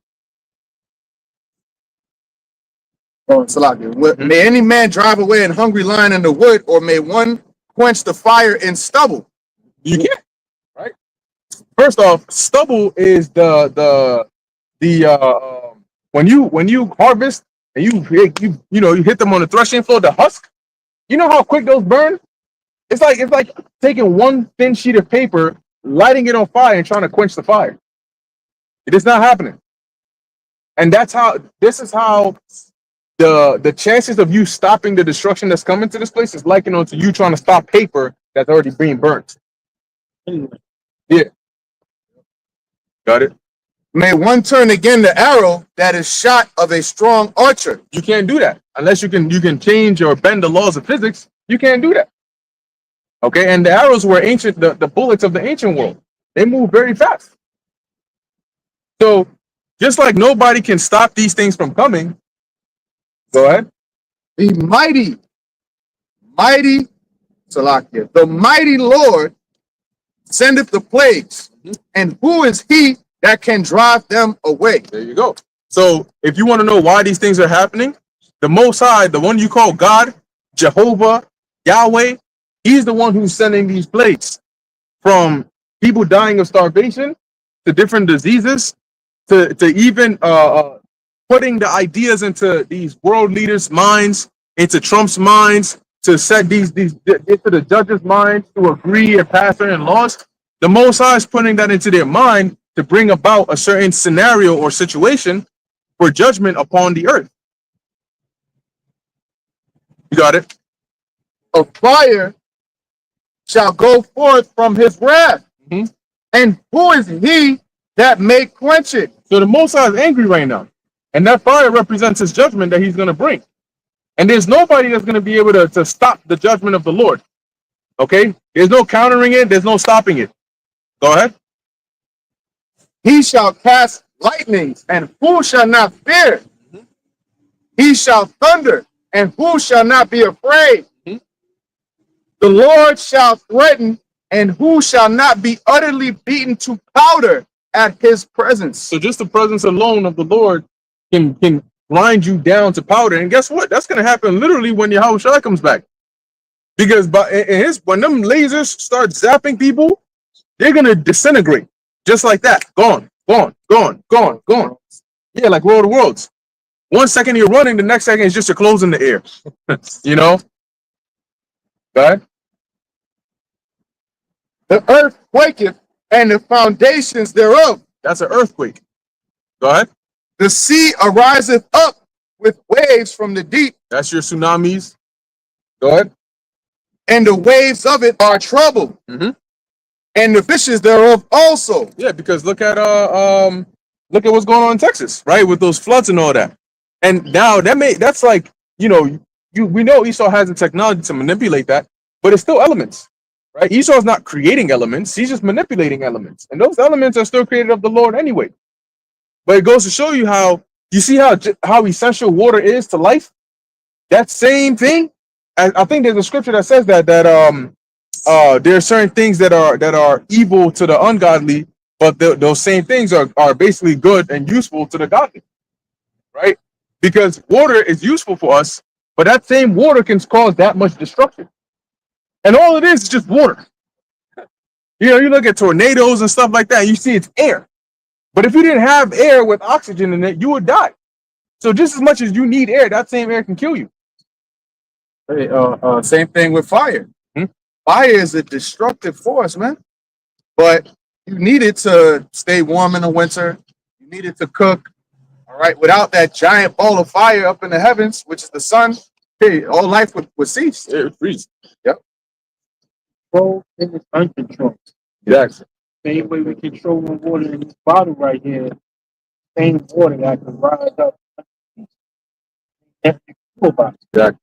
Oh, Salakia. May any man drive away an hungry lion in the wood, or may one quench the fire in stubble? You can't, right? First off, stubble is when you harvest and you hit them on the threshing floor, the husk. You know how quick those burn? It's like taking one thin sheet of paper, lighting it on fire, and trying to quench the fire. It is not happening. And this is how the chances of you stopping the destruction that's coming to this place is likened to you trying to stop paper that's already being burnt. Yeah. Got it? May one turn again the arrow that is shot of a strong archer. You can't do that unless you can change or bend the laws of physics. You can't do that. Okay, and the arrows were ancient, the bullets of the ancient world. They move very fast. So just like nobody can stop these things from coming, go ahead. The mighty Salakia, the mighty Lord sendeth the plagues, and who is he that can drive them away? There you go. So if you want to know why these things are happening, the Most High, the one you call God, Jehovah, Yahweh, he's the one who's sending these plagues, from people dying of starvation to different diseases to even putting the ideas into these world leaders' minds, into Trump's minds, to set these into the judges' minds to agree and pass certain laws. The Most High is putting that into their mind to bring about a certain scenario or situation for judgment upon the earth. You got it? A fire shall go forth from his wrath, and who is he that may quench it? So the Most High is angry right now, and that fire represents his judgment that he's going to bring. And there's nobody that's going to be able to stop the judgment of the Lord. Okay? There's no countering it. There's no stopping it. Go ahead. He shall cast lightnings, and who shall not fear? He shall thunder, and who shall not be afraid? Mhm. The Lord shall threaten, and who shall not be utterly beaten to powder at his presence? So just the presence alone of the Lord can grind you down to powder. And guess what? That's going to happen literally when Yahushua comes back. Because when them lasers start zapping people, they're going to disintegrate. Just like that. Gone, gone, gone, gone, gone. Yeah, like World of Worlds. 1 second you're running, the next second is just your clothes in the air. You know? Go ahead. The earth quaketh, and the foundations thereof. That's an earthquake. Go ahead. The sea ariseth up with waves from the deep, That's your tsunamis. Go ahead. and the waves of it are troubled, Mhm. and the fishes thereof also. Yeah, because look at what's going on in Texas, right? With those floods and all that. And now that's like, we know Esau has the technology to manipulate that, but it's still elements, right? Esau's not creating elements, he's just manipulating elements. And those elements are still created of the Lord anyway. But it goes to show you how essential water is to life. That same thing, I think there's a scripture that says that there are certain things that are evil to the ungodly, but those same things are basically good and useful to the godly, right? Because water is useful for us, but that same water can cause that much destruction. And all it is just water. You look at tornadoes and stuff like that, and you see it's air. But if you didn't have air with oxygen in it, you would die. So just as much as you need air, that same air can kill you. Hey, same thing with fire. Hmm? Fire is a destructive force, man. But you need it to stay warm in the winter. You need it to cook. All right. Without that giant ball of fire up in the heavens, which is the sun, hey, all life would cease. It would freeze. Control and it's uncontrolled. Exactly. Same way we control the water in this bottle right here. Same water that can rise up. That's the cool about it.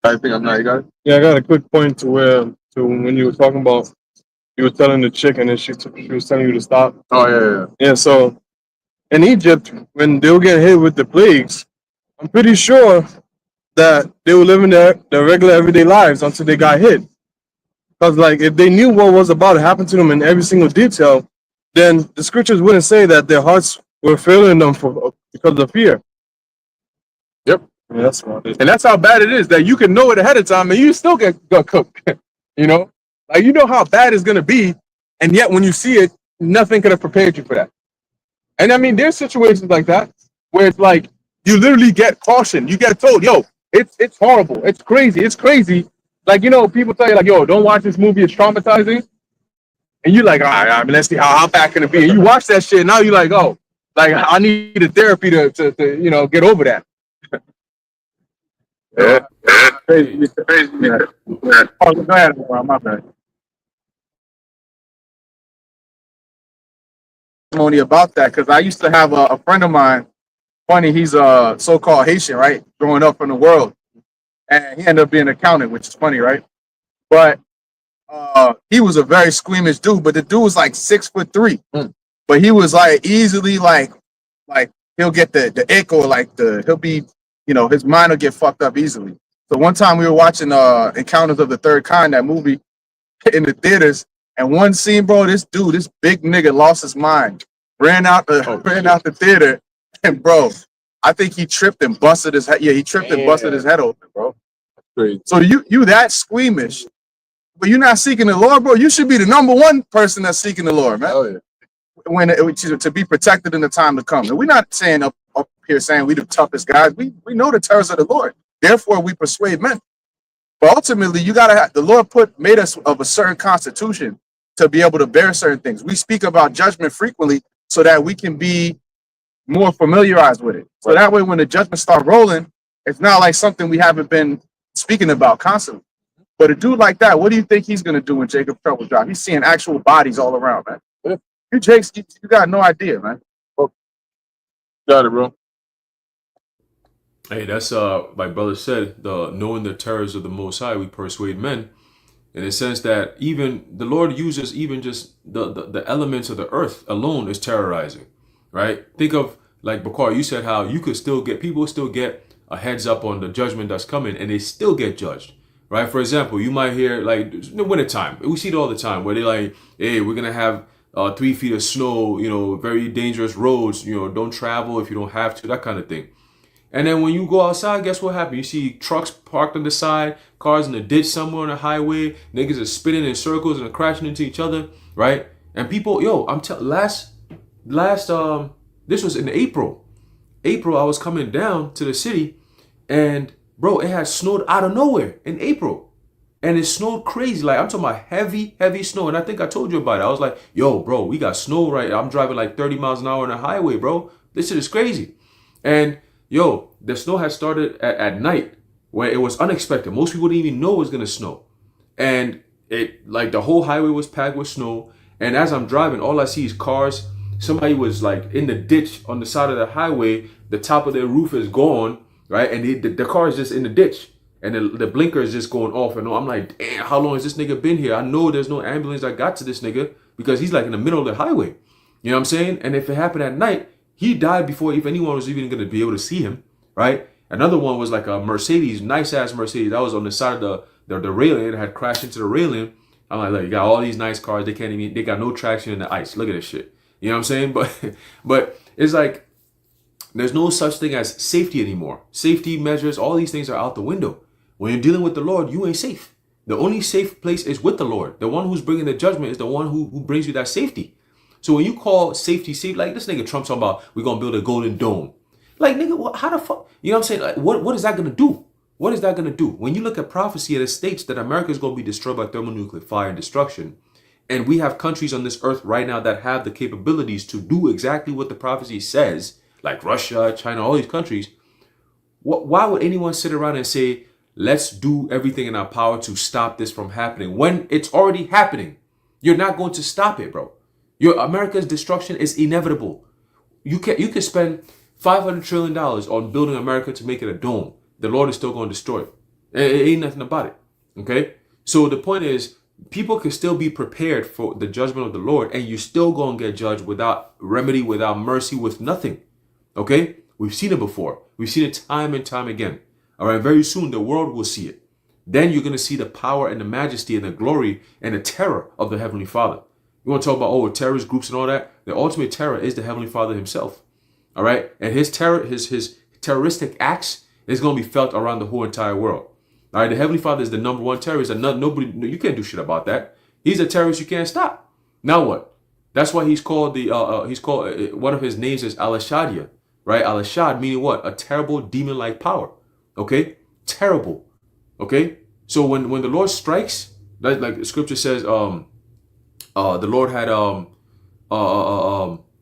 I think I'm not. You got it? Yeah, I got a quick point to when you were talking about, you were telling the chick and then she was telling you to stop. Oh yeah. Yeah, so in Egypt, when they were getting hit with the plagues, I'm pretty sure that they were living their regular everyday lives until they got hit. Because like if they knew what was about to happen to them in every single detail, then the scriptures wouldn't say that their hearts were failing them because of fear. Yep. Yeah, that's smart. And that's how bad it is that you can know it ahead of time and you still get cooked. Like you know how bad it's gonna be, and yet when you see it, nothing could have prepared you for that. And I mean, there's situations like that where it's like you literally get cautioned. You get told, yo, it's horrible, it's crazy. Like people tell you like, yo, don't watch this movie, it's traumatizing. And you're like, all right, let's see how bad can it be. And you watch that shit, now you're like, oh, like I need a therapy to get over that. Yeah. Crazy. Yeah. Oh, go ahead, my bad. Testimony about that, because I used to have a friend of mine. Funny, he's a so-called Haitian, right? Growing up in the world, and he ended up being an accountant, which is funny, right? But he was a very squeamish dude. But the dude was like 6'3", but he was like easily like he'll get the ick, or like he'll be, his mind will get fucked up easily. So one time we were watching Encounters of the Third Kind, that movie, in the theaters, and one scene, bro, this big nigga lost his mind, ran out the theater, and bro, I think he tripped and busted his head. Yeah, he tripped and busted his head open, bro. Crazy. So you that squeamish, but you're not seeking the Lord, bro. You should be the number one person that's seeking the Lord, man. Oh yeah. When to be protected in the time to come. And we're not saying up here saying we the toughest guys. We know the terrors of the Lord. Therefore, we persuade men. But ultimately, you gotta have the Lord made us of a certain constitution to be able to bear certain things. We speak about judgment frequently so that we can be more familiarized with it. So that way, when the judgments start rolling, it's not like something we haven't been speaking about constantly. But a dude like that, what do you think he's gonna do when Jacob Trouble drop? He's seeing actual bodies all around, man. You Jakes, you got no idea, man. Got it, bro. Hey, that's like brother said, the knowing the terrors of the Most High, we persuade men, in the sense that even the Lord uses even just the elements of the earth alone is terrorizing, right? Think of, like Bakar, you said how you could still get, people still get a heads up on the judgment that's coming and they still get judged, right? For example, you might hear like in the wintertime, we see it all the time where they like, hey, we're gonna have 3 feet of snow, very dangerous roads, don't travel if you don't have to, that kind of thing. And then when you go outside, guess what happens? You see trucks parked on the side, cars in the ditch somewhere on the highway, niggas are spinning in circles and crashing into each other, right? And people, yo, I'm telling, this was in April. April, I was coming down to the city, and bro, it had snowed out of nowhere in April. And it snowed crazy. Like, I'm talking about heavy, heavy snow. And I think I told you about it. I was like, yo, bro, we got snow right. I'm driving like 30 miles an hour on the highway, bro. This shit is crazy. And yo, the snow had started at night where it was unexpected. Most people didn't even know it was gonna snow. And it, like, the whole highway was packed with snow. And as I'm driving, all I see is cars. Somebody was like in the ditch on the side of the highway. The top of their roof is gone, right? And the car is just in the ditch. And the blinker is just going off and on. I'm like, damn, how long has this nigga been here? I know there's no ambulance that got to this nigga because he's like in the middle of the highway. You know what I'm saying? And if it happened at night, he died before if anyone was even going to be able to see him, right? Another one was like a Mercedes, nice ass Mercedes. That was on the side of the railing. It had crashed into the railing. I'm like, look, you got all these nice cars. They got no traction in the ice. Look at this shit. You know what I'm saying? But it's like, there's no such thing as safety anymore. Safety measures, all these things are out the window. When you're dealing with the Lord, you ain't safe. The only safe place is with the Lord. The one who's bringing the judgment is the one who brings you that safety. So when you call safety safe, like this nigga Trump talking about, we're going to build a golden dome. Like, nigga, how the fuck? You know what I'm saying? Like, what is that going to do? What is that going to do? When you look at prophecy, it states that America is going to be destroyed by thermonuclear fire and destruction. And we have countries on this earth right now that have the capabilities to do exactly what the prophecy says, like Russia, China, all these countries. Why would anyone sit around and say, let's do everything in our power to stop this from happening when it's already happening? You're not going to stop it, bro. America's destruction is inevitable. You can spend $500 trillion on building America to make it a dome. The Lord is still going to destroy it. It ain't nothing about it. Okay? So the point is, people can still be prepared for the judgment of the Lord, and you're still going to get judged without remedy, without mercy, with nothing. Okay? We've seen it before. We've seen it time and time again. All right? Very soon, the world will see it. Then you're going to see the power and the majesty and the glory and the terror of the Heavenly Father. You want to talk about, terrorist groups and all that? The ultimate terror is the Heavenly Father himself. All right? And his terror, his terroristic acts is going to be felt around the whole entire world. All right? The Heavenly Father is the number one terrorist, and nobody, you can't do shit about that. He's a terrorist you can't stop. Now what? That's why he's called one of his names is Al-Ashadia, right? Al-Ashad meaning what? A terrible demon-like power. Okay? Terrible. Okay? So when the Lord strikes, like the scripture says, the Lord had the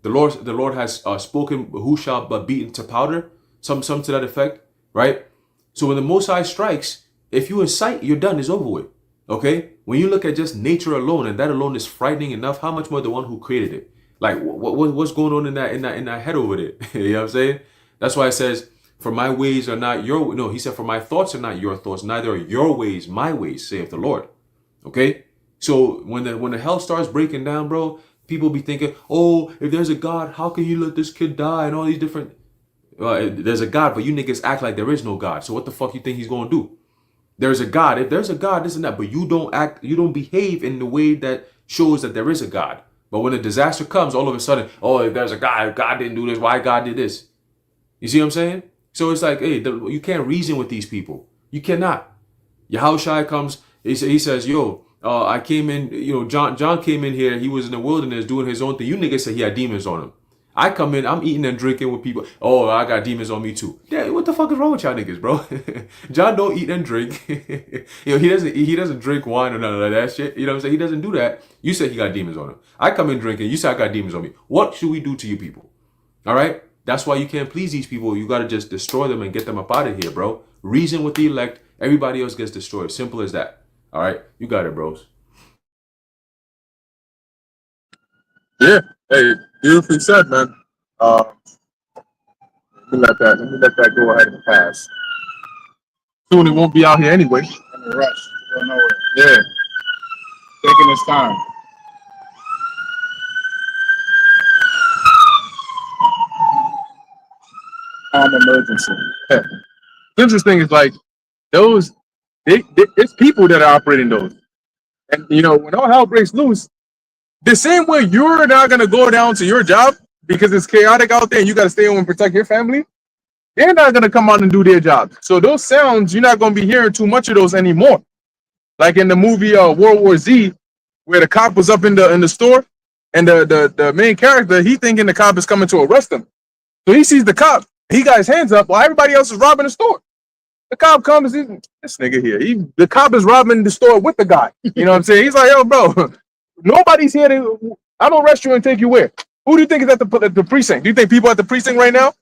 Lord has spoken, who shall but beaten to powder, some to that effect, right? So when the Most High strikes, if you incite, you're done. It's over with. Okay? When you look at just nature alone, and that alone is frightening enough, how much more the one who created it? Like, what's going on in that head over there? You know what I'm saying? That's why it says, for my ways are not your, no, he said, for my thoughts are not your thoughts, neither are your ways my ways, saith the Lord. Okay? So when the hell starts breaking down, bro, people be thinking, oh, if there's a God, how can you let this kid die? And all these different, there's a God, but you niggas act like there is no God. So what the fuck you think he's going to do? There's a God. If there's a God, this and that, but you don't behave in the way that shows that there is a God. But when a disaster comes, all of a sudden, oh, if there's a God, God didn't do this, why God did this? You see what I'm saying? So it's like, hey, you can't reason with these people. You cannot. Yahushua comes, he says, yo, I came in, John came in here, he was in the wilderness doing his own thing. You niggas say he had demons on him. I come in, I'm eating and drinking with people. Oh, I got demons on me too. Yeah, what the fuck is wrong with y'all niggas, bro? John don't eat and drink. He doesn't drink wine or none of that shit. You know what I'm saying? He doesn't do that. You say he got demons on him. I come in drinking, you say I got demons on me. What should we do to you people? All right? That's why you can't please these people. You got to just destroy them and get them up out of here, bro. Reason with the elect. Everybody else gets destroyed. Simple as that. All right? You got it, bros. Yeah. Hey, beautifully said, man. Let that go ahead and pass. Soon it won't be out here anyway. In a rush. Go nowhere. Yeah. Taking his time. Emergency. Yeah. It's interesting is like those it's people that are operating those. And you know, when all hell breaks loose, the same way you're not gonna go down to your job because it's chaotic out there and you gotta stay home and protect your family, they're not gonna come out and do their job. So those sounds, you're not gonna be hearing too much of those anymore. Like in the movie World War Z, where the cop was up in the store and the main character, he thinking the cop is coming to arrest him. So he sees the cop, he got his hands up while everybody else is robbing the store. The cop comes, this nigga here. The cop is robbing the store with the guy. You know what I'm saying? He's like, yo, bro, nobody's here to. I'm gonna arrest you and take you where? Who do you think is at the precinct? Do you think people at the precinct right now?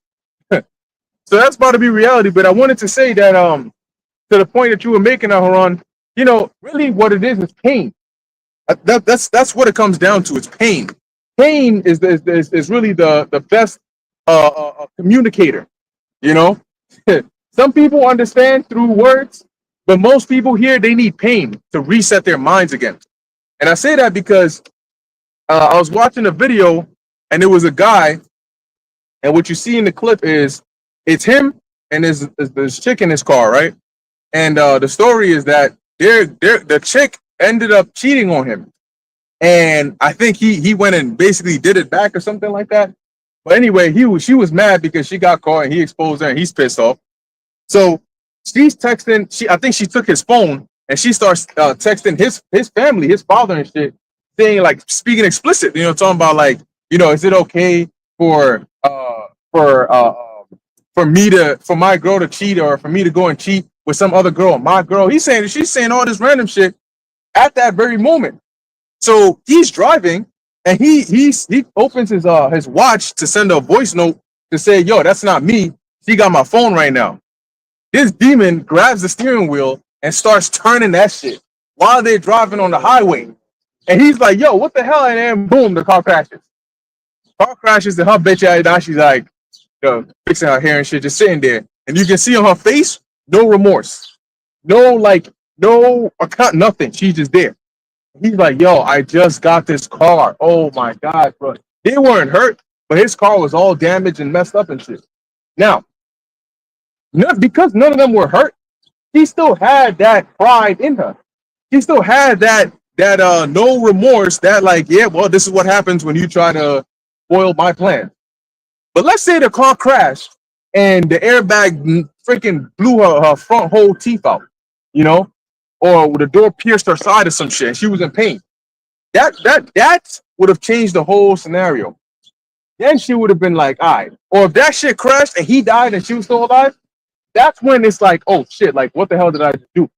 So that's about to be reality. But I wanted to say that to the point that you were making, Aharon, you know, really what it is pain. That's what it comes down to. It's pain. Pain is really the best communicator. You know. Some people understand through words, but most people here, they need pain to reset their minds again. And I say that because I was watching a video and there was a guy, and what you see in the clip is it's him and there's chick in his car, right? And the story is that the chick ended up cheating on him. And I think he went and basically did it back or something like that. But anyway, she was mad because she got caught and he exposed her and he's pissed off. So she's texting. I think she took his phone and she starts texting his family, his father and shit, saying like speaking explicit. You know, talking about like, you know, is it okay for my girl to cheat or for me to go and cheat with some other girl, my girl? She's saying all this random shit at that very moment. So he's driving and he opens his watch to send a voice note to say, yo, that's not me. She got my phone right now. This demon grabs the steering wheel and starts turning that shit while they're driving on the highway. And he's like, yo, what the hell? And then boom, the car crashes. Car crashes and her bitch ass, now she's like, yo, fixing her hair and shit, just sitting there. And you can see on her face, no remorse. No account, nothing. She's just there. He's like, yo, I just got this car. Oh my God, bro. They weren't hurt, but his car was all damaged and messed up and shit. Now, because none of them were hurt, she still had that pride in her. She still had that no remorse, that like, yeah, well, this is what happens when you try to spoil my plan. But let's say the car crashed and the airbag freaking blew her front whole teeth out, you know, or the door pierced her side or some shit and she was in pain. That would have changed the whole scenario. Then she would have been like, all right. Or if that shit crashed and he died and she was still alive, that's when it's like, oh shit, like what the hell did I do?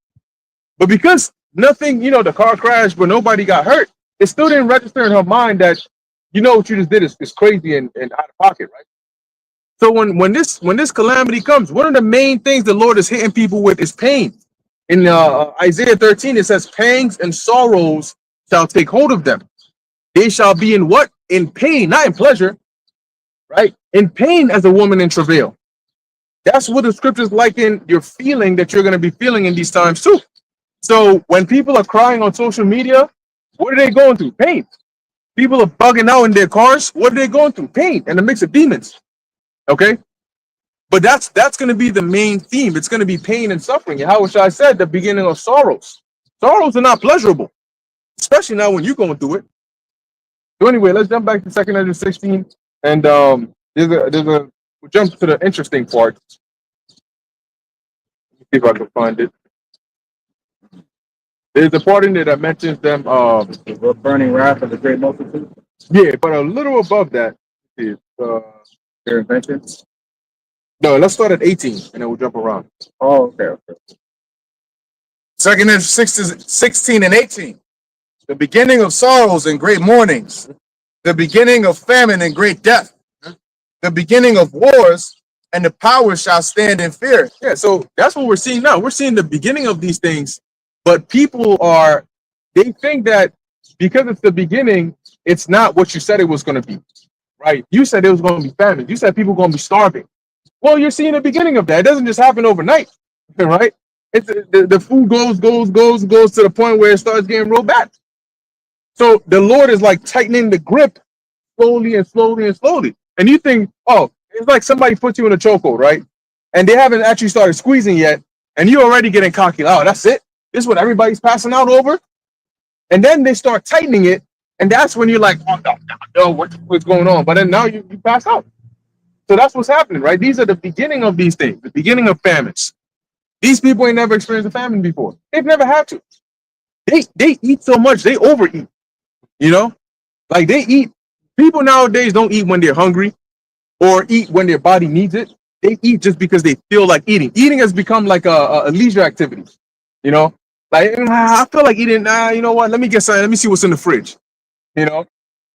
But because nothing, you know, the car crashed, but nobody got hurt, it still didn't register in her mind that, you know, what you just did is crazy and out of pocket, right? So when this calamity comes, one of the main things the Lord is hitting people with is pain. In Isaiah 13, it says, pangs and sorrows shall take hold of them. They shall be in what? In pain, not in pleasure, right? In pain as a woman in travail. That's what the scriptures liken your feeling that you're going to be feeling in these times too. So when people are crying on social media, what are they going through? Pain. People are bugging out in their cars. What are they going through? Pain and a mix of demons. Okay. But that's going to be the main theme. It's going to be pain and suffering. And how I said, the beginning of sorrows. Sorrows are not pleasurable, especially now when you're going through it. So anyway, let's jump back to 2 Ezra 16. And we'll jump to the interesting part. Let me see if I can find it. There's a part in there that mentions them. The burning wrath of the great multitude. Yeah, but a little above that is Their inventions. no. Let's start at 18, and then we'll jump around. Oh, okay. 2 Ezra 16 and 18. The beginning of sorrows and great mournings. The beginning of famine and great death. The beginning of wars, and the powers shall stand in fear. Yeah, so that's what we're seeing now. We're seeing the beginning of these things, but people they think that because it's the beginning, it's not what you said it was going to be, right? You said it was going to be famine. You said people were going to be starving. Well, you're seeing the beginning of that. It doesn't just happen overnight, right? It's the food goes to the point where it starts getting real bad. So the Lord is like tightening the grip slowly and slowly and slowly. And you think, oh, it's like somebody puts you in a chokehold, right? And they haven't actually started squeezing yet, and you're already getting cocky. Oh, that's it. This is what everybody's passing out over. And then they start tightening it, and that's when you're like, oh no, what's going on? But then now you pass out. So that's what's happening, right? These are the beginning of these things, the beginning of famines. These people ain't never experienced a famine before. They've never had to. They eat so much, they overeat. You know, like they eat. People nowadays don't eat when they're hungry or eat when their body needs it. They eat just because they feel like eating. Eating has become like a leisure activity. You know, like I feel like eating. You know what? Let me get something. Let me see what's in the fridge. You know,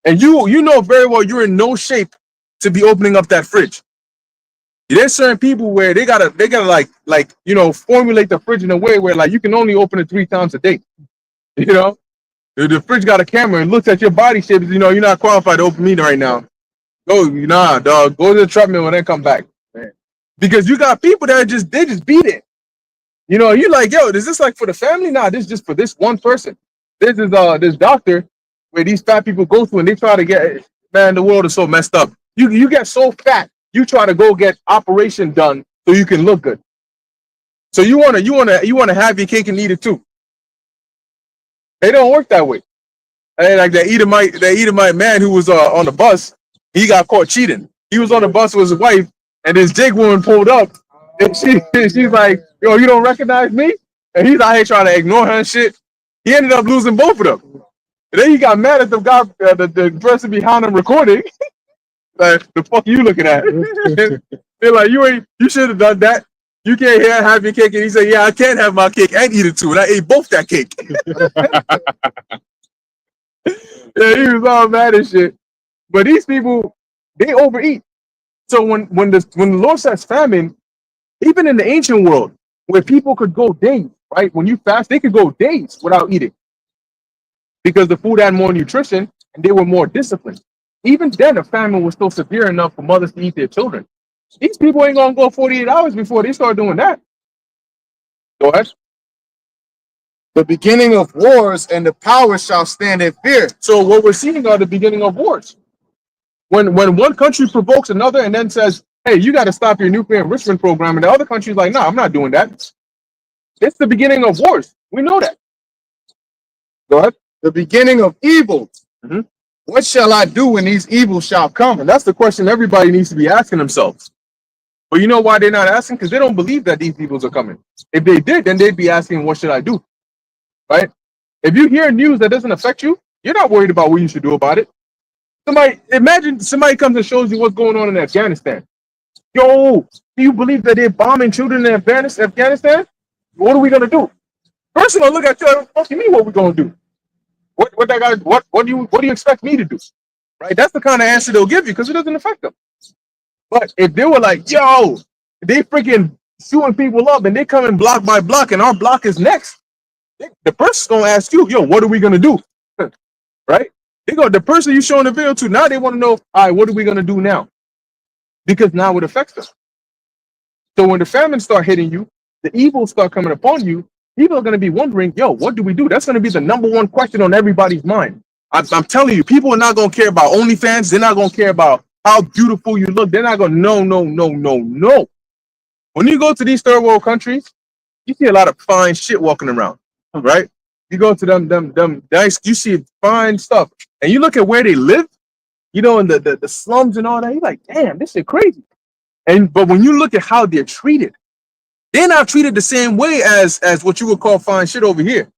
and you know very well you're in no shape to be opening up that fridge. There's certain people where they gotta like you know, formulate the fridge in a way where like you can only open it 3 times a day. You know, the fridge got a camera and looks at your body shape. You know, you're not qualified to open meat right now. Go, nah, dog. Go to the treadmill and then come back. Man. Because you got people that they just beat it. You know, you're like, yo, is this like for the family? Nah, this is just for this one person. This is this doctor where these fat people go through and they try to get, man, the world is so messed up. You get so fat, you try to go get operation done so you can look good. So you wanna have your cake and eat it too. It don't work that way. And like that Edomite man who was on the bus, he got caught cheating. He was on the bus with his wife, and this Jake woman pulled up, and she's like, "Yo, you don't recognize me?" And he's out here trying to ignore her and shit. He ended up losing both of them. And then he got mad at the guy, the person behind him recording. Like, the fuck you looking at? They're like, you should have done that. You can't have your cake. And he said, yeah, I can't have my cake and eat it too. And I ate both that cake. Yeah, he was all mad and shit. But these people, they overeat. So when the Lord says famine, even in the ancient world, where people could go days, right? When you fast, they could go days without eating. Because the food had more nutrition and they were more disciplined. Even then, the famine was still severe enough for mothers to eat their children. These people ain't gonna go 48 hours before they start doing that. Go ahead. The beginning of wars and the powers shall stand in fear. So what we're seeing are the beginning of wars. When one country provokes another and then says, hey, you got to stop your nuclear enrichment program, and the other country's like, no, I'm not doing that. It's the beginning of wars. We know that. Go ahead. The beginning of evil. Mhm. What shall I do when these evils shall come? And that's the question everybody needs to be asking themselves. But you know why they're not asking? Because they don't believe that these evils are coming. If they did, then they'd be asking, what should I do? Right? If you hear news that doesn't affect you, you're not worried about what you should do about it. Imagine somebody comes and shows you what's going on in Afghanistan. Yo, do you believe that they're bombing children in Afghanistan? What are we gonna do? First of all, look at you. What do you mean? What we gonna do? What do you expect me to do? Right? That's the kind of answer they'll give you because it doesn't affect them. But if they were like, yo, they freaking shooting people up and they coming block by block and our block is next, the person's gonna ask you, yo, what are we gonna do? Right? The person you showing the video to, now they want to know, all right, what are we gonna do now? Because now it affects them. So when the famine start hitting you, the evils start coming upon you, people are gonna be wondering, yo, what do we do? That's gonna be the number one question on everybody's mind. I'm telling you, people are not gonna care about OnlyFans. They're not gonna care about how beautiful you look. They're not gonna no. When you go to these third world countries, you see a lot of fine shit walking around, right? You go to them nice, you see fine stuff, and you look at where they live, you know, in the slums and all that. You're like, damn, this shit crazy. But when you look at how they're treated, they're not treated the same way as what you would call fine shit over here.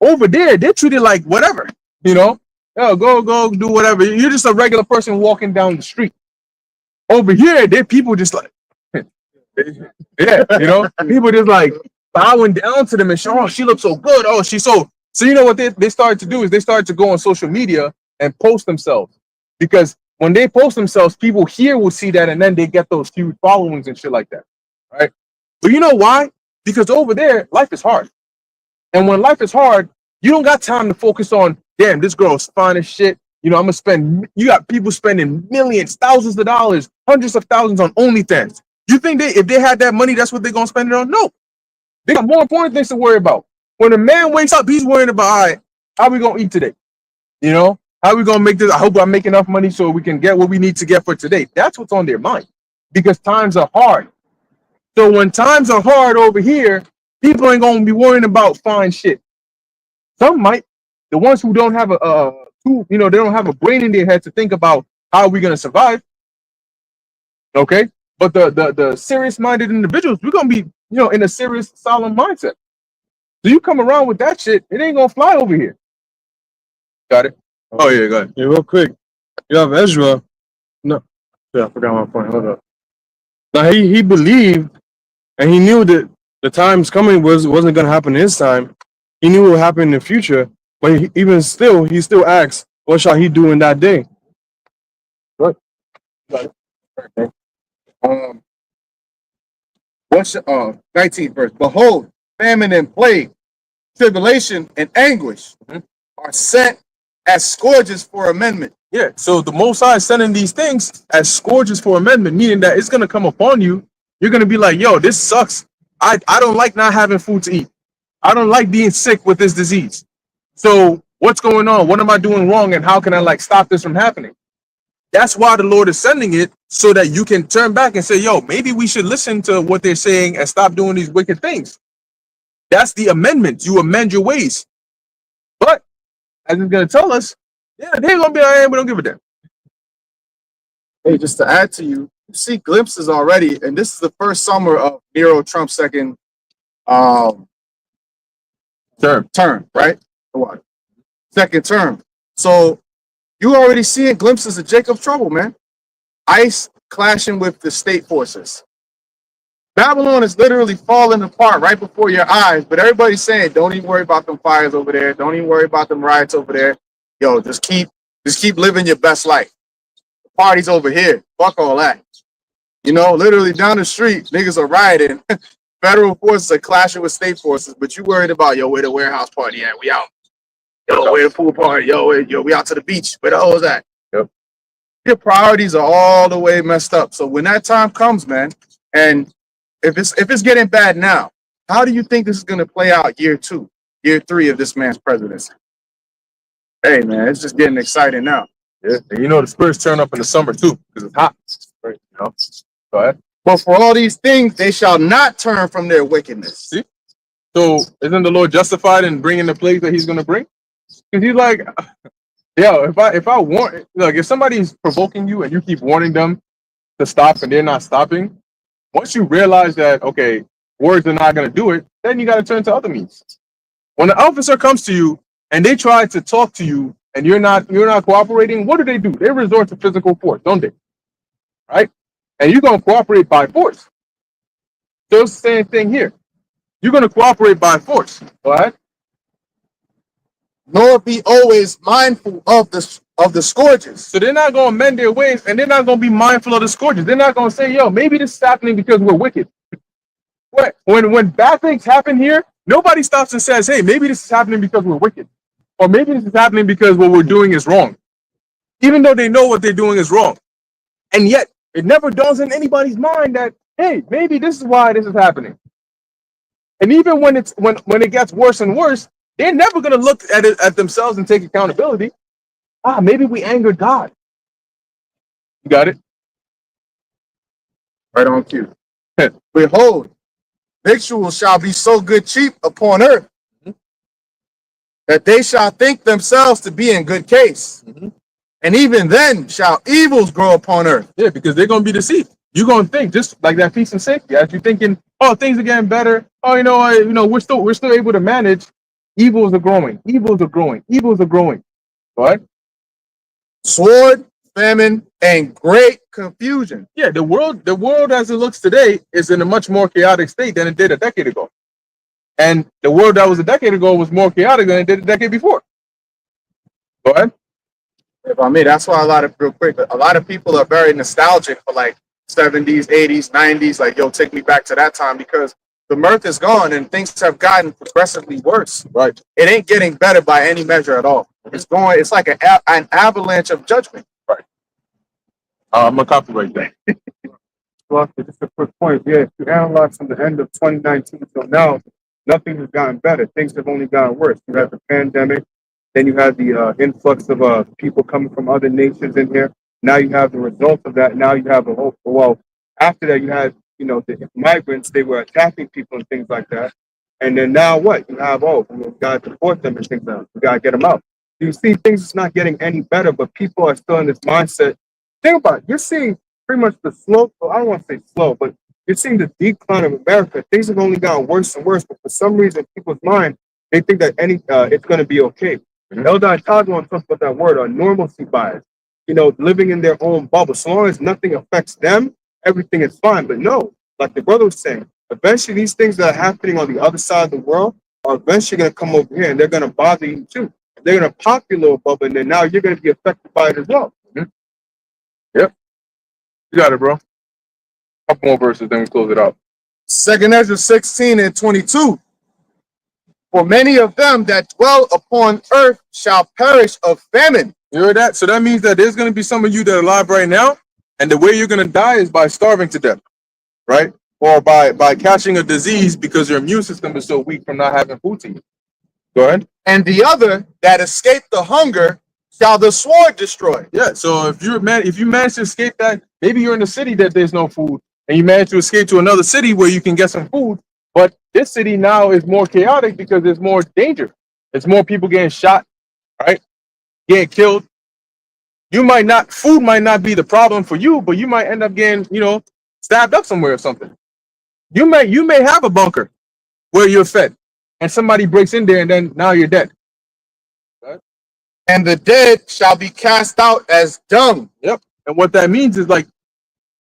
Over there, they're treated like whatever, you know. Oh, go do whatever. You're just a regular person walking down the street. Over here, they're people just like, yeah, you know, people just like bowing down to them and showing, oh, she looks so good. Oh, she's so you know what they started to do is they started to go on social media and post themselves, because when they post themselves, people here will see that and then they get those huge followings and shit like that, right? But you know why? Because over there, life is hard. And when life is hard, you don't got time to focus on, damn, this girl's fine as shit. You know, I'm gonna spend. You got people spending millions, thousands of dollars, hundreds of thousands on OnlyFans. You think if they had that money, that's what they're gonna spend it on? No, they got more important things to worry about. When a man wakes up, he's worrying about, all right, how we gonna eat today? You know, how we gonna make this? I hope I make enough money so we can get what we need to get for today. That's what's on their mind, because times are hard. So when times are hard over here, people ain't gonna be worrying about fine shit. Some might. The ones who don't have they don't have a brain in their head to think about how we're gonna survive. Okay, but the serious-minded individuals, we're gonna be, in a serious, solemn mindset. So you come around with that shit, it ain't gonna fly over here. Got it? Oh yeah, go ahead. Yeah, real quick. You have Ezra. No, yeah, I forgot my point. Hold up. Now he believed, and he knew that the times coming wasn't gonna happen in his time. He knew it would happen in the future, but he still asks, what shall he do in that day? Got it. Okay. 19th verse. Behold, famine and plague, tribulation and anguish are sent as scourges for amendment. Yeah, so the Most High is sending these things as scourges for amendment, meaning that it's gonna come upon you. You're gonna be like, yo, this sucks. I don't like not having food to eat. I don't like being sick with this disease. So what's going on? What am I doing wrong? And how can I stop this from happening? That's why the Lord is sending it, so that you can turn back and say, yo, maybe we should listen to what they're saying and stop doing these wicked things. That's the amendment. You amend your ways. But as it's going to tell us, yeah, they're going to be all right, we don't give a damn. Hey, just to add to you see glimpses already, and this is the first summer of Nero Trump's second term, right? What? Second term. So you already seeing glimpses of Jacob's trouble, man. ICE clashing with the state forces. Babylon is literally falling apart right before your eyes, but everybody's saying, don't even worry about them fires over there. Don't even worry about them riots over there. Yo, just keep living your best life. The party's over here. Fuck all that. Literally down the street, niggas are rioting. Federal forces are clashing with state forces, but you worried about, yo, where the warehouse party at? We out. Yo, where the pool party? Yo, we out to the beach. Where the hell is that? Yep. Your priorities are all the way messed up. So when that time comes, man, and if it's getting bad now, how do you think this is going to play out year 2, year 3 of this man's presidency? Hey, man, it's just getting exciting now. Yeah, and the spirits turn up in the summer too, because it's hot. Right? Go ahead. But for all these things, they shall not turn from their wickedness. See? So isn't the Lord justified in bringing the plagues that he's going to bring? Because he's like, yo, if I warn, if somebody's provoking you and you keep warning them to stop and they're not stopping, once you realize that, okay, words are not going to do it, then you got to turn to other means. When an officer comes to you and they try to talk to you and you're not cooperating, what do? They resort to physical force, don't they? Right? And you're going to cooperate by force. So it's the same thing here. You're going to cooperate by force. Go ahead. Nor be always mindful of the scourges. So they're not going to mend their ways, and they're not going to be mindful of the scourges. They're not going to say, yo, maybe this is happening because we're wicked. When bad things happen here, nobody stops and says, hey, maybe this is happening because we're wicked. Or maybe this is happening because what we're doing is wrong. Even though they know what they're doing is wrong. And yet, it never dawns in anybody's mind that, hey, maybe this is why this is happening. And even when it gets worse and worse, they're never going to look at themselves and take accountability. Maybe we angered God. You got it? Right on cue. Behold, victuals shall be so good cheap upon earth that they shall think themselves to be in good case. And even then shall evils grow upon earth. Yeah, because they're going to be deceived. You're going to think, just like that peace and safety, as you're thinking, oh, things are getting better. Oh, we're still able to manage. Evils are growing. Evils are growing. Evils are growing. Right? Sword, famine, and great confusion. Yeah, the world as it looks today is in a much more chaotic state than it did a decade ago. And the world that was a decade ago was more chaotic than it did a decade before. Go ahead. If I may, that's why a lot of people are very nostalgic for 70s, 80s, 90s. Like, yo, take me back to that time, because the mirth is gone and things have gotten progressively worse. Right. It ain't getting better by any measure at all. It's going. It's like an avalanche of judgment. I'm gonna copyright that. Well, just a quick point. Yeah, if you analyze from the end of 2019 till now, nothing has gotten better. Things have only gotten worse. You had the pandemic, then you had the influx of people coming from other nations in here. Now you have the results of that. Now you have a whole. Well, after that, you had the migrants. They were attacking people and things like that. And then now what? You have we got to deport them and things like that. We got to get them out. You see, things is not getting any better, but people are still in this mindset. Think about it. You're seeing pretty much the slow, I don't want to say slow, but you're seeing the decline of America. Things have only gotten worse and worse, but for some reason, people's mind, they think that it's going to be okay. Eldar Tadwan talks about that word, normalcy bias, living in their own bubble. So long as nothing affects them, everything is fine. But no, like the brother was saying, eventually these things that are happening on the other side of the world are eventually going to come over here and they're going to bother you too. They're going to pop your little bubble and then now you're going to be affected by it as well. Yep. You got it, bro. Couple more verses, then we close it out. 2nd Ezra 16 and 22. For many of them that dwell upon earth shall perish of famine. You heard that? So that means that there's going to be some of you that are alive right now, and the way you're going to die is by starving to death, right? Or by catching a disease because your immune system is so weak from not having food to eat. Go ahead. And the other that escape the hunger shall the sword destroy. Yeah, so if you manage to escape that, maybe you're in a city that there's no food, and you manage to escape to another city where you can get some food, but this city now is more chaotic because there's more danger. There's more people getting shot, right? Getting killed. Food might not be the problem for you, but you might end up getting, stabbed up somewhere or something. You may have a bunker where you're fed, and somebody breaks in there, and then now you're dead. And the dead shall be cast out as dung. Yep. And what that means is like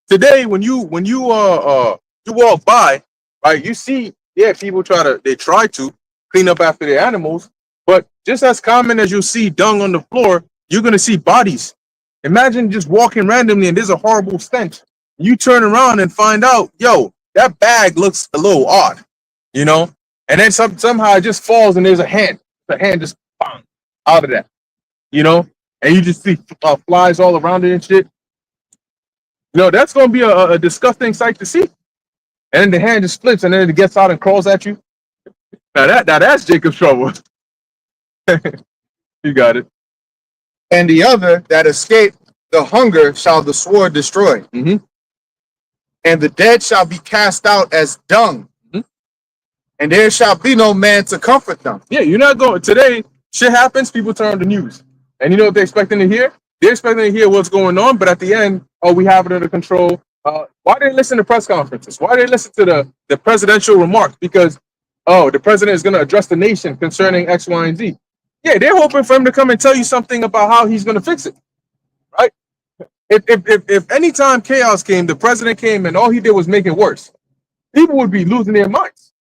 today when you walk by, right, you see, people try to clean up after their animals, but just as common as you'll see dung on the floor, you're gonna see bodies. Imagine just walking randomly and there's a horrible stench. You turn around and find out, that bag looks a little odd, and then somehow it just falls and there's a hand. The hand just bang, out of that. And you just see flies all around it and shit. That's going to be a disgusting sight to see. And then the hand just flips and then it gets out and crawls at you. Now that's Jacob's trouble. You got it. And the other that escape the hunger shall the sword destroy. Mm-hmm. And the dead shall be cast out as dung. Mm-hmm. And there shall be no man to comfort them. Yeah, you're not going. Today, shit happens, people turn on the news. And you know what they're expecting to hear? They're expecting to hear what's going on, but at the end, we have it under control. Why do they listen to press conferences? Why do they listen to the presidential remarks? Because, the president is going to address the nation concerning X, Y, and Z. Yeah, they're hoping for him to come and tell you something about how he's going to fix it, right? If any time chaos came, the president came and all he did was make it worse, people would be losing their minds,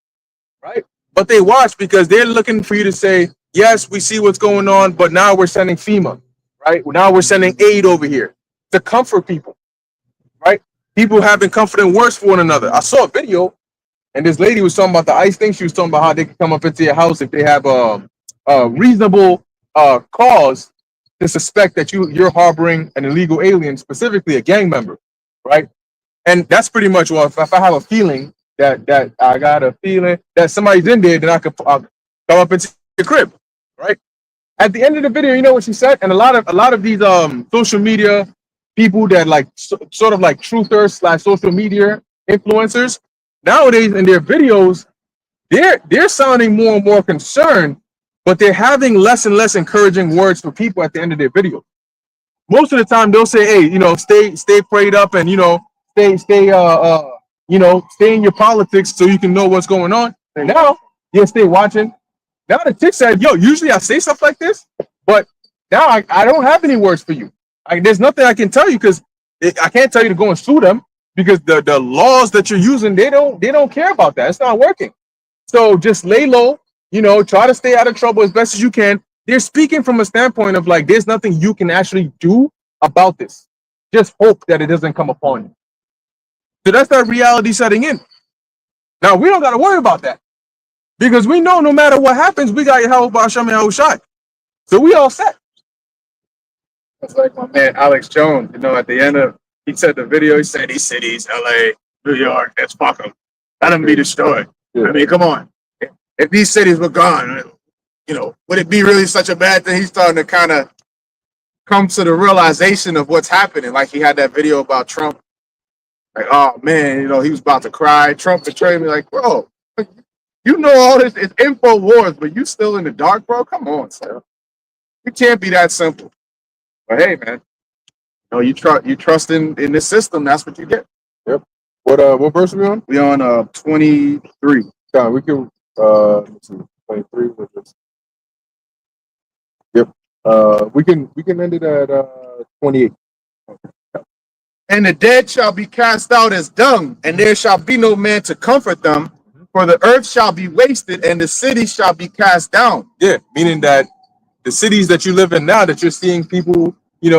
right? But they watch because they're looking for you to say, yes, we see what's going on, but now we're sending FEMA, right? Now we're sending aid over here to comfort people, right? People have been comforting worse for one another. I saw a video, and this lady was talking about the ICE thing. She was talking about how they can come up into your house if they have a reasonable cause to suspect that you're harboring an illegal alien, specifically a gang member, right? And that's pretty much what if I have a feeling that I got a feeling that somebody's in there, then I could come up into your crib, right? At the end of the video, you know what she said? And a lot of these social media people that like sort of like truthers / social media influencers nowadays in their videos, they're sounding more and more concerned, but they're having less and less encouraging words for people at the end of their video. Most of the time they'll say, hey, stay prayed up and stay in your politics so you can know what's going on. And now stay watching. Now the chick said, usually I say stuff like this, but now I don't have any words for you. There's nothing I can tell you because I can't tell you to go and sue them because the laws that you're using, they don't care about that. It's not working. So just lay low, try to stay out of trouble as best as you can. They're speaking from a standpoint of like, there's nothing you can actually do about this. Just hope that it doesn't come upon you. So that's that reality setting in. Now we don't got to worry about that because we know no matter what happens, we got Yahweh Ba'Shem Yahushai. So we all set. It's like my man Alex Jones, at the end of, he said the video, he said these cities, LA, New York, let's fuck them. Let them be destroyed. Yeah. I mean, come on. If these cities were gone, would it be really such a bad thing? He's starting to kind of come to the realization of what's happening. Like he had that video about Trump. Like, oh man, he was about to cry. Trump betrayed me. Like, bro, you know all this. It's info wars, but you still in the dark, bro? Come on, sir. It can't be that simple. But hey, man, you trust in this system. That's what you get. Yep. What verse are we on? We on 23. God, we can let's see, 23 with this. Yep. We can end it at 28. And the dead shall be cast out as dung, and there shall be no man to comfort them. For the earth shall be wasted, and the city shall be cast down. Yeah, meaning that the cities that you live in now, that you're seeing people,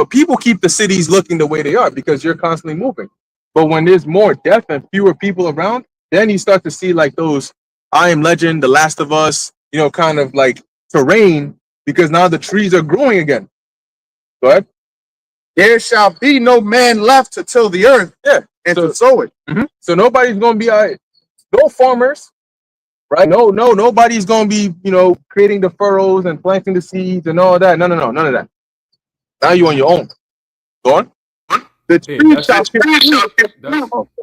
people keep the cities looking the way they are because you're constantly moving. But when there's more death and fewer people around, then you start to see like those I Am Legend, The Last of Us, kind of like terrain, because now the trees are growing again. Go ahead. There shall be no man left to till the earth, and to sow it. Mm-hmm. So nobody's gonna be no farmers, right? Nobody's gonna be creating the furrows and planting the seeds and all that. No, none of that. Now you on your own. Go on. The Hey, tree that's, shall that's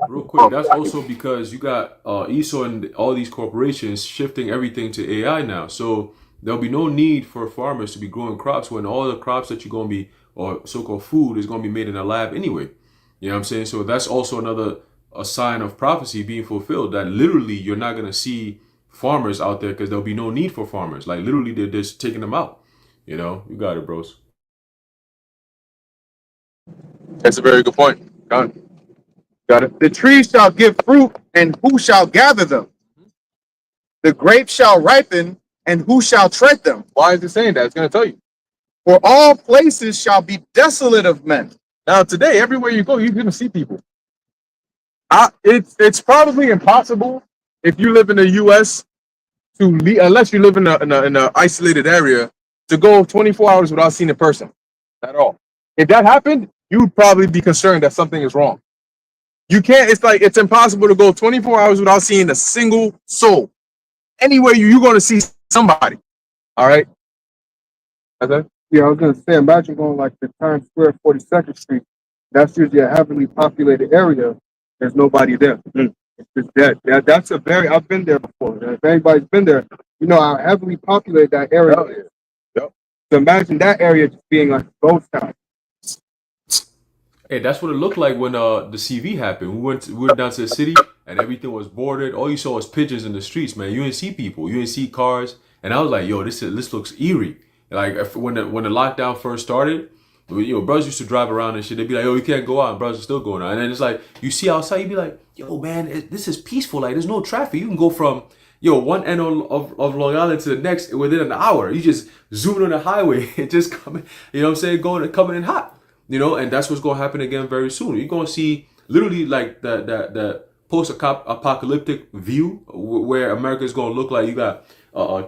real quick. That's also because you got Esau and all these corporations shifting everything to AI now. So there'll be no need for farmers to be growing crops when all the crops that you're going to be, or so-called food, is going to be made in a lab anyway. You know what I'm saying? So that's also a sign of prophecy being fulfilled, that literally you're not going to see farmers out there because there'll be no need for farmers. Like literally they're just taking them out. You got it, bros. That's a very good point. Got it. The tree shall give fruit, and who shall gather them? The grapes shall ripen, and who shall tread them? Why is it saying that? It's going to tell you. For all places shall be desolate of men. Now today, everywhere you go, you're going to see people. It's probably impossible if you live in the U.S. to leave, unless you live in a isolated area, to go 24 hours without seeing a person at all. If that happened, you would probably be concerned that something is wrong. You can't. It's impossible to go 24 hours without seeing a single soul. Anywhere you're going to see somebody. All right. Okay. Yeah, I was gonna say, imagine going like to Times Square, 42nd Street. That's usually a heavily populated area. There's nobody there. It's just dead. That's I've been there before. If anybody's been there, you know how heavily populated that area is. Yep. So imagine that area just being like a ghost town. Hey, that's what it looked like when the CV happened. We went down to the city and everything was boarded. All you saw was pigeons in the streets, man. You didn't see people. You didn't see cars. And I was like, yo, this looks eerie. Like when the lockdown first started, brothers used to drive around and shit. They'd be like, yo, you can't go out. And brothers are still going out. And then it's like, you see outside, you'd be like, yo, man, this is peaceful. Like, there's no traffic. You can go from, one end of Long Island to the next within an hour. You just zooming on the highway and just coming, coming in hot. And that's what's going to happen again very soon. You're going to see literally like the post-apocalyptic view where America is going to look like you got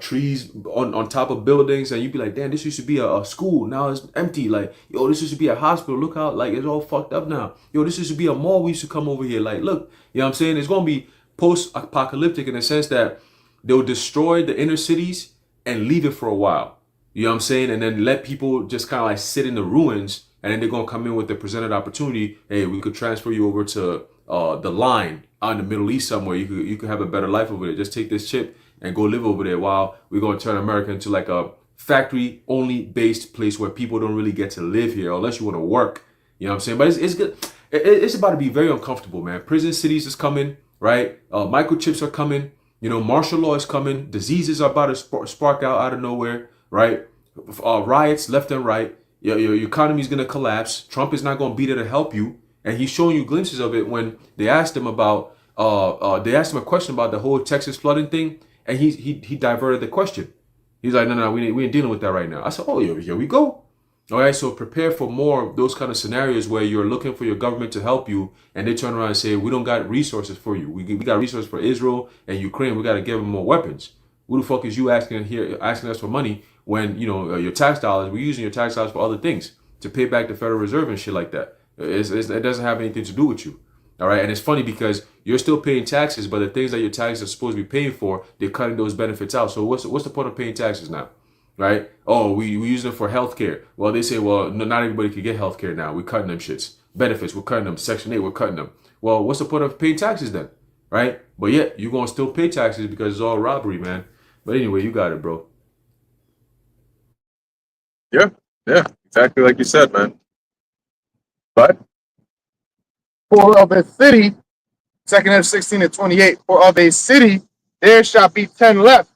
trees on top of buildings, and you'd be like, damn, this used to be a school. Now it's empty. Like, yo, this used to be a hospital. Look out, like it's all fucked up now. Yo, this used to be a mall. We used to come over here. Like, look, you know what I'm saying? It's going to be post-apocalyptic in the sense that they'll destroy the inner cities and leave it for a while. You know what I'm saying? And then let people just kind of like sit in the ruins. And then they're going to come in with the presented opportunity. Hey, we could transfer you over to the line out in the Middle East somewhere. You could have a better life over there. Just take this chip and go live over there while we're going to turn America into like a factory only based place where people don't really get to live here unless you want to work. You know what I'm saying? But it's good. It's about to be very uncomfortable, man. Prison cities is coming, right? Microchips are coming. Martial law is coming. Diseases are about to spark out of nowhere, right? Riots left and right. Your economy is going to collapse. Trump is not going to be there to help you. And he's showing you glimpses of it when they asked him about, they asked him a question about the whole Texas flooding thing. And he diverted the question. He's like, no, we ain't dealing with that right now. I said, oh, here we go. All right, so prepare for more of those kind of scenarios where you're looking for your government to help you. And they turn around and say, we don't got resources for you. We got resources for Israel and Ukraine. We got to give them more weapons. Who the fuck is you asking us for money when your tax dollars, we're using your tax dollars for other things to pay back the Federal Reserve and shit like that. It doesn't have anything to do with you. All right. And it's funny because you're still paying taxes, but the things that your taxes are supposed to be paying for, they're cutting those benefits out. So what's the point of paying taxes now? Right? Oh, we use them for healthcare. Well, they say, well, no, not everybody can get healthcare now. We're cutting them shits. Benefits, we're cutting them. Section 8, we're cutting them. Well, what's the point of paying taxes then? Right? But yet, you're going to still pay taxes because it's all robbery, man. But anyway, you got it, bro. Yeah, exactly like you said, man. But For of a city, 2nd Ezra 16 and 28, for of a city there shall be 10 left,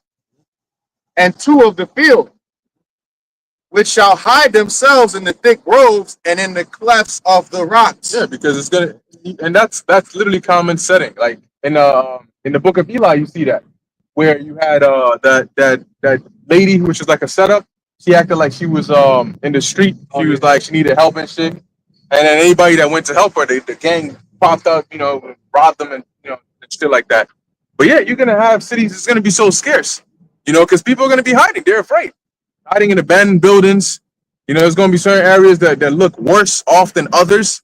and 2 of the field, which shall hide themselves in the thick groves and in the clefts of the rocks. yeah, because it's gonna, and that's literally common setting. Like in the book of Eli, you see that where you had that lady who was just like a setup. She acted like she was in the street. She was like she needed help and shit. And then anybody that went to help her, the gang popped up, robbed them and and shit like that. But yeah, you're gonna have cities. It's gonna be so scarce, because people are gonna be hiding. They're afraid, hiding in abandoned buildings. There's gonna be certain areas that look worse off than others.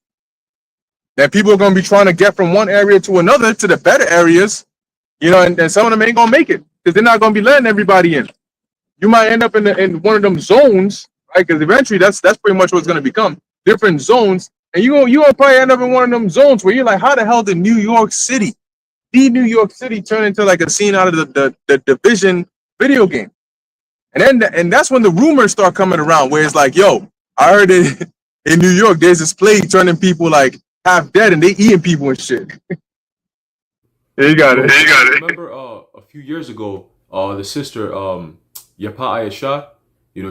That people are gonna be trying to get from one area to another to the better areas. And some of them ain't gonna make it because they're not gonna be letting everybody in. You might end up in one of them zones, right? Because eventually that's pretty much what's gonna become. Different zones, and you gonna probably end up in one of them zones where you're like, how the hell did New York City turn into like a scene out of the Division video game? And that's when the rumors start coming around where it's like, yo, I heard it in New York there's this plague turning people like half dead and they eating people and shit. You got it. Remember a few years ago, the sister Yapa Ayesha,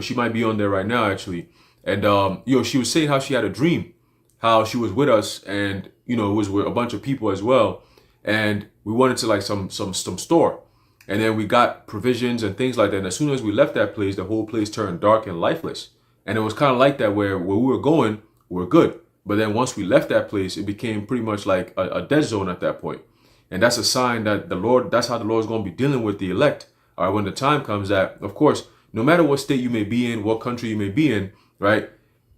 she might be on there right now actually. And she was saying how she had a dream, how she was with us, and it was with a bunch of people as well. And we went into like some store, and then we got provisions and things like that. And as soon as we left that place, the whole place turned dark and lifeless. And it was kind of like that where we were going, we're good. But then once we left that place, it became pretty much like a dead zone at that point. And that's a sign that that's how the Lord is going to be dealing with the elect. All right, when the time comes that, of course, no matter what state you may be in, what country you may be in, right?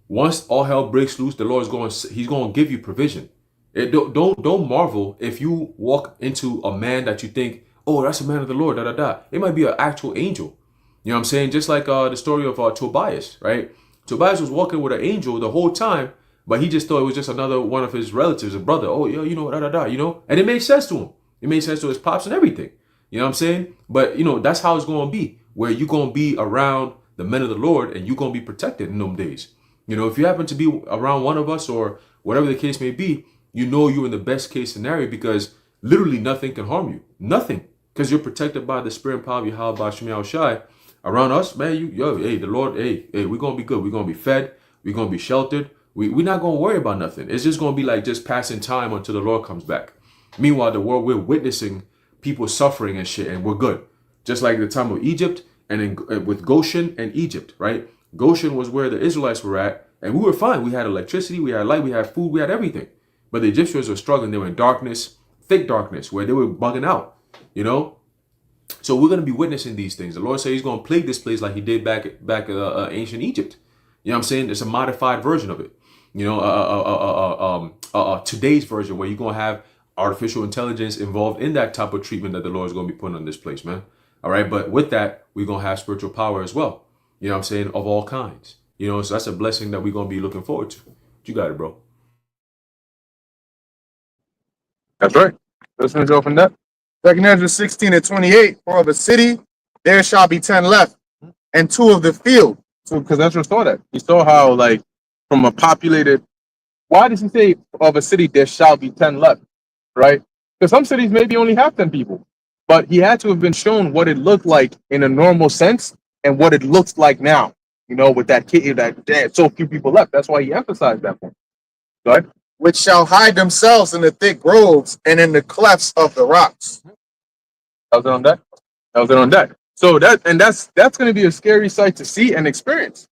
Once all hell breaks loose, the Lord He's going to give you provision. Don't marvel if you walk into a man that you think, oh, that's a man of the Lord, It might be an actual angel. You know what I'm saying? Just like the story of Tobias, right? Tobias was walking with an angel the whole time, but he just thought it was just another one of his relatives, a brother. Oh, yo, And it made sense to him. It made sense to his pops and everything. You know what I'm saying? But, that's how it's going to be, where you're going to be around the men of the Lord and you're going to be protected in them days. If you happen to be around one of us or whatever the case may be, you're in the best case scenario because literally nothing can harm you. Nothing. Because you're protected by the spirit and power of Yahweh Bashmi Al-Shai. Around us, man, the Lord, we're going to be good. We're going to be fed. We're going to be sheltered. We're not going to worry about nothing. It's just going to be like just passing time until the Lord comes back. Meanwhile, the world, we're witnessing people suffering and shit, and we're good. Just like the time of Egypt and with Goshen and Egypt, right? Goshen was where the Israelites were at, and we were fine. We had electricity, we had light, we had food, we had everything. But the Egyptians were struggling. They were in darkness, thick darkness, where they were bugging out, So we're going to be witnessing these things. The Lord said he's going to plague this place like he did back ancient Egypt. You know what I'm saying? It's a modified version of it. Today's version where you're going to have artificial intelligence involved in that type of treatment that the Lord is going to be putting on this place, man. All right. But with that, we're going to have spiritual power as well. You know what I'm saying? Of all kinds. So that's a blessing that we're going to be looking forward to. You got it, bro. That's right. Let's finish off on that. 2nd Ezra 16 and 28, for of a city there shall be 10 left, and 2 of the field. So, because Ezra saw that. He saw how, like, from a populated, why does he say of a city there shall be 10 left, right? Because some cities maybe only have 10 people, but he had to have been shown what it looked like in a normal sense and what it looks like now, with that kid, that so few people left. That's why he emphasized that point. Go ahead. Which shall hide themselves in the thick groves and in the clefts of the rocks. That was it on that. So that's going to be a scary sight to see and experience,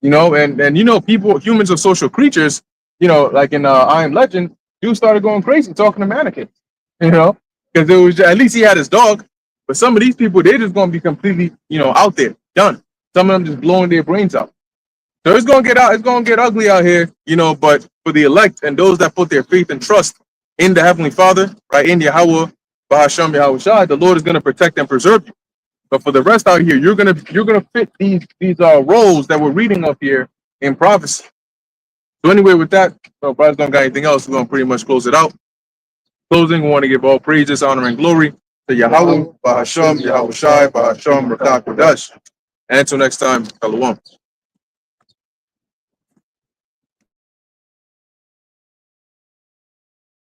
and humans are social creatures, like in I Am Legend, dude started going crazy talking to mannequins, because it was at least he had his dog, but some of these people, they're just going to be completely, out there, done. Some of them just blowing their brains out. So it's gonna get out. It's gonna get ugly out here, you know. But for the elect and those that put their faith and trust in the Heavenly Father, right, in Yahweh, Bahasham Yahweh Shai, the Lord is gonna protect and preserve you. But for the rest out here, you're gonna fit these roles that we're reading up here in prophecy. So anyway, with that, brothers don't got anything else. We're gonna pretty much close it out. Closing, we want to give all praises, honor, and glory to Yahweh, Bahasham, Yahweh Shai, Bahasham, Rakak Kodash. And until next time, Shalom.